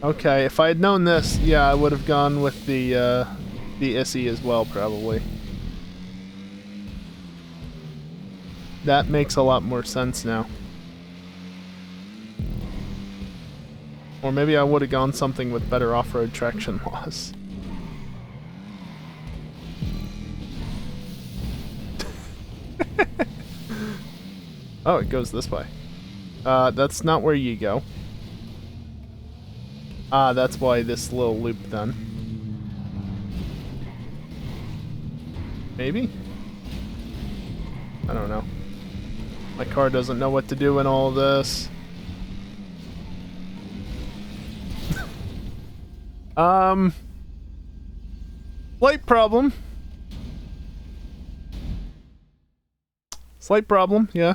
Okay, if I had known this, yeah, I would have gone with the ISI as well, probably. That makes a lot more sense now. Or maybe I would have gone something with better off-road traction loss. Oh, it goes this way. That's not where you go. Ah, that's why this little loop then. Maybe? I don't know. My car doesn't know what to do in all this. Slight problem. Slight problem, yeah.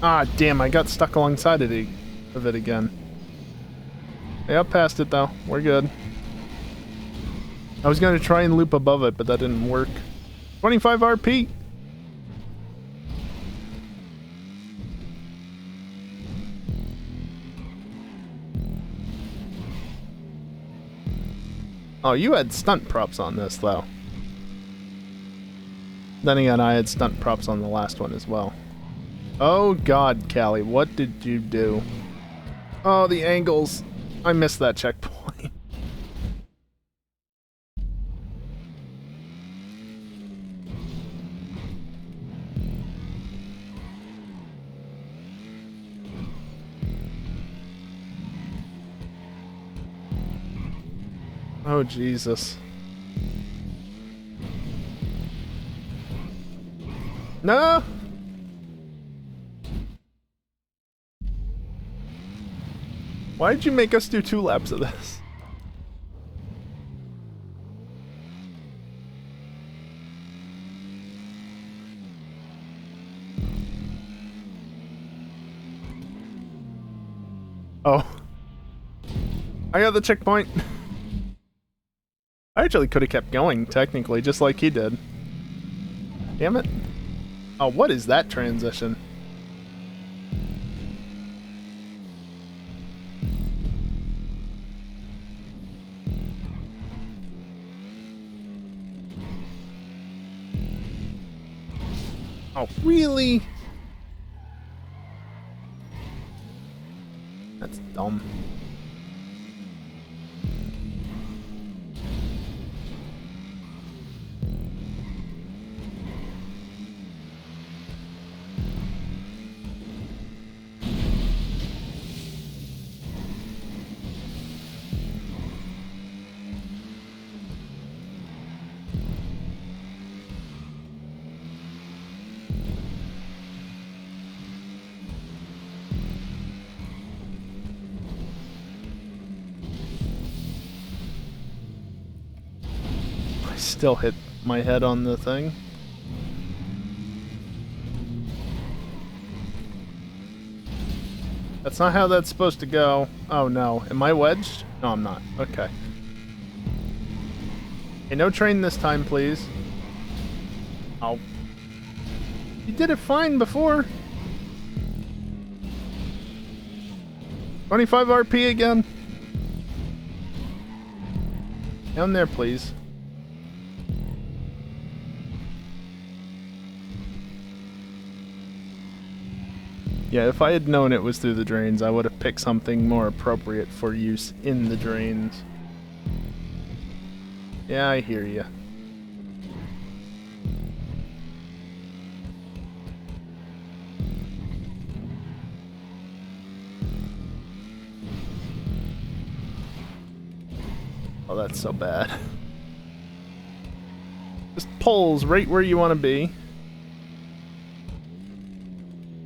Ah, damn, I got stuck alongside of it again. Yeah, past it though. We're good. I was gonna try and loop above it, but that didn't work. 25 RP! Oh, you had stunt props on this, though. Then again, I had stunt props on the last one as well. Oh god, Callie, what did you do? Oh, the angles. I missed that checkpoint. Oh, Jesus. No! Why'd you make us do 2 laps of this? Oh. I got the checkpoint. I actually could have kept going, technically, just like he did. Damn it. Oh, what is that transition? Oh, really? That's dumb. Still hit my head on the thing. That's not how that's supposed to go. Oh no. Am I wedged? No, I'm not. Okay. Okay, no train this time, please. Oh. You did it fine before. 25 RP again. Down there, please. Yeah, if I had known it was through the drains, I would have picked something more appropriate for use in the drains. Yeah, I hear ya. Oh, that's so bad. Just pulls right where you want to be.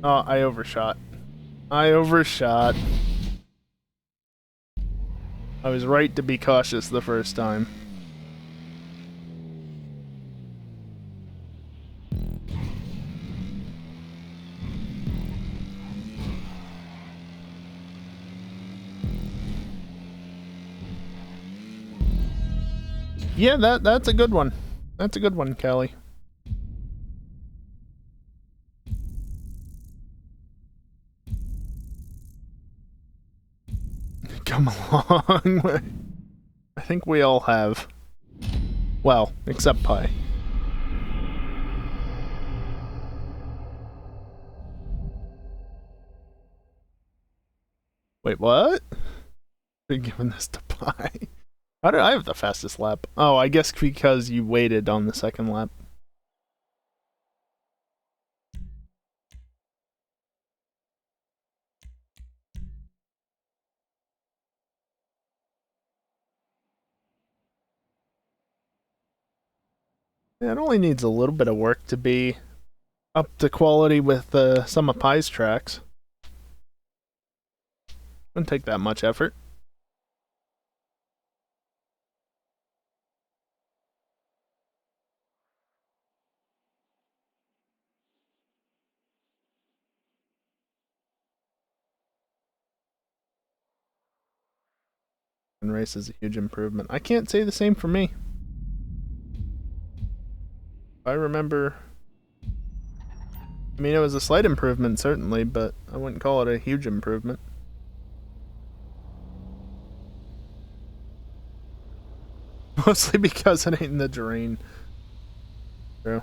Oh, I overshot. I overshot. I was right to be cautious the first time. Yeah, that's a good one. That's a good one, Callie. Come a long way. I think we all have. Well, except Pi. Wait, what? We're giving this to Pi. How did I have the fastest lap? Oh, I guess because you waited on the second lap. Yeah, it only needs a little bit of work to be up to quality with some of Pi's tracks. Wouldn't take that much effort. And race is a huge improvement. I can't say the same for me. I remember. I mean, it was a slight improvement, certainly, but I wouldn't call it a huge improvement. Mostly because it ain't in the drain. True.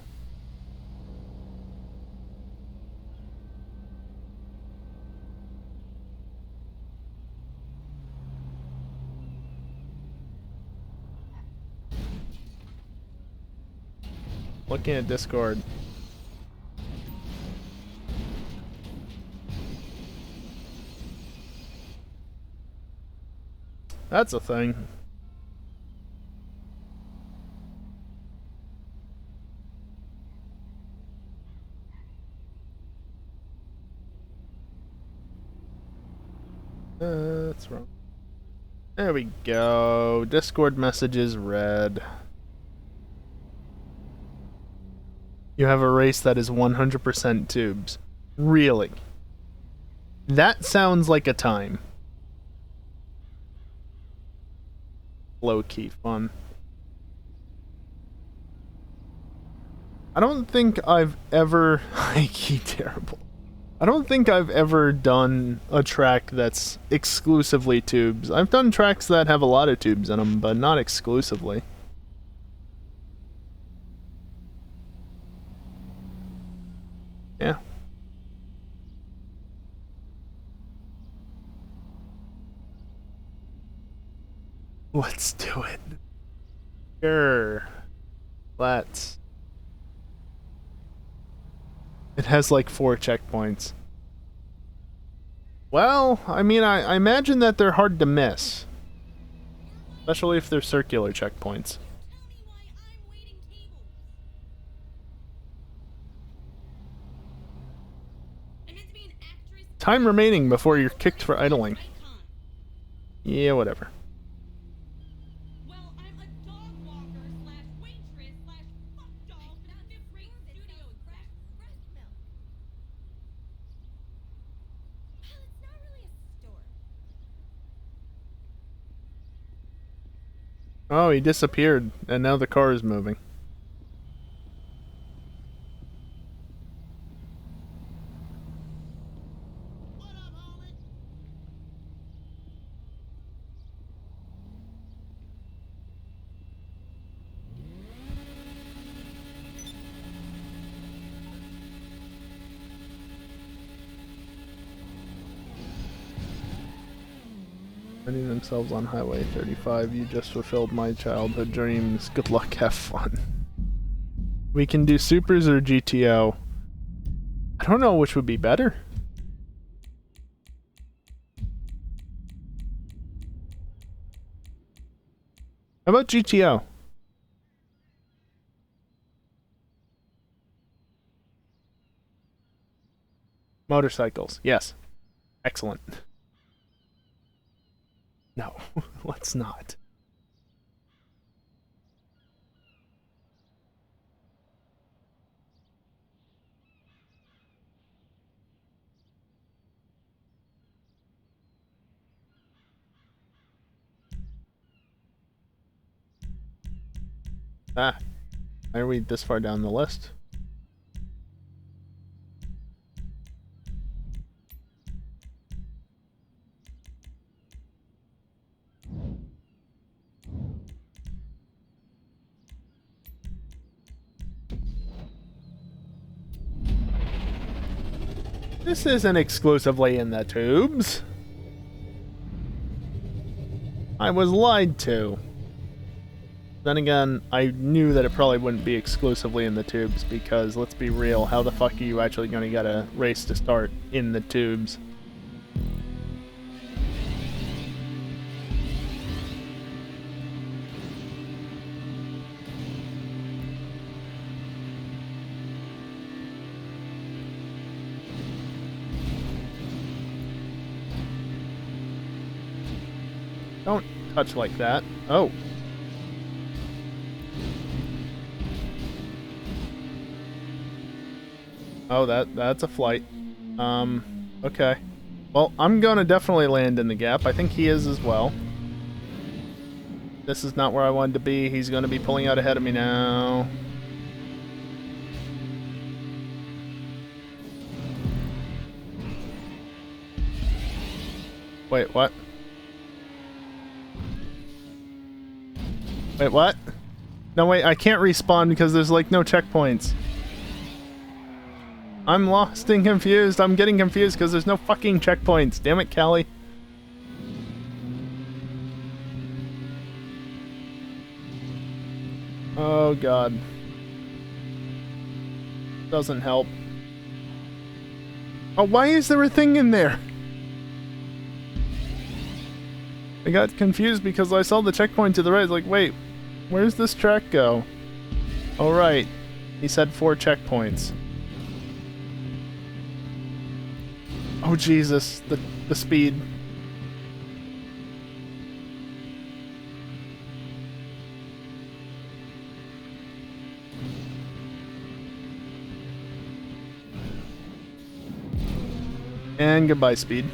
Looking at Discord. That's a thing. That's wrong. There we go. Discord messages read. You have a race that is 100% tubes. Really? That sounds like a time. Low-key fun. I don't think I've ever... High-key terrible. I don't think I've ever done a track that's exclusively tubes. I've done tracks that have a lot of tubes in them, but not exclusively. Yeah. Let's do it. Sure. Let's. It has like 4 checkpoints. Well, I mean, I imagine that they're hard to miss. Especially if they're circular checkpoints. Time remaining before you're kicked for idling. Yeah, whatever. Well, I'm a dog walker slash waitress slash Oh, he disappeared, and now the car is moving. Finding themselves on Highway 35. You just fulfilled my childhood dreams. Good luck, have fun. We can do supers or GTO. I don't know which would be better. How about GTO? Motorcycles, yes. Excellent. No, let's not. Ah, why are we this far down the list? This isn't exclusively in the tubes. I was lied to. Then again, I knew that it probably wouldn't be exclusively in the tubes because, let's be real, how the fuck are you actually going to get a race to start in the tubes? Don't touch like that. Oh. Oh, that's a flight. Okay. Well, I'm gonna definitely land in the gap. I think he is as well. This is not where I wanted to be. He's gonna be pulling out ahead of me now. Wait, what? Wait, what? No, wait, I can't respawn because there's, like, no checkpoints. I'm lost and confused. I'm getting confused because there's no fucking checkpoints. Damn it, Callie. Oh, God. Doesn't help. Oh, why is there a thing in there? I got confused because I saw the checkpoint to the right. I was like, wait, where's this track go? Oh, right. He said 4 checkpoints. Oh, Jesus. The speed. And goodbye, speed.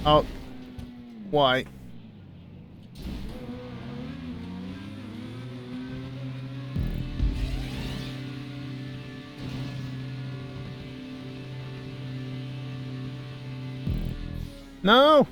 Oh. Why? No!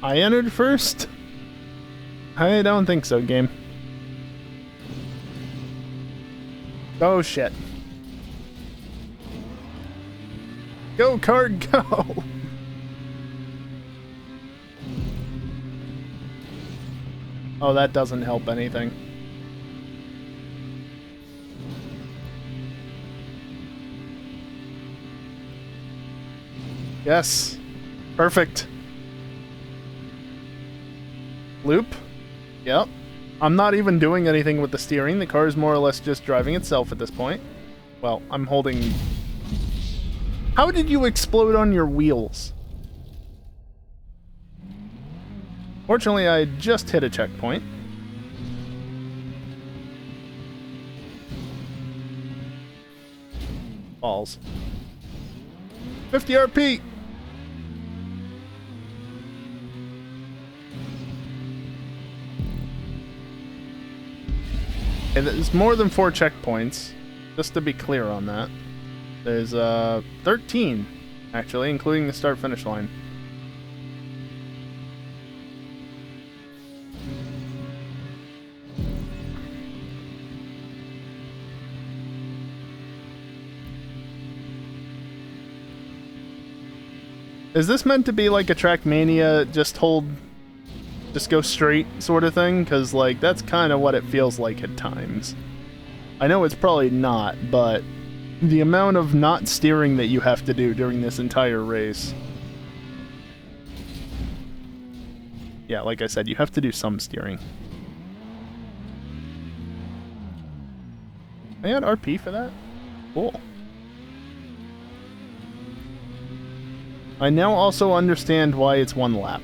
I entered first? I don't think so, game. Oh, shit. Go, card, go! Oh, that doesn't help anything. Yes. Perfect. Loop. Yep. I'm not even doing anything with the steering. The car is more or less just driving itself at this point. Well, I'm holding... How did you explode on your wheels? Fortunately, I just hit a checkpoint. Balls. 50 RP! And there's more than 4 checkpoints, just to be clear on that. There's 13, actually, including the start-finish line. Is this meant to be like a Trackmania, just go straight sort of thing? Because, like, that's kind of what it feels like at times. I know it's probably not, but the amount of not steering that you have to do during this entire race. Yeah, like I said, you have to do some steering. I had RP for that? Cool. I now also understand why it's 1 lap.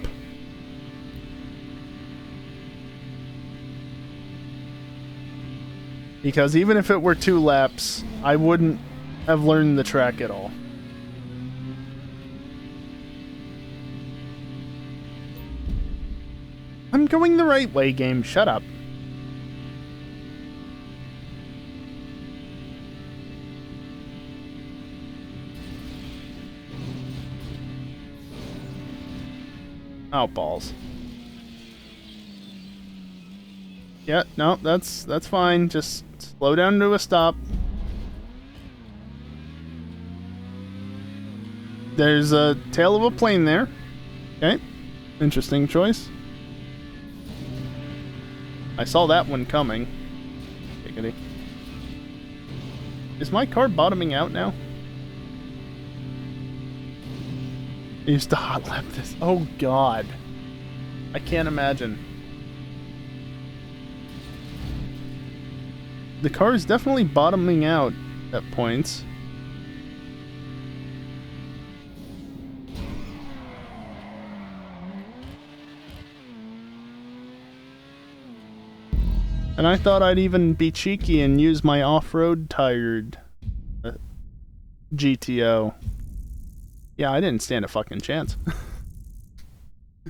Because even if it were 2 laps, I wouldn't have learned the track at all. I'm going the right way, game. Shut up. Oh, balls. Yeah, no, that's fine. Just slow down to a stop. There's a tail of a plane there. Okay. Interesting choice. I saw that one coming. Giggity. Is my car bottoming out now? I used to hot lap this. Oh god. I can't imagine. The car is definitely bottoming out at points. And I thought I'd even be cheeky and use my off-road tired GTO. Yeah, I didn't stand a fucking chance.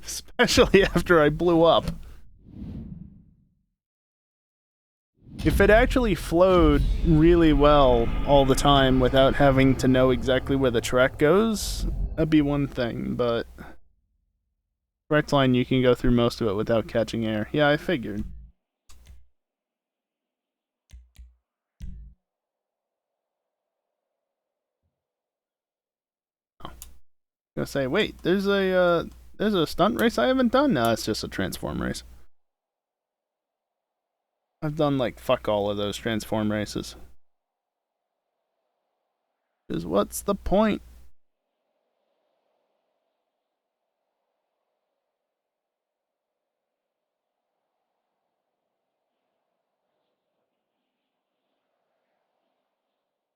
Especially after I blew up. If it actually flowed really well all the time without having to know exactly where the track goes, that'd be one thing, but... Direct line, you can go through most of it without catching air. Yeah, I figured. Gonna say, wait, there's a stunt race I haven't done? No, it's just a transform race. I've done, like, fuck all of those transform races. Because what's the point?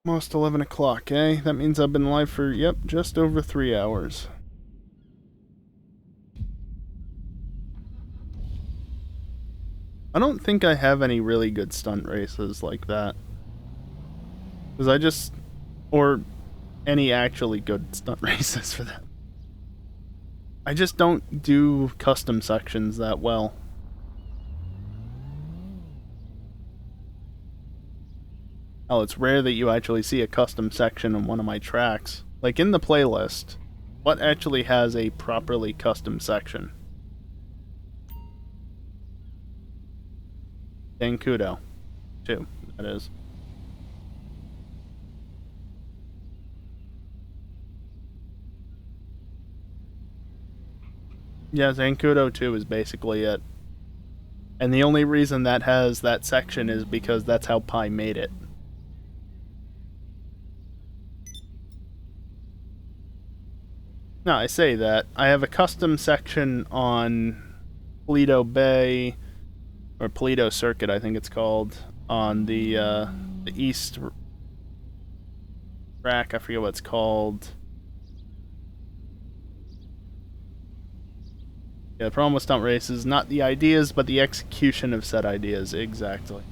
Almost 11 o'clock, eh? That means I've been live for, yep, just over 3 hours. I don't think I have any really good stunt races like that. Because I just... Or any actually good stunt races for that. I just don't do custom sections that well. Oh, it's rare that you actually see a custom section on one of my tracks. Like in the playlist, what actually has a properly custom section? Zancudo, too, that is. Yeah, Zancudo 2 is basically it. And the only reason that has that section is because that's how Pi made it. No, I say that. I have a custom section on Paleto Bay, or Paleto Circuit, I think it's called, on the east track. I forget what it's called. Yeah, the problem with stunt races, not the ideas, but the execution of said ideas. Exactly.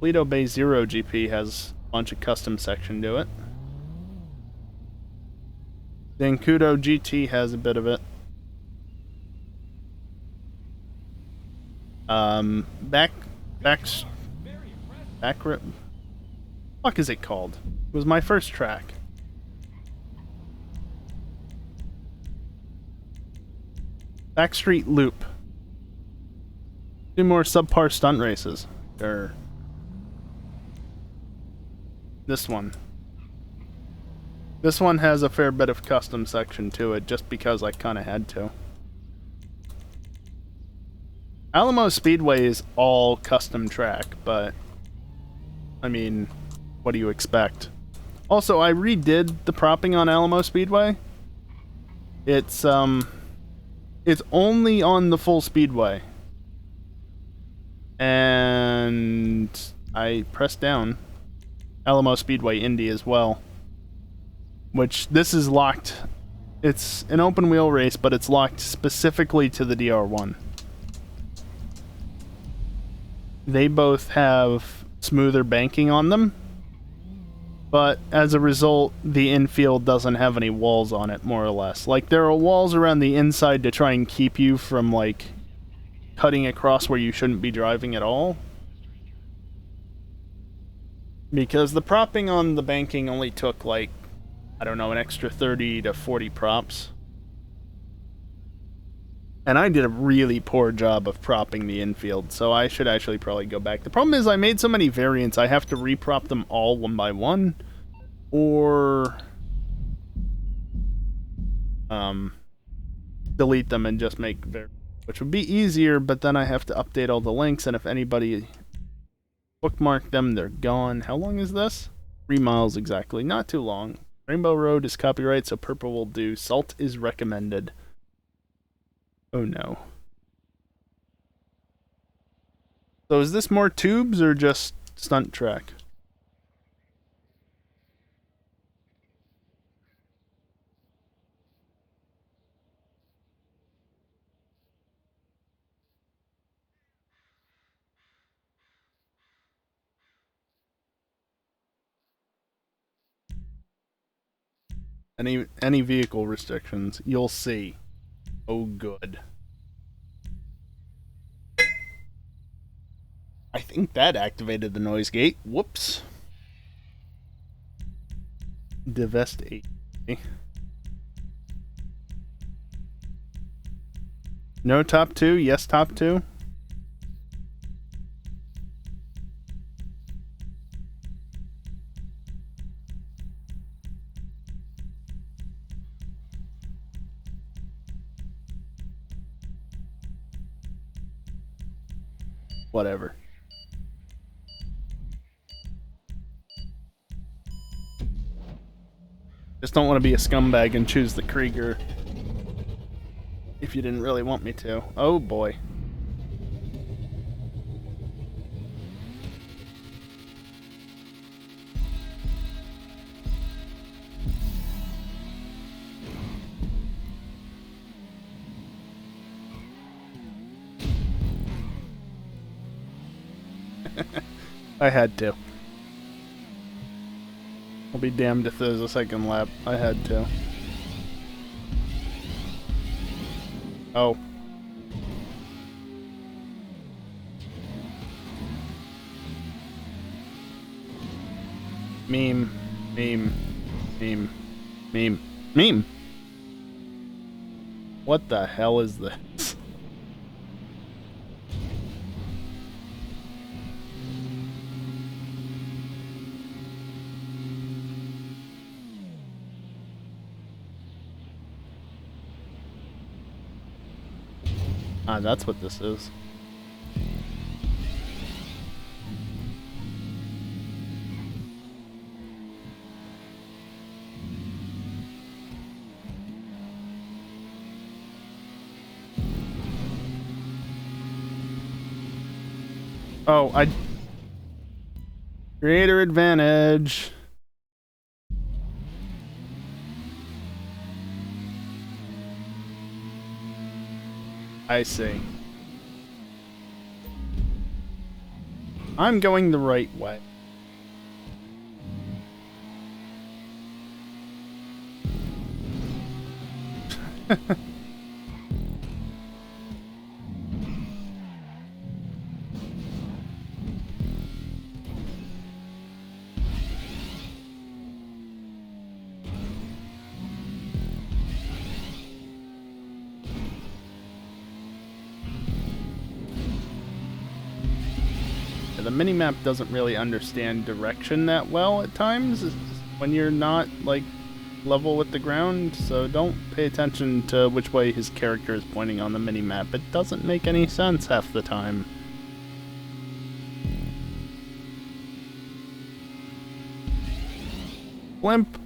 Lido Bay Zero GP has a bunch of custom section to it. Zancudo GT has a bit of it. Fuck is it called? It was my first track. Backstreet Loop. 2 more subpar stunt races. Or this one. This one has a fair bit of custom section to it, just because I kind of had to. Alamo Speedway is all custom track, but I mean, what do you expect? Also, I redid the propping on Alamo Speedway. It's only on the full speedway. And I pressed down Alamo Speedway Indy as well. Which, this is locked. It's an open wheel race, but it's locked specifically to the DR1. They both have smoother banking on them, but as a result, the infield doesn't have any walls on it, more or less. Like, there are walls around the inside to try and keep you from, like, cutting across where you shouldn't be driving at all. Because the propping on the banking only took, like, I don't know, an extra 30 to 40 props. And I did a really poor job of propping the infield, so I should actually probably go back. The problem is I made so many variants, I have to reprop them all one by one, or delete them and just make variants, which would be easier, but then I have to update all the links, and if anybody bookmarked them, they're gone. How long is this? 3 miles exactly, not too long. Rainbow Road is copyright, so purple will do. Salt is recommended. Oh no. So is this more tubes or just stunt track? Any vehicle restrictions, you'll see. Oh good. I think that activated the noise gate. Whoops. Divest 8. No top 2, yes top 2. Whatever. Just don't want to be a scumbag and choose the Krieger if you didn't really want me to. Oh boy. I had to. I'll be damned if there's a second lap. I had to. Oh. Meme. Meme. Meme. Meme. Meme! What the hell is this? Ah, that's what this is. Oh, creator advantage. I see. I'm going the right way. The minimap doesn't really understand direction that well at times when you're not, like, level with the ground, so don't pay attention to which way his character is pointing on the minimap. It doesn't make any sense half the time. Blimp!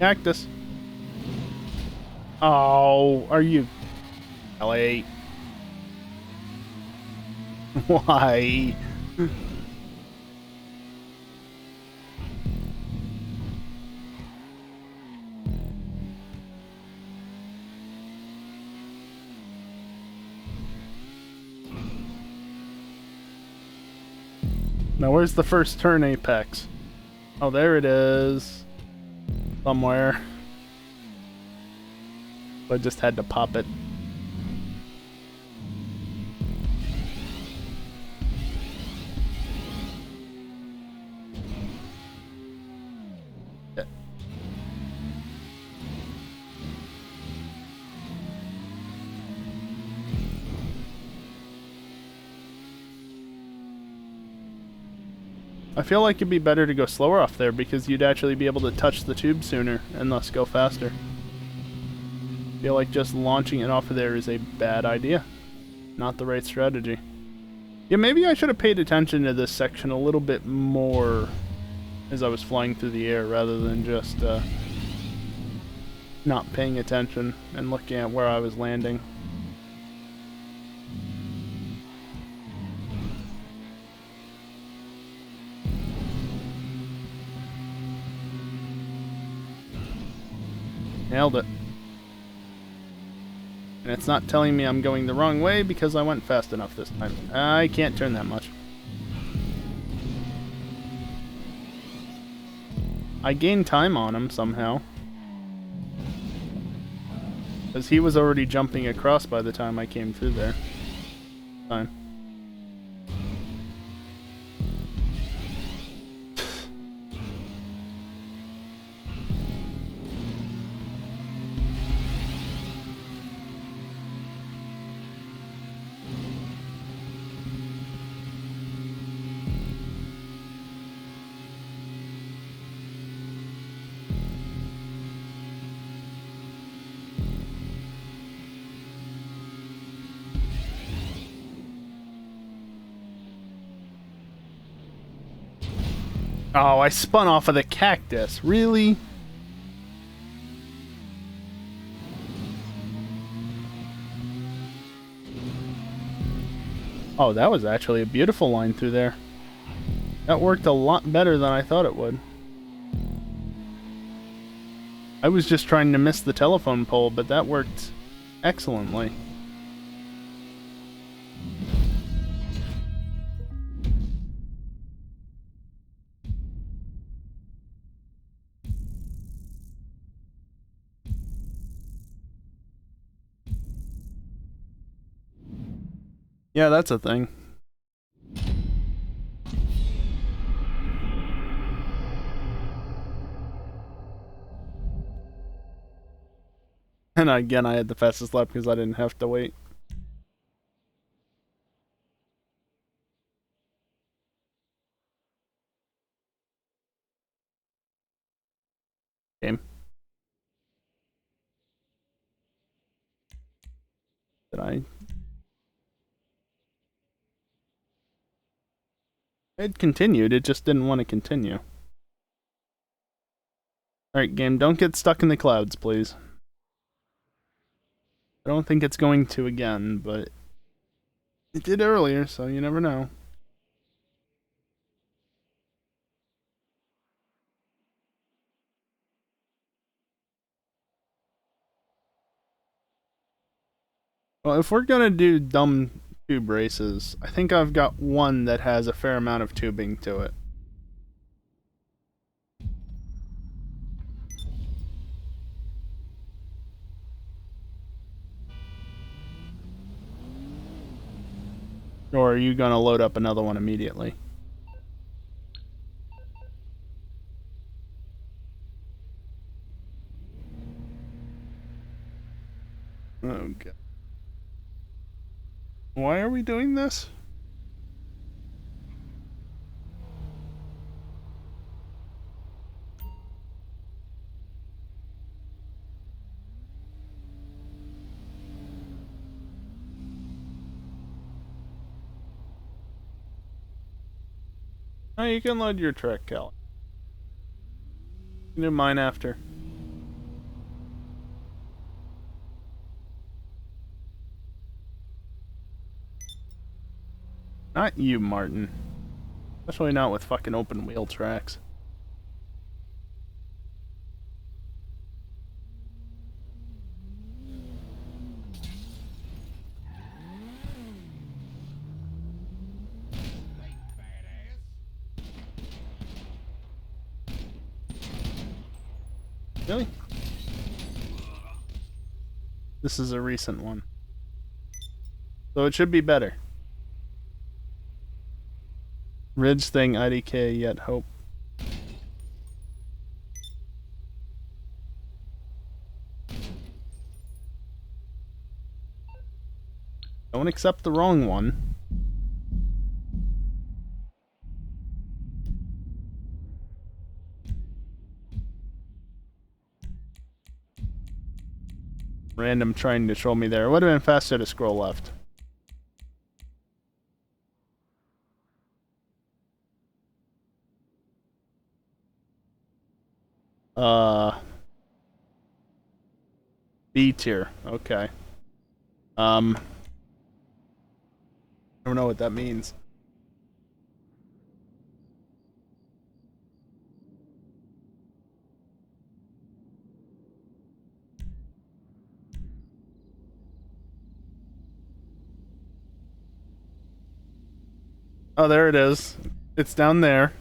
Cactus! Oh, are you... Ellie. Why? Now where's the first turn apex? Oh, there it is. Somewhere. I just had to pop it. I feel like it'd be better to go slower off there because you'd actually be able to touch the tube sooner and thus go faster. I feel like just launching it off of there is a bad idea. Not the right strategy. Yeah, maybe I should have paid attention to this section a little bit more as I was flying through the air rather than just not paying attention and looking at where I was landing. Nailed it. And it's not telling me I'm going the wrong way because I went fast enough this time. I can't turn that much. I gained time on him somehow. Because he was already jumping across by the time I came through there. Fine. Oh, I spun off of the cactus. Really? Oh, that was actually a beautiful line through there. That worked a lot better than I thought it would. I was just trying to miss the telephone pole, but that worked excellently. Yeah, that's a thing. And again, I had the fastest lap because I didn't have to wait. Game. Did I? It continued, it just didn't want to continue. Alright, game, don't get stuck in the clouds, please. I don't think it's going to again, but it did earlier, so you never know. Well, if we're gonna do dumb tube races, I think I've got one that has a fair amount of tubing to it. Or are you gonna load up another one immediately? Okay. Why are we doing this? Oh, you can load your trick, Kelly. You can do mine after. Not you, Martin. Especially not with fucking open wheel tracks. Really? This is a recent one. So it should be better. Ridge thing, IDK, yet hope. Don't accept the wrong one. Random trying to troll me there. It would have been faster to scroll left. B tier. Okay. I don't know what that means. Oh, there it is. It's down there.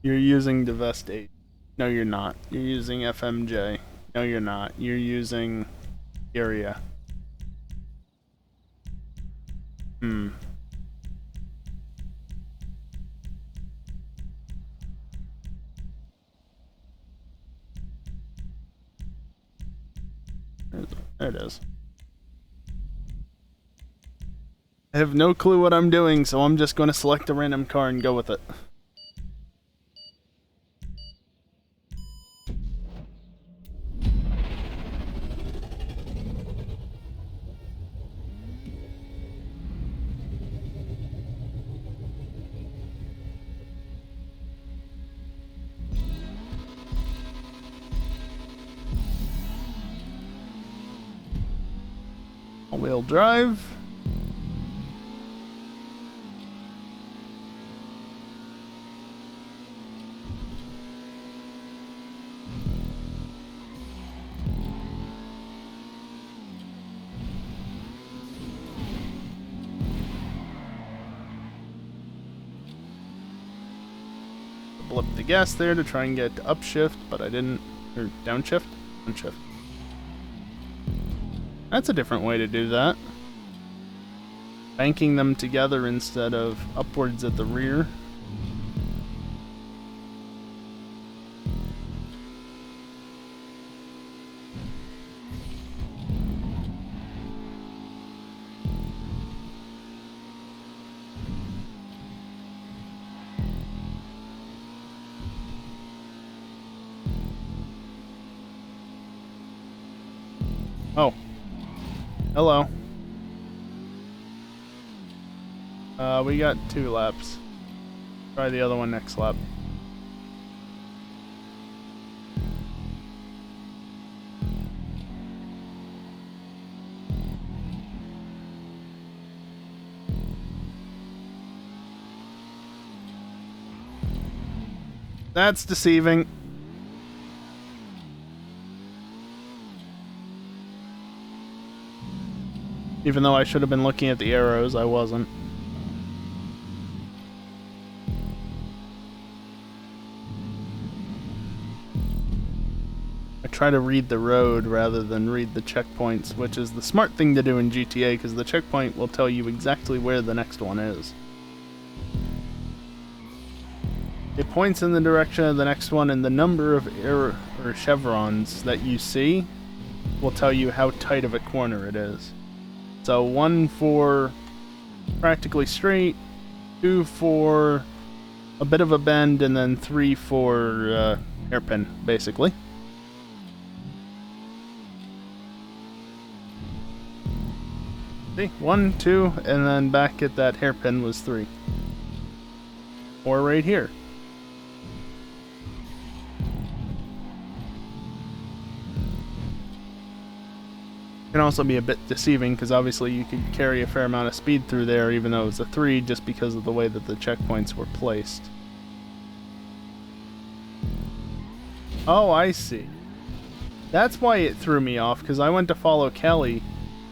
You're using Divest 8. No, you're not. You're using FMJ. No, you're not. You're using Area. Hmm. There it is. I have no clue what I'm doing, so I'm just going to select a random car and go with it. All-wheel drive. Blip the gas there to try and get upshift, but I didn't. Or downshift? Downshift. That's a different way to do that. Banking them together instead of upwards at the rear. Oh. Hello. We got 2 laps. Try the other one next lap. That's deceiving. Even though I should have been looking at the arrows, I wasn't. I try to read the road rather than read the checkpoints, which is the smart thing to do in GTA, because the checkpoint will tell you exactly where the next one is. It points in the direction of the next one, and the number of chevrons that you see will tell you how tight of a corner it is. So 1 for practically straight, 2 for a bit of a bend, and then 3 for hairpin, basically. See? 1, 2, and then back at that hairpin was 3. Or right here. Can also be a bit deceiving because obviously you could carry a fair amount of speed through there even though it's a 3 just because of the way that the checkpoints were placed. Oh, I see. That's why it threw me off, because I went to follow Kelly,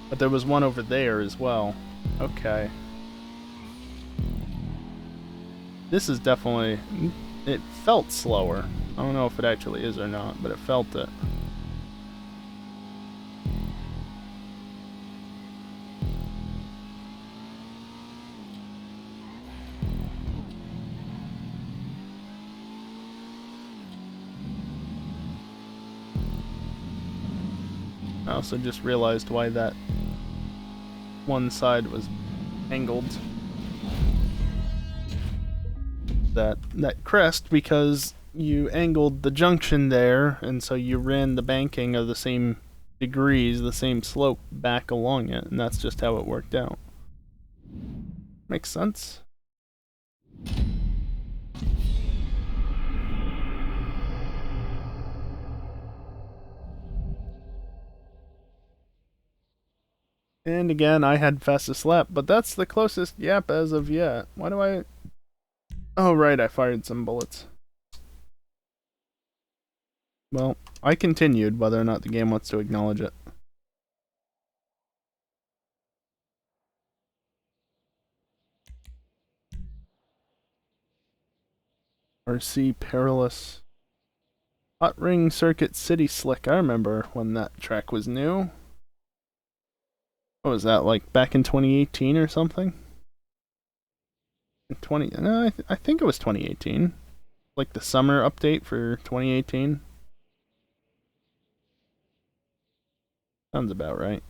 but there was one over there as well. Okay. This is definitely... It felt slower. I don't know if it actually is or not, but it felt it. I also just realized why that one side was angled. That crest, because you angled the junction there, and so you ran the banking of the same degrees, the same slope back along it, and that's just how it worked out. Makes sense. And again, I had fastest lap, but that's the closest yap as of yet. Why do I... Oh, right, I fired some bullets. Well, I continued, whether or not the game wants to acknowledge it. RC Perilous. Hot Ring Circuit City Slick. I remember when that track was new. What was that, like back in 2018 or something? No, I think it was 2018. Like the summer update for 2018. Sounds about right.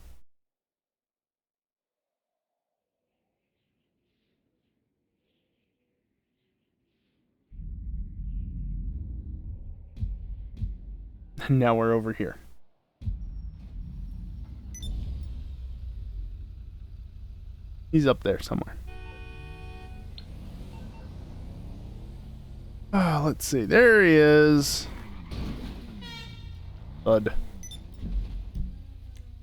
And now we're over here. He's up there somewhere. Ah, let's see. There he is. Bud.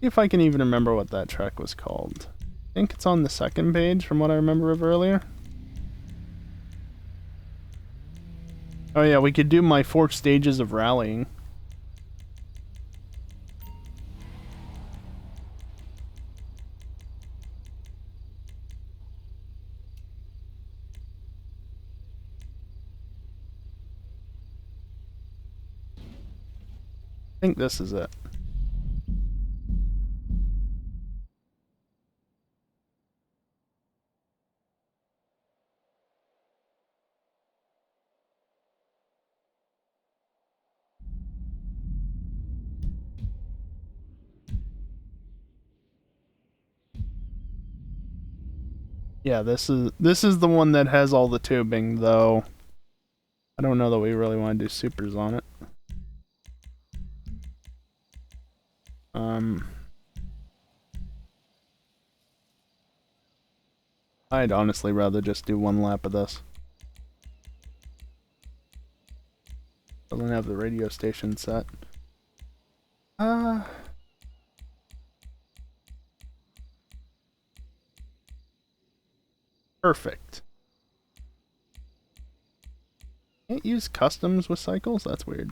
See if I can even remember what that track was called. I think it's on the second page from what I remember of earlier. Oh yeah, we could do my 4 stages of rallying. I think this is it. Yeah, this is the one that has all the tubing, though. I don't know that we really want to do supers on it. I'd honestly rather just do 1 lap of this. Doesn't have the radio station set. Perfect. Can't use customs with cycles? That's weird.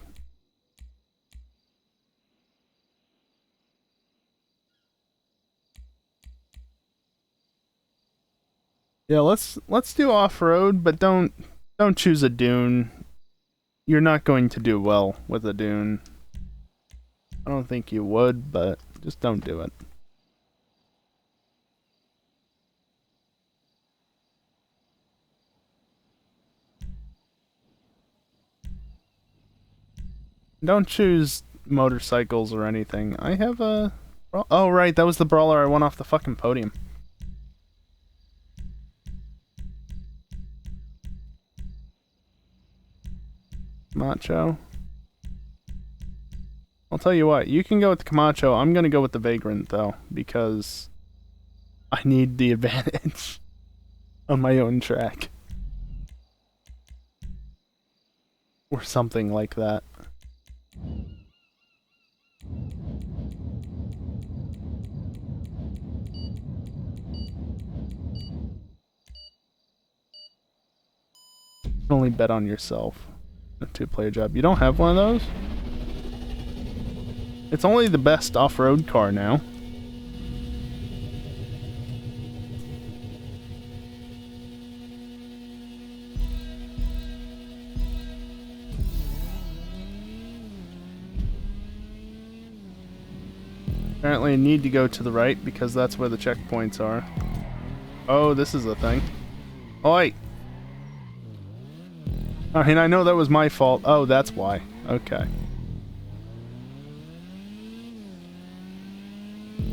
Yeah, let's do off-road, but don't choose a dune. You're not going to do well with a dune. I don't think you would, but just don't do it. Don't choose motorcycles or anything. I have a... Oh, right, that was the brawler I won off the fucking podium. Camacho. I'll tell you what, you can go with the Camacho. I'm gonna go with the Vagrant, though, because I need the advantage on my own track. Or something like that. You can only bet on yourself. A two-player job. You don't have one of those? It's only the best off-road car now. Apparently I need to go to the right because that's where the checkpoints are. Oh, this is a thing. Oi! I mean, I know that was my fault. Oh, that's why. Okay.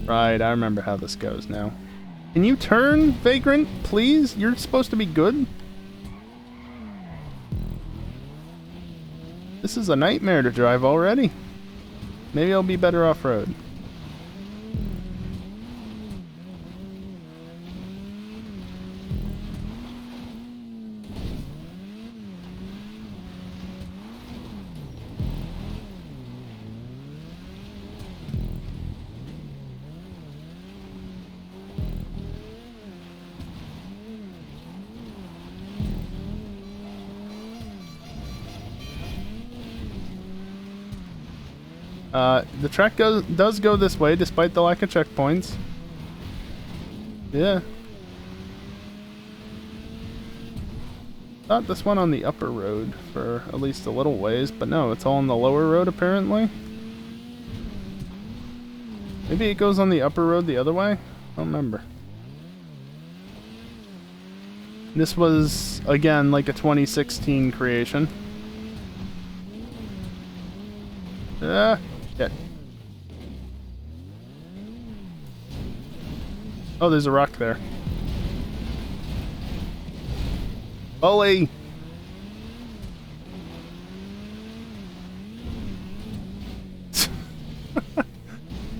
Right, I remember how this goes now. Can you turn, Vagrant, please? You're supposed to be good. This is a nightmare to drive already. Maybe I'll be better off-road. The track does go this way despite the lack of checkpoints. Yeah. Thought this went on the upper road for at least a little ways, but no, it's all on the lower road apparently. Maybe it goes on the upper road the other way? I don't remember. This was, again, like a 2016 creation. Shit. Oh, there's a rock there. Bully!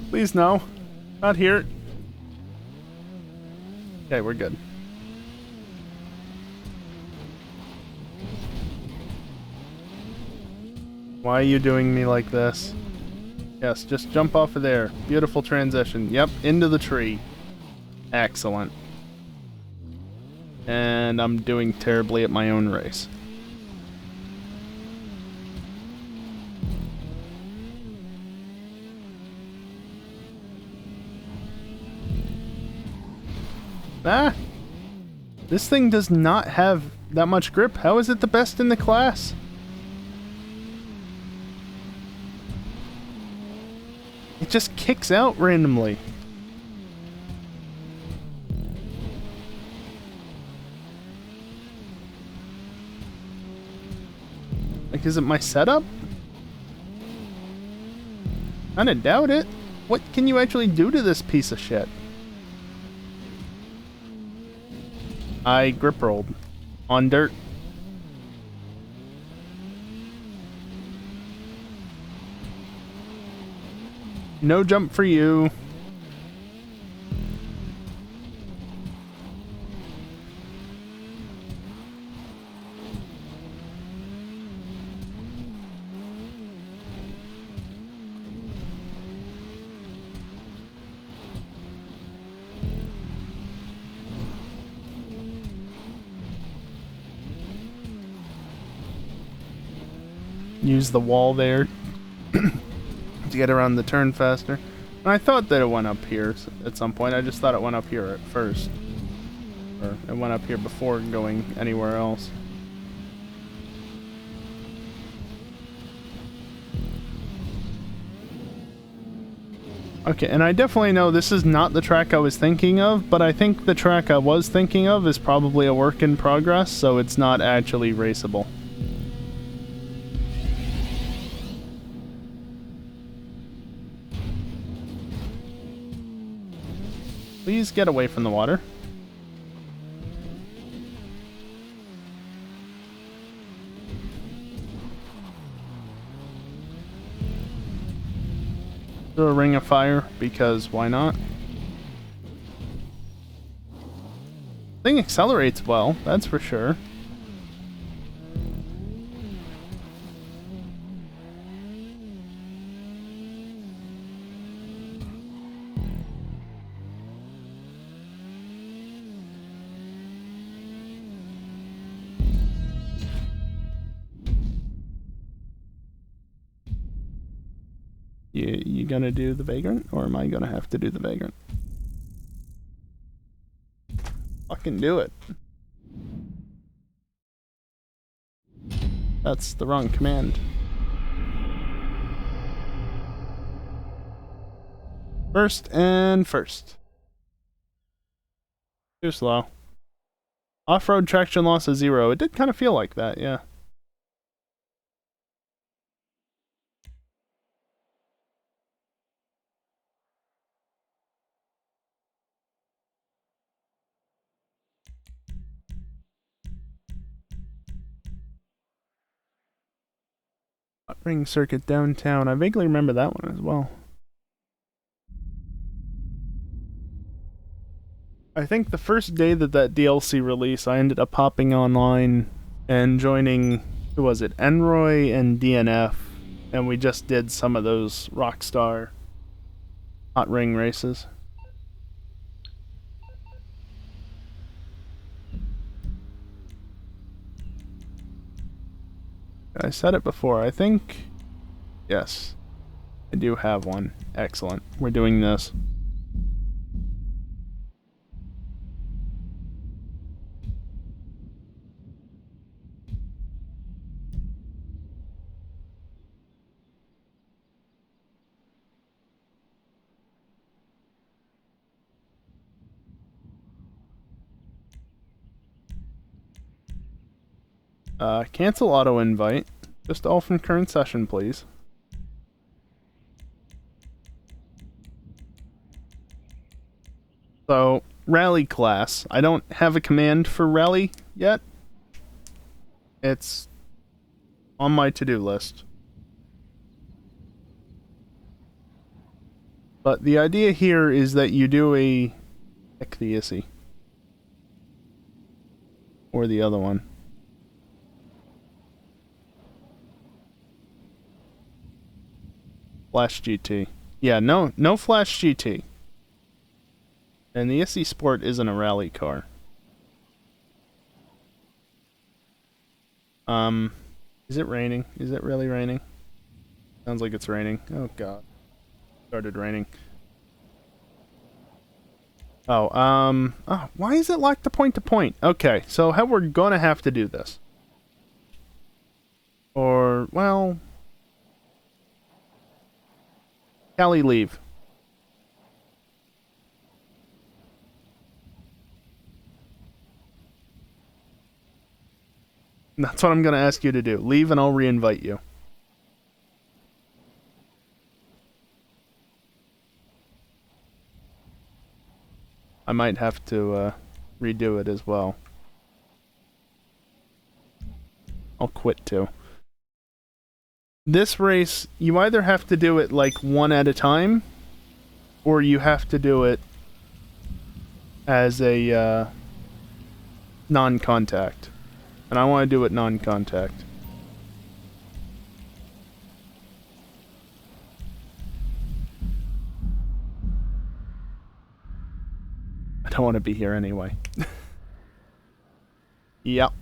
Please no. Not here. Okay, we're good. Why are you doing me like this? Yes, just jump off of there. Beautiful transition. Yep, into the tree. Excellent. And I'm doing terribly at my own race. Ah! This thing does not have that much grip. How is it the best in the class? It just kicks out randomly. Like, is it my setup? Kinda doubt it. What can you actually do to this piece of shit? I grip rolled. On dirt. No jump for you. Use the wall there to get around the turn faster. And I thought that it went up here at some point. I just thought it went up here at first. Or it went up here before going anywhere else. Okay, and I definitely know this is not the track I was thinking of, but I think the track I was thinking of is probably a work in progress, so it's not actually raceable. Please get away from the water. Do a ring of fire, because why not? Thing accelerates well, that's for sure. You gonna do the vagrant, or am I gonna have to do the vagrant? Fucking do it. That's the wrong command. First and first. Too slow. Off-road traction loss is 0. It did kind of feel like that, yeah. Hot ring circuit downtown. I vaguely remember that one as well. I think the first day that DLC released, I ended up hopping online and joining, who was it, Enroy and DNF, and we just did some of those Rockstar hot ring races. I said it before, I think. Yes, I do have one. Excellent. We're doing this. Cancel auto invite. Just all from current session, please. So, rally class. I don't have a command for rally yet. It's on my to-do list. But the idea here is that you do a... Heck the issy. Or the other one. Flash GT. Yeah, no Flash GT. And the issy Sport isn't a rally car. Is it raining? Is it really raining? Sounds like it's raining. Oh god. Started raining. Oh, why is it locked to point? Okay, so how we're gonna have to do this. Or, well... Callie, leave. That's what I'm gonna ask you to do. Leave and I'll re-invite you. I might have to redo it as well. I'll quit too. This race, you either have to do it like one at a time, or you have to do it as a non-contact. And I want to do it non-contact. I don't want to be here anyway. Yep.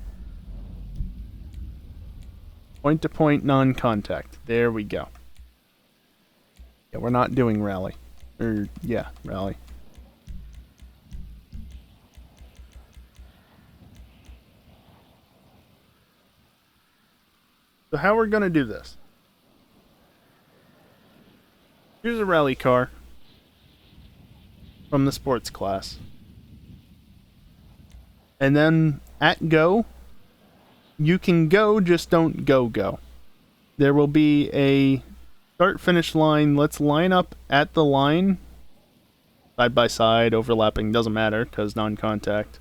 Point-to-point non-contact. There we go. Yeah, we're not doing rally. Yeah, rally. So how we're gonna do this? Here's a rally car from the sports class. And then at go, you can go, just don't go. There will be a start-finish line. Let's line up at the line, side by side, overlapping, doesn't matter, because non-contact,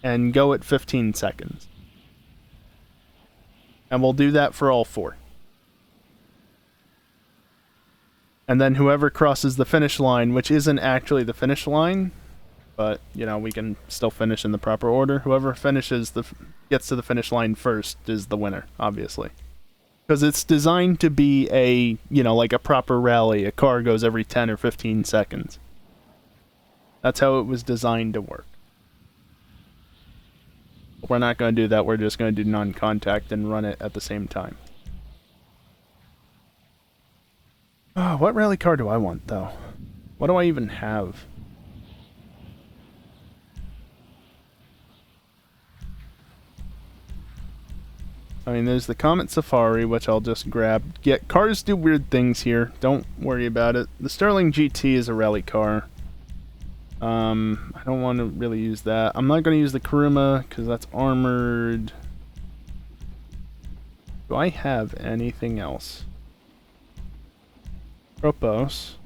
and go at 15 seconds. And we'll do that for all 4. And then whoever crosses the finish line, which isn't actually the finish line, but, you know, we can still finish in the proper order. Whoever gets to the finish line first is the winner, obviously. Because it's designed to be a, you know, like a proper rally. A car goes every 10 or 15 seconds. That's how it was designed to work. But we're not going to do that. We're just going to do non-contact and run it at the same time. Oh, what rally car do I want, though? What do I even have? I mean, there's the Comet Safari, which I'll just grab. Cars do weird things here. Don't worry about it. The Sterling GT is a rally car. I don't want to really use that. I'm not going to use the Kuruma, because that's armored. Do I have anything else? Tropos.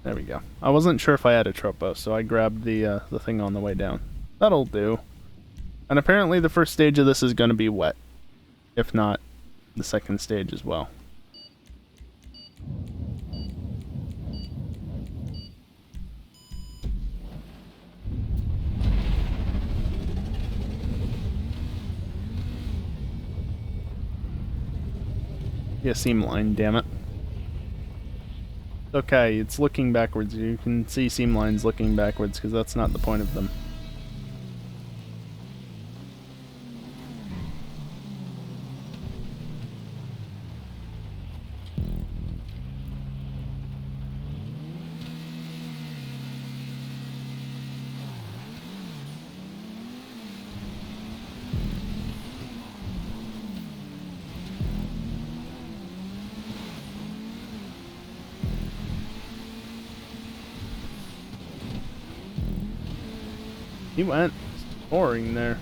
There we go. I wasn't sure if I had a Tropos, so I grabbed the thing on the way down. That'll do. And apparently the first stage of this is going to be wet. If not, the second stage as well. Yeah, seam line, damn it. Okay, it's looking backwards. You can see seam lines looking backwards, because that's not the point of them. He went boring there.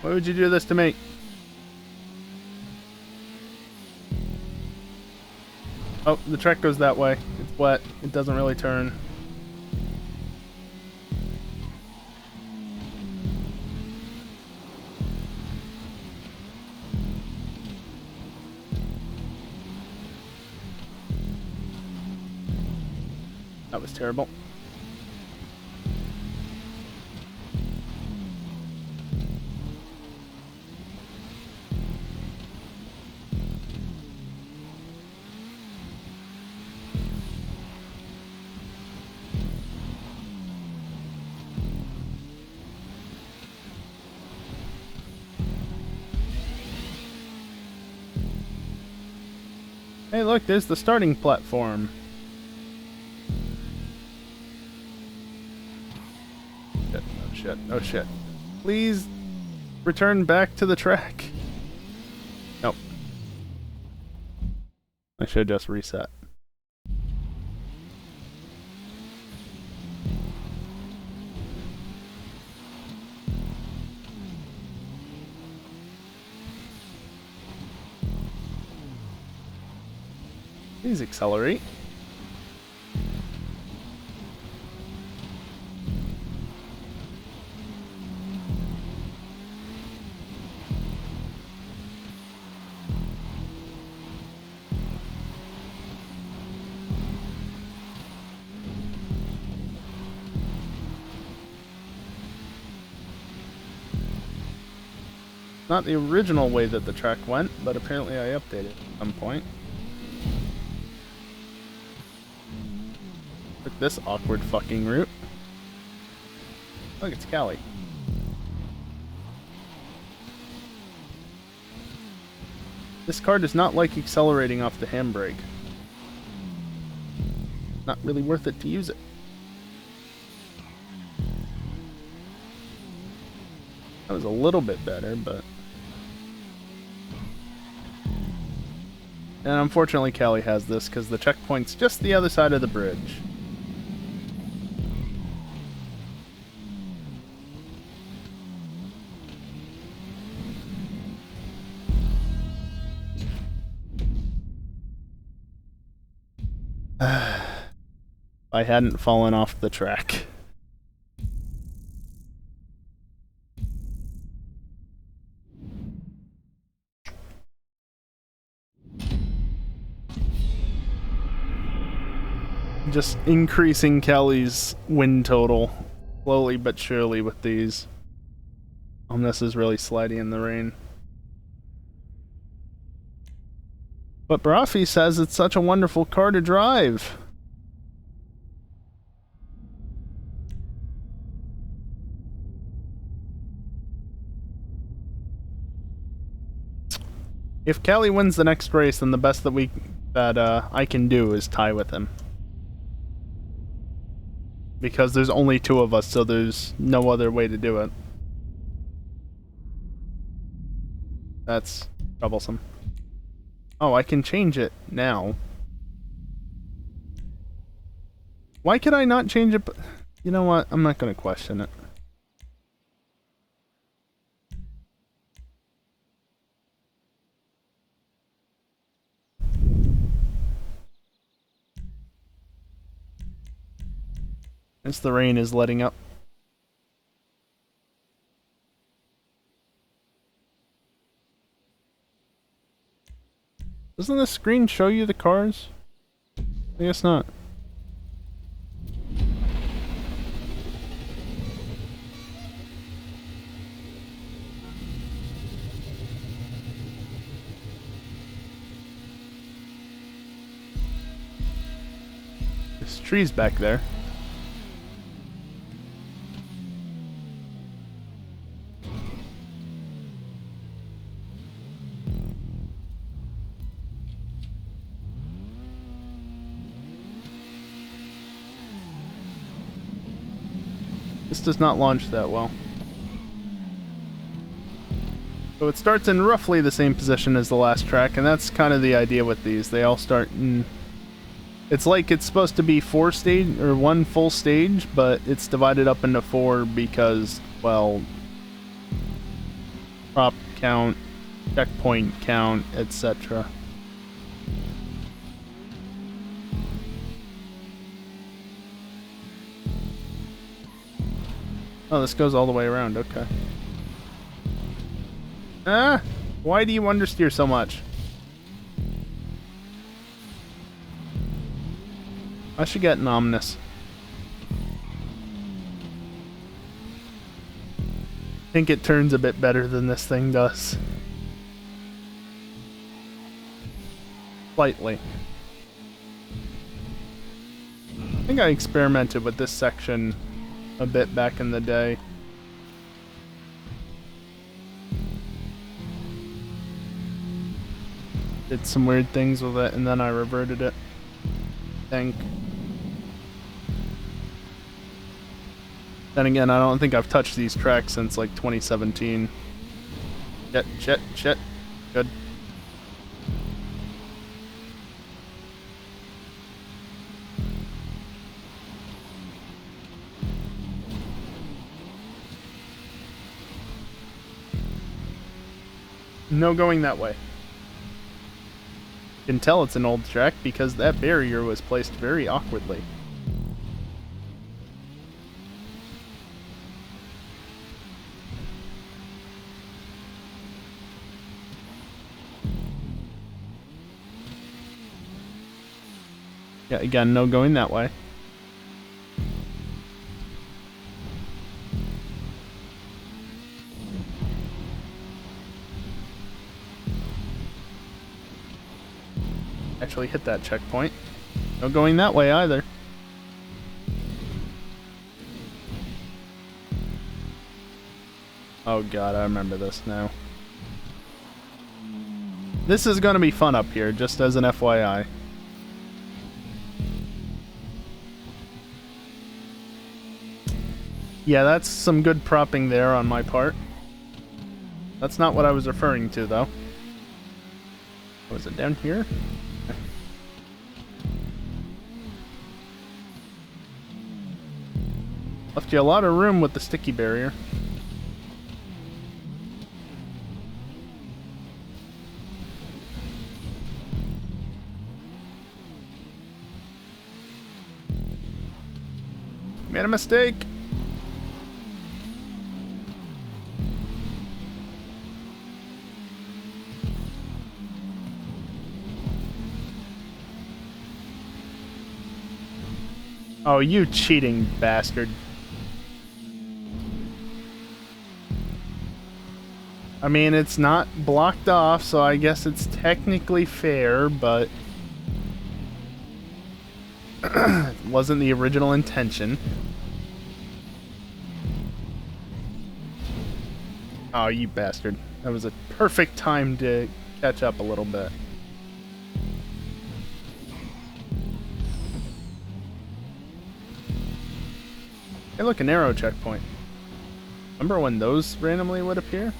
Why would you do this to me? Oh, the track goes that way. It's wet. It doesn't really turn. That was terrible. Hey, look, there's the starting platform. Shit, oh shit, oh shit. Please return back to the track. Nope. I should just reset. Please accelerate. Not the original way that the track went, but apparently I updated at some point. Took this awkward fucking route. Look, it's Callie. This car does not like accelerating off the handbrake. Not really worth it to use it. That was a little bit better, but... And unfortunately Callie has this because the checkpoint's just the other side of the bridge. I hadn't fallen off the track. Just increasing Callie's win total slowly but surely with these. This is really slidey in the rain. But Barafi says it's such a wonderful car to drive. If Callie wins the next race, then the best that I can do is tie with him. Because there's only 2 of us, so there's no other way to do it. That's troublesome. Oh, I can change it now. Why could I not change it? You know what? I'm not going to question it. As the rain is letting up. Doesn't the screen show you the cars? I guess not. There's trees back there. This does not launch that well. So it starts in roughly the same position as the last track, and that's kind of the idea with these. They all start in... It's like it's supposed to be 4 stage, or 1 full stage, but it's divided up into 4 because, well... prop count, checkpoint count, etc. Oh, this goes all the way around, okay. Ah! Why do you understeer so much? I should get an Omnis. I think it turns a bit better than this thing does. Slightly. I think I experimented with this section a bit back in the day. Did some weird things with it and then I reverted it. I think. Then again, I don't think I've touched these tracks since like 2017. Shit. Good. No going that way. You can tell it's an old track because that barrier was placed very awkwardly. Yeah, again, no going that way. actually hit that checkpoint. No going that way either. Oh god, I remember this now. This is gonna be fun up here, just as an FYI. Yeah, that's some good propping there on my part. That's not what I was referring to, though. Was it down here? Left you a lot of room with the sticky barrier. Made a mistake. Oh, you cheating bastard. I mean, it's not blocked off, so I guess it's technically fair, but it wasn't the original intention. Oh, you bastard. That was a perfect time to catch up a little bit. Hey, look, an arrow checkpoint. Remember when those randomly would appear?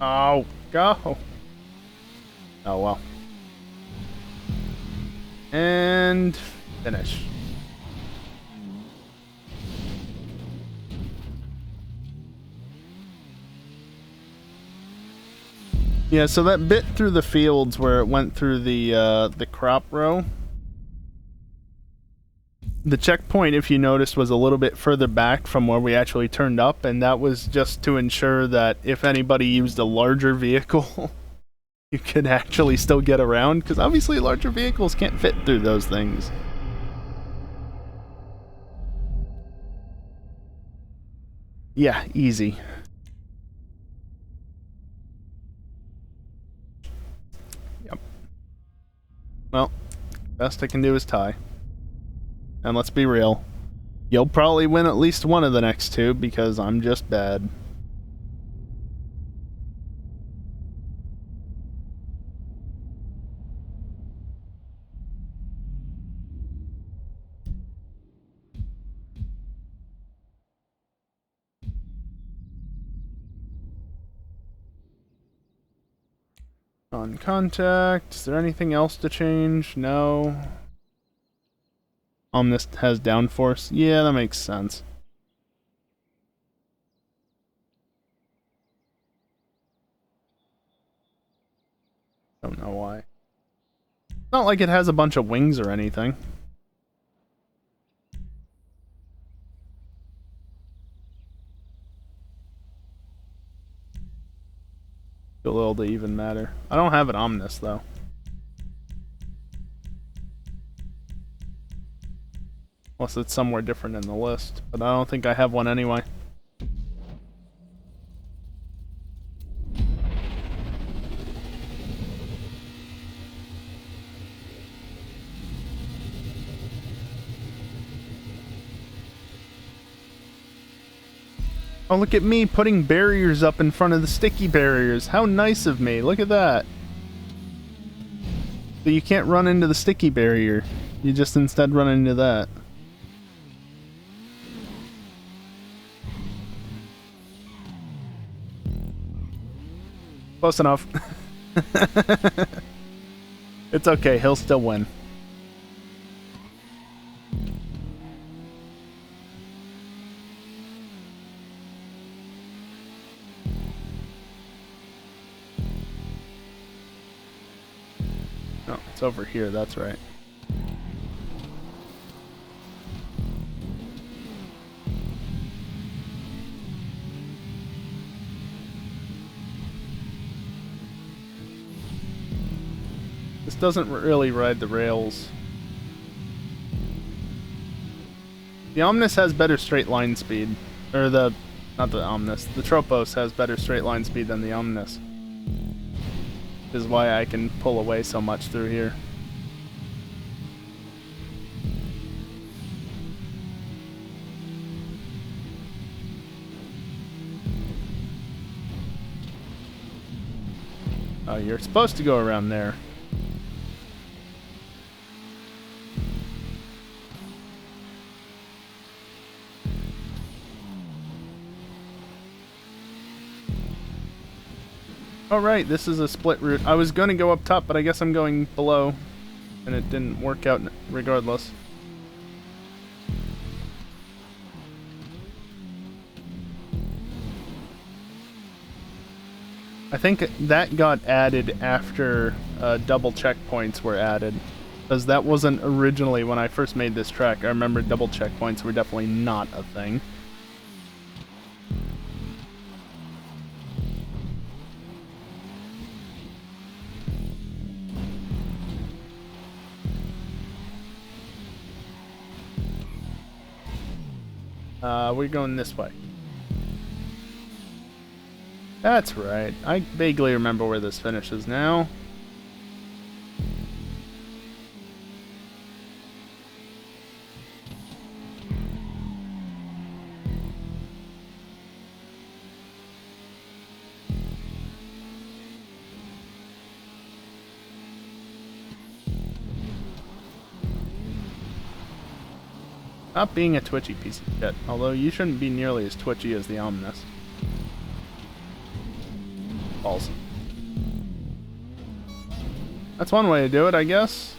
Oh, go! Oh, well. And finish. Yeah, so that bit through the fields where it went through the crop row. The checkpoint, if you noticed, was a little bit further back from where we actually turned up, and that was just to ensure that if anybody used a larger vehicle, you could actually still get around, because obviously larger vehicles can't fit through those things. Yeah, easy. Yep. Well, best I can do is tie. And let's be real, you'll probably win at least one of the next two because I'm just bad. On contact, is there anything else to change? No. This has downforce. Yeah, that makes sense. Don't know why. It's not like it has a bunch of wings or anything. Too little to even matter. I don't have an Omnis though. Unless it's somewhere different in the list, but I don't think I have one anyway. Oh, look at me putting barriers up in front of the sticky barriers. How nice of me. Look at that. So you can't run into the sticky barrier. You just instead run into that. Close enough. It's okay, he'll still win. Oh, it's over here, that's right. This doesn't really ride the rails. The Omnis has better straight line speed. Or not the Omnis. The Tropos has better straight line speed than the Omnis. Is why I can pull away so much through here. Oh, you're supposed to go around there. Oh right, this is a split route. I was gonna go up top, but I guess I'm going below. And it didn't work out regardless. I think that got added after double checkpoints were added. Because that wasn't originally when I first made this track. I remember double checkpoints were definitely not a thing. We're going this way. That's right. I vaguely remember where this finishes now. Stop being a twitchy piece of shit, although you shouldn't be nearly as twitchy as the Omnis. Balls. That's one way to do it, I guess.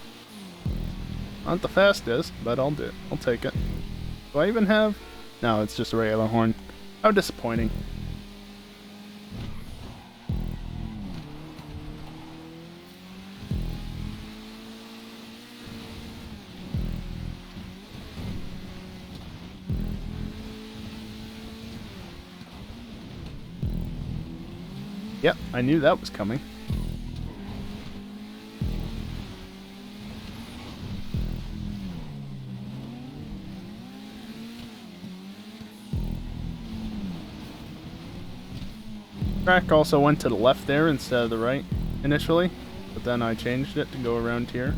Not the fastest, but I'll do it. I'll take it. Do I even have... No, it's just a regular horn. How disappointing. Yep, I knew that was coming. Track also went to the left there instead of the right initially, but then I changed it to go around here.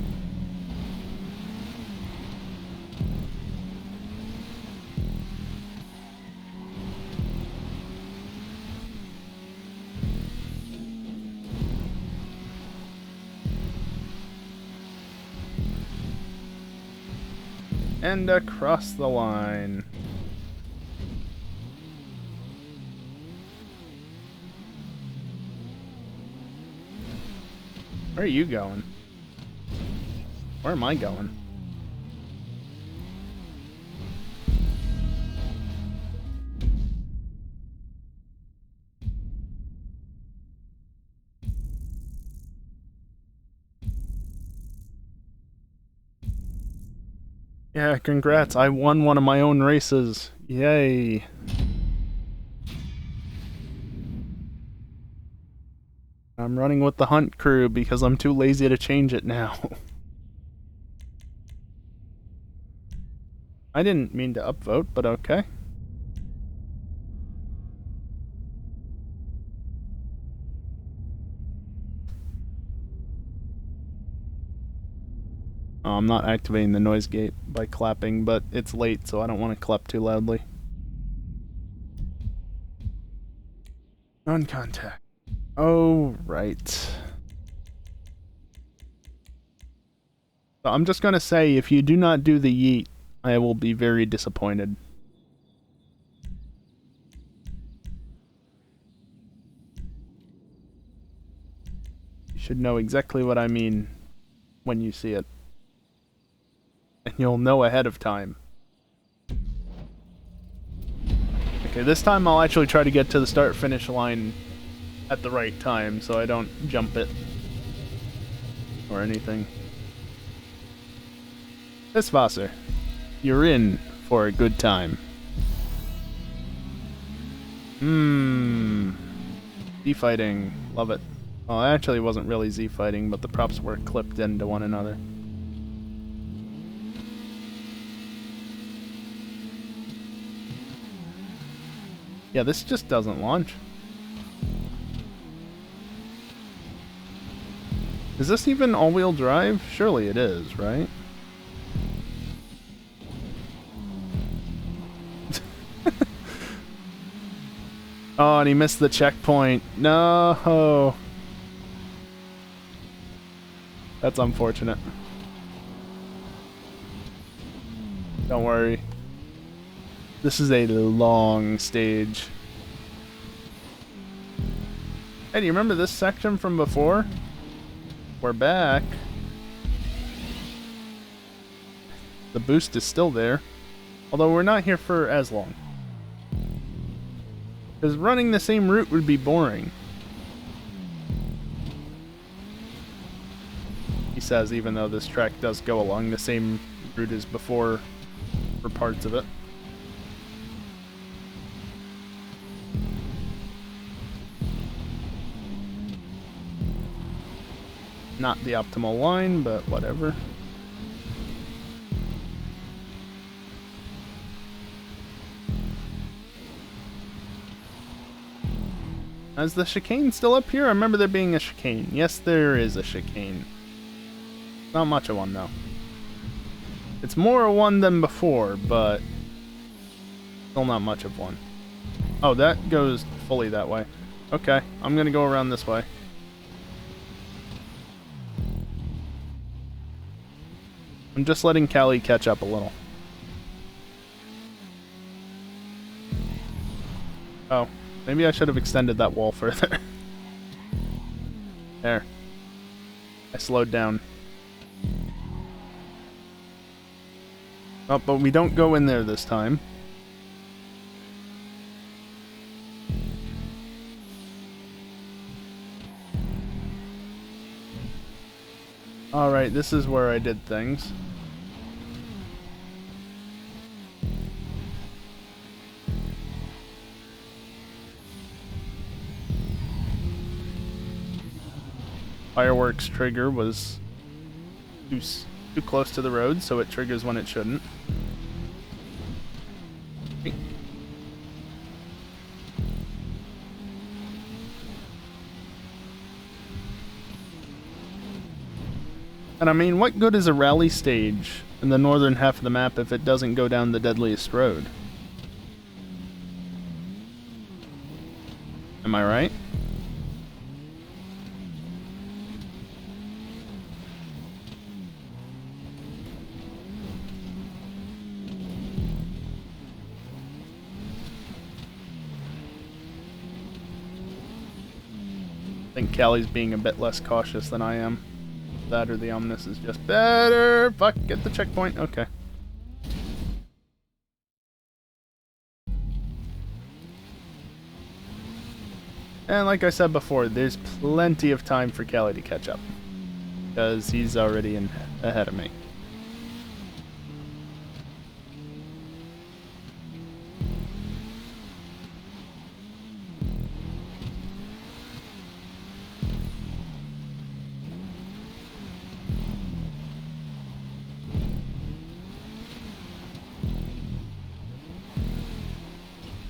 And across the line. Where are you going? Where am I going? Yeah, congrats. I won one of my own races. Yay. I'm running with the hunt crew because I'm too lazy to change it now. I didn't mean to upvote, but okay. Oh, I'm not activating the noise gate by clapping, but it's late, so I don't want to clap too loudly. Non-contact. Oh, right. So I'm just gonna say, if you do not do the yeet, I will be very disappointed. You should know exactly what I mean when you see it. And you'll know ahead of time. Okay, this time I'll actually try to get to the start-finish line at the right time, so I don't jump it. Or anything. This Wasser, you're in for a good time. Z-fighting. Love it. Well, it actually wasn't really Z-fighting, but the props were clipped into one another. Yeah, this just doesn't launch. Is this even all-wheel drive? Surely it is, right? Oh, and he missed the checkpoint. No. That's unfortunate. Don't worry. This is a long stage. Hey, do you remember this section from before? We're back. The boost is still there. Although we're not here for as long. Because running the same route would be boring. He says, even though this track does go along the same route as before for parts of it. Not the optimal line, but whatever. Is the chicane still up here? I remember there being a chicane. Yes, there is a chicane. Not much of one, though. It's more of one than before, but still not much of one. Oh, that goes fully that way. Okay, I'm gonna go around this way. I'm just letting Callie catch up a little. Oh, maybe I should have extended that wall further. There. I slowed down. Oh, but we don't go in there this time. Alright, this is where I did things. Fireworks trigger was too close to the road, so it triggers when it shouldn't. And I mean, what good is a rally stage in the northern half of the map if it doesn't go down the deadliest road? Am I right? I think Callie's being a bit less cautious than I am. That or the Omnis is just better. Fuck, get the checkpoint. Okay. And like I said before, there's plenty of time for Callie to catch up. Because he's already ahead of me.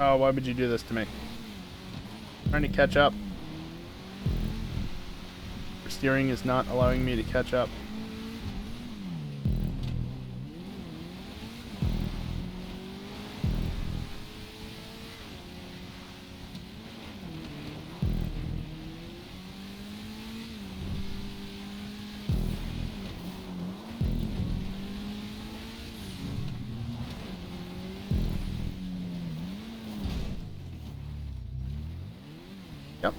Oh, why would you do this to me? Trying to catch up. Your steering is not allowing me to catch up. Yep.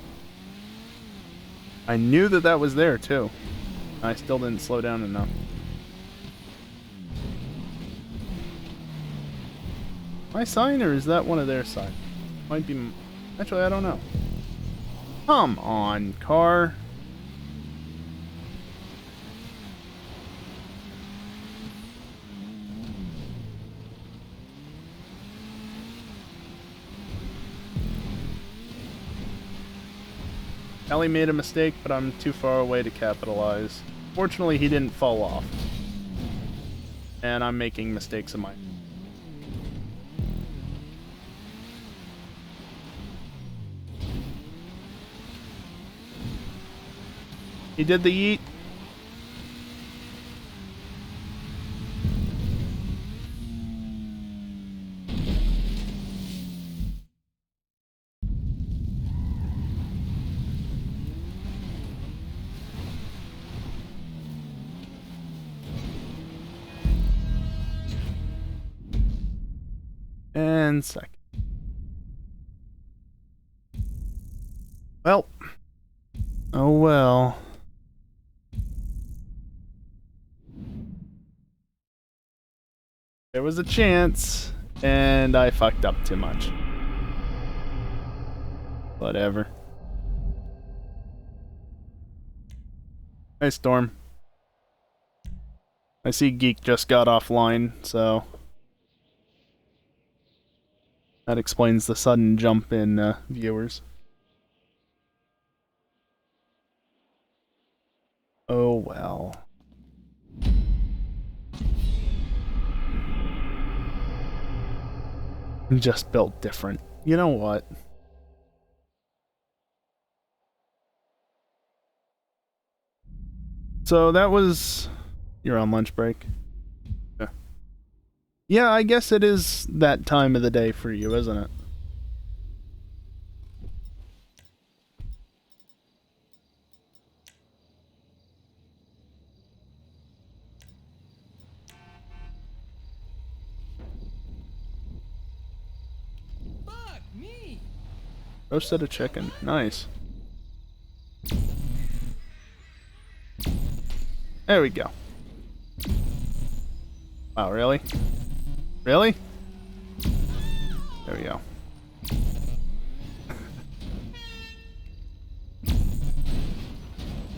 I knew that that was there too. I still didn't slow down enough. My sign, or is that one of their signs? Might be. Actually, I don't know. Come on, car. Ellie made a mistake, but I'm too far away to capitalize. Fortunately, he didn't fall off. And I'm making mistakes of mine. He did the yeet. And second. Well. Oh well. There was a chance, and I fucked up too much. Whatever. Hey, Storm. I see Geek just got offline, so that explains the sudden jump in viewers. Oh well. Just built different. You know what? So that was... You're on lunch break? Yeah. Yeah, I guess it is that time of the day for you, isn't it? Fuck me! Roasted a chicken. Nice. There we go. Wow, really? Really? There we go.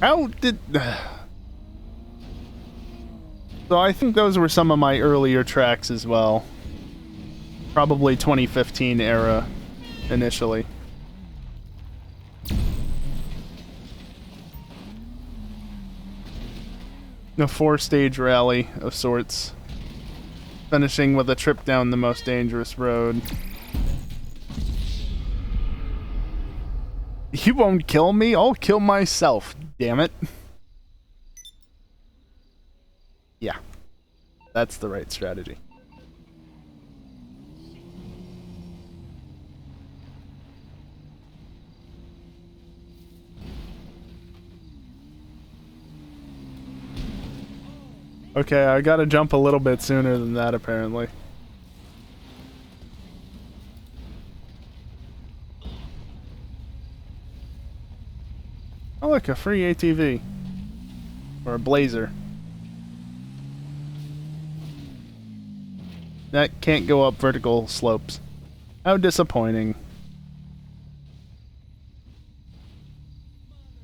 How did... So I think those were some of my earlier tracks as well. Probably 2015 era, initially. A 4-stage rally of sorts. Finishing with a trip down the most dangerous road. You won't kill me, I'll kill myself, damn it. Yeah. That's the right strategy. Okay, I gotta jump a little bit sooner than that, apparently. Oh look, a free ATV. Or a Blazer. That can't go up vertical slopes. How disappointing.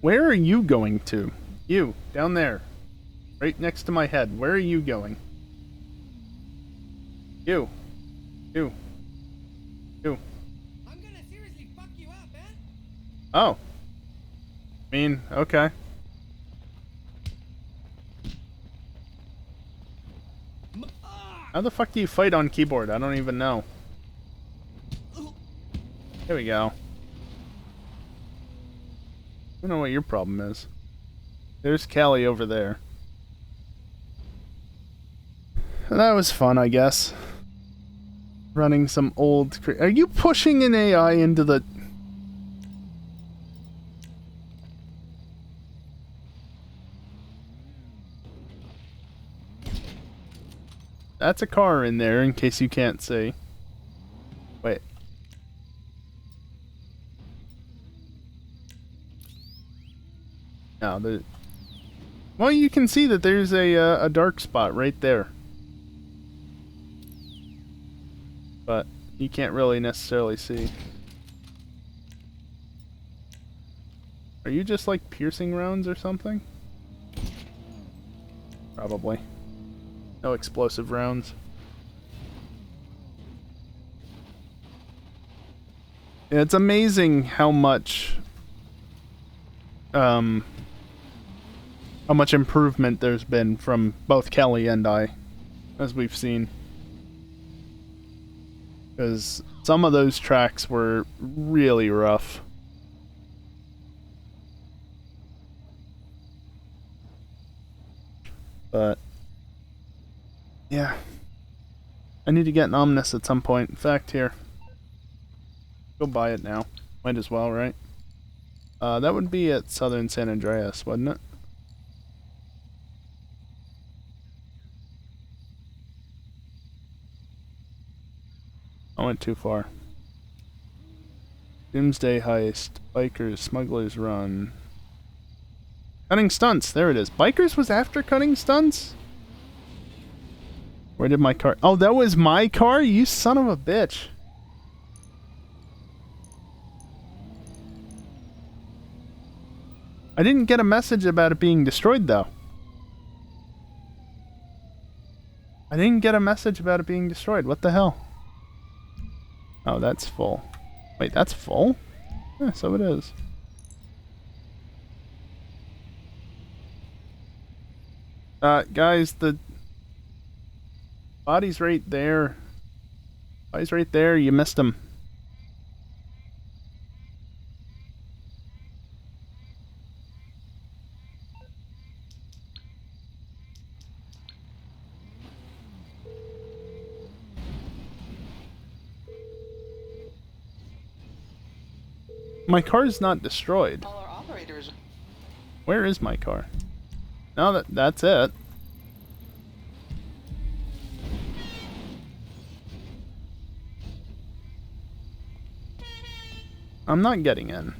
Where are you going to? You, down there. Right next to my head. Where are you going? You. You. You. I'm gonna seriously fuck you up, man. Oh. I mean, okay. How the fuck do you fight on keyboard? I don't even know. There we go. I don't know what your problem is. There's Callie over there. That was fun, I guess. Running some old... Are you pushing an AI into the... That's a car in there, in case you can't see. Wait. No, the... Well, you can see that there's a dark spot right there. But you can't really necessarily see. Are you just like piercing rounds or something? Probably. No explosive rounds. Yeah, it's amazing how much improvement there's been from both Kelly and I, as we've seen. Because some of those tracks were really rough. But yeah. I need to get an Omnis at some point. In fact, here. Go buy it now. Might as well, right? That would be at Southern San Andreas, wouldn't it? went too far. Doomsday Heist. Bikers. Smugglers Run. Cutting Stunts. There it is. Bikers was after Cutting Stunts? Where did my car... Oh, that was my car? You son of a bitch. I didn't get a message about it being destroyed, though. I didn't get a message about it being destroyed. What the hell? Oh, that's full. Wait, that's full? Yeah, so it is. Guys, the body's right there. Body's right there. You missed him. My car's not destroyed. All our operators. Where is my car? No, that's it. I'm not getting in.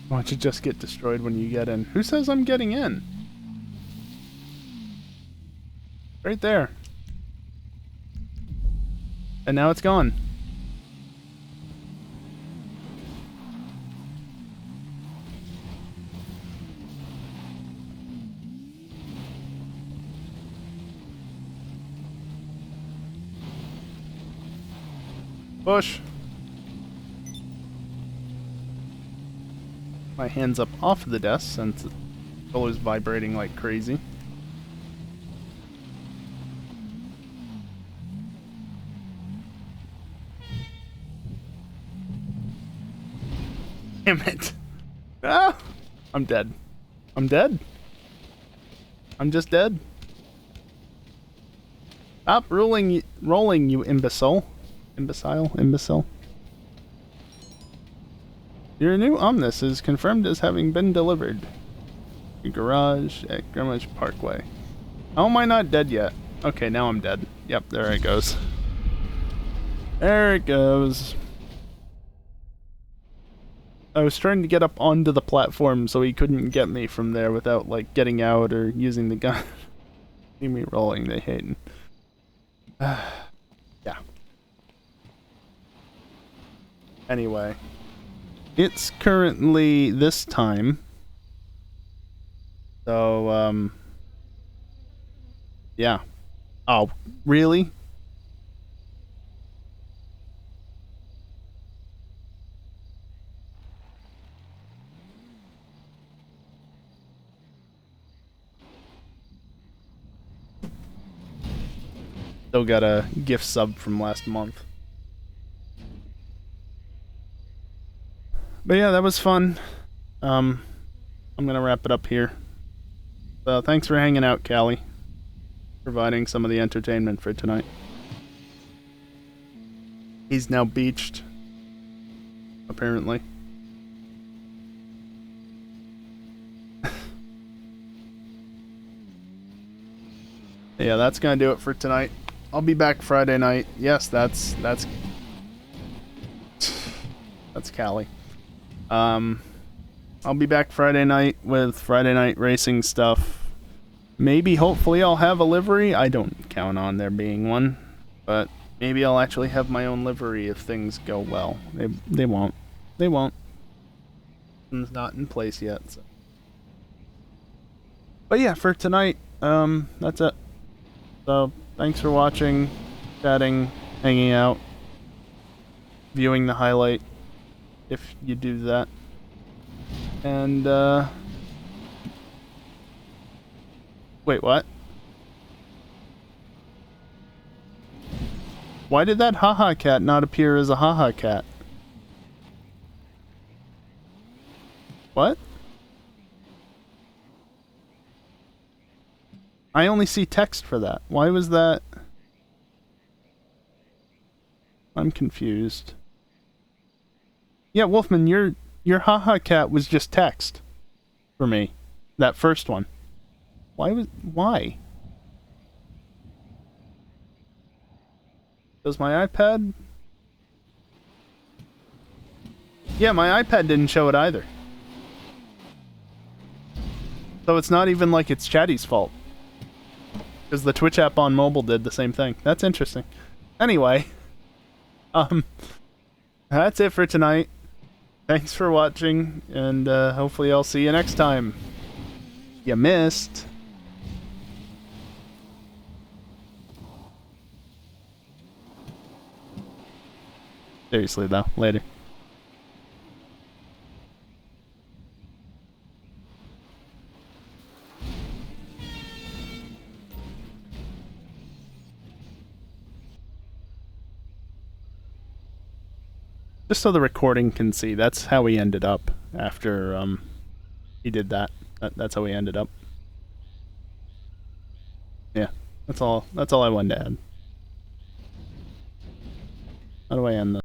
Why don't you just get destroyed when you get in? Who says I'm getting in? Right there. And now it's gone. Push. My hands up off the desk since the controller's vibrating like crazy. Damn it. Ah! I'm dead. I'm dead. I'm just dead. Stop rolling, you imbecile. Imbecile. Your new Omnis is confirmed as having been delivered. Your garage at Greenwich Parkway. How am I not dead yet? Okay, now I'm dead. Yep, there it goes. There it goes. I was trying to get up onto the platform so he couldn't get me from there without, like, getting out or using the gun. See me rolling, they hating. Yeah. Anyway. It's currently this time. So, yeah. Oh, really? Still got a gift sub from last month. But yeah, that was fun. I'm gonna wrap it up here. So thanks for hanging out, Callie. Providing some of the entertainment for tonight. He's now beached. Apparently. Yeah, that's gonna do it for tonight. I'll be back Friday night. Yes, that's Callie. I'll be back Friday night with Friday night racing stuff. Maybe, hopefully, I'll have a livery. I don't count on there being one, but maybe I'll actually have my own livery if things go well. They won't. They won't. It's not in place yet. So. But yeah, for tonight, that's it. So, thanks for watching, chatting, hanging out, viewing the highlight, if you do that. And, wait, what? Why did that haha cat not appear as a haha cat? What? I only see text for that. Why was that? I'm confused. Yeah, Wolfman, your haha cat was just text for me. That first one. Why? Does my iPad? Yeah, my iPad didn't show it either. So it's not even like it's Chatty's fault. Because the Twitch app on mobile did the same thing. That's interesting. Anyway, that's it for tonight. Thanks for watching, and hopefully I'll see you next time. You missed. Seriously though, later. Just so the recording can see, that's how he ended up after he did that. That's how he ended up. Yeah, that's all I wanted to add. How do I end this?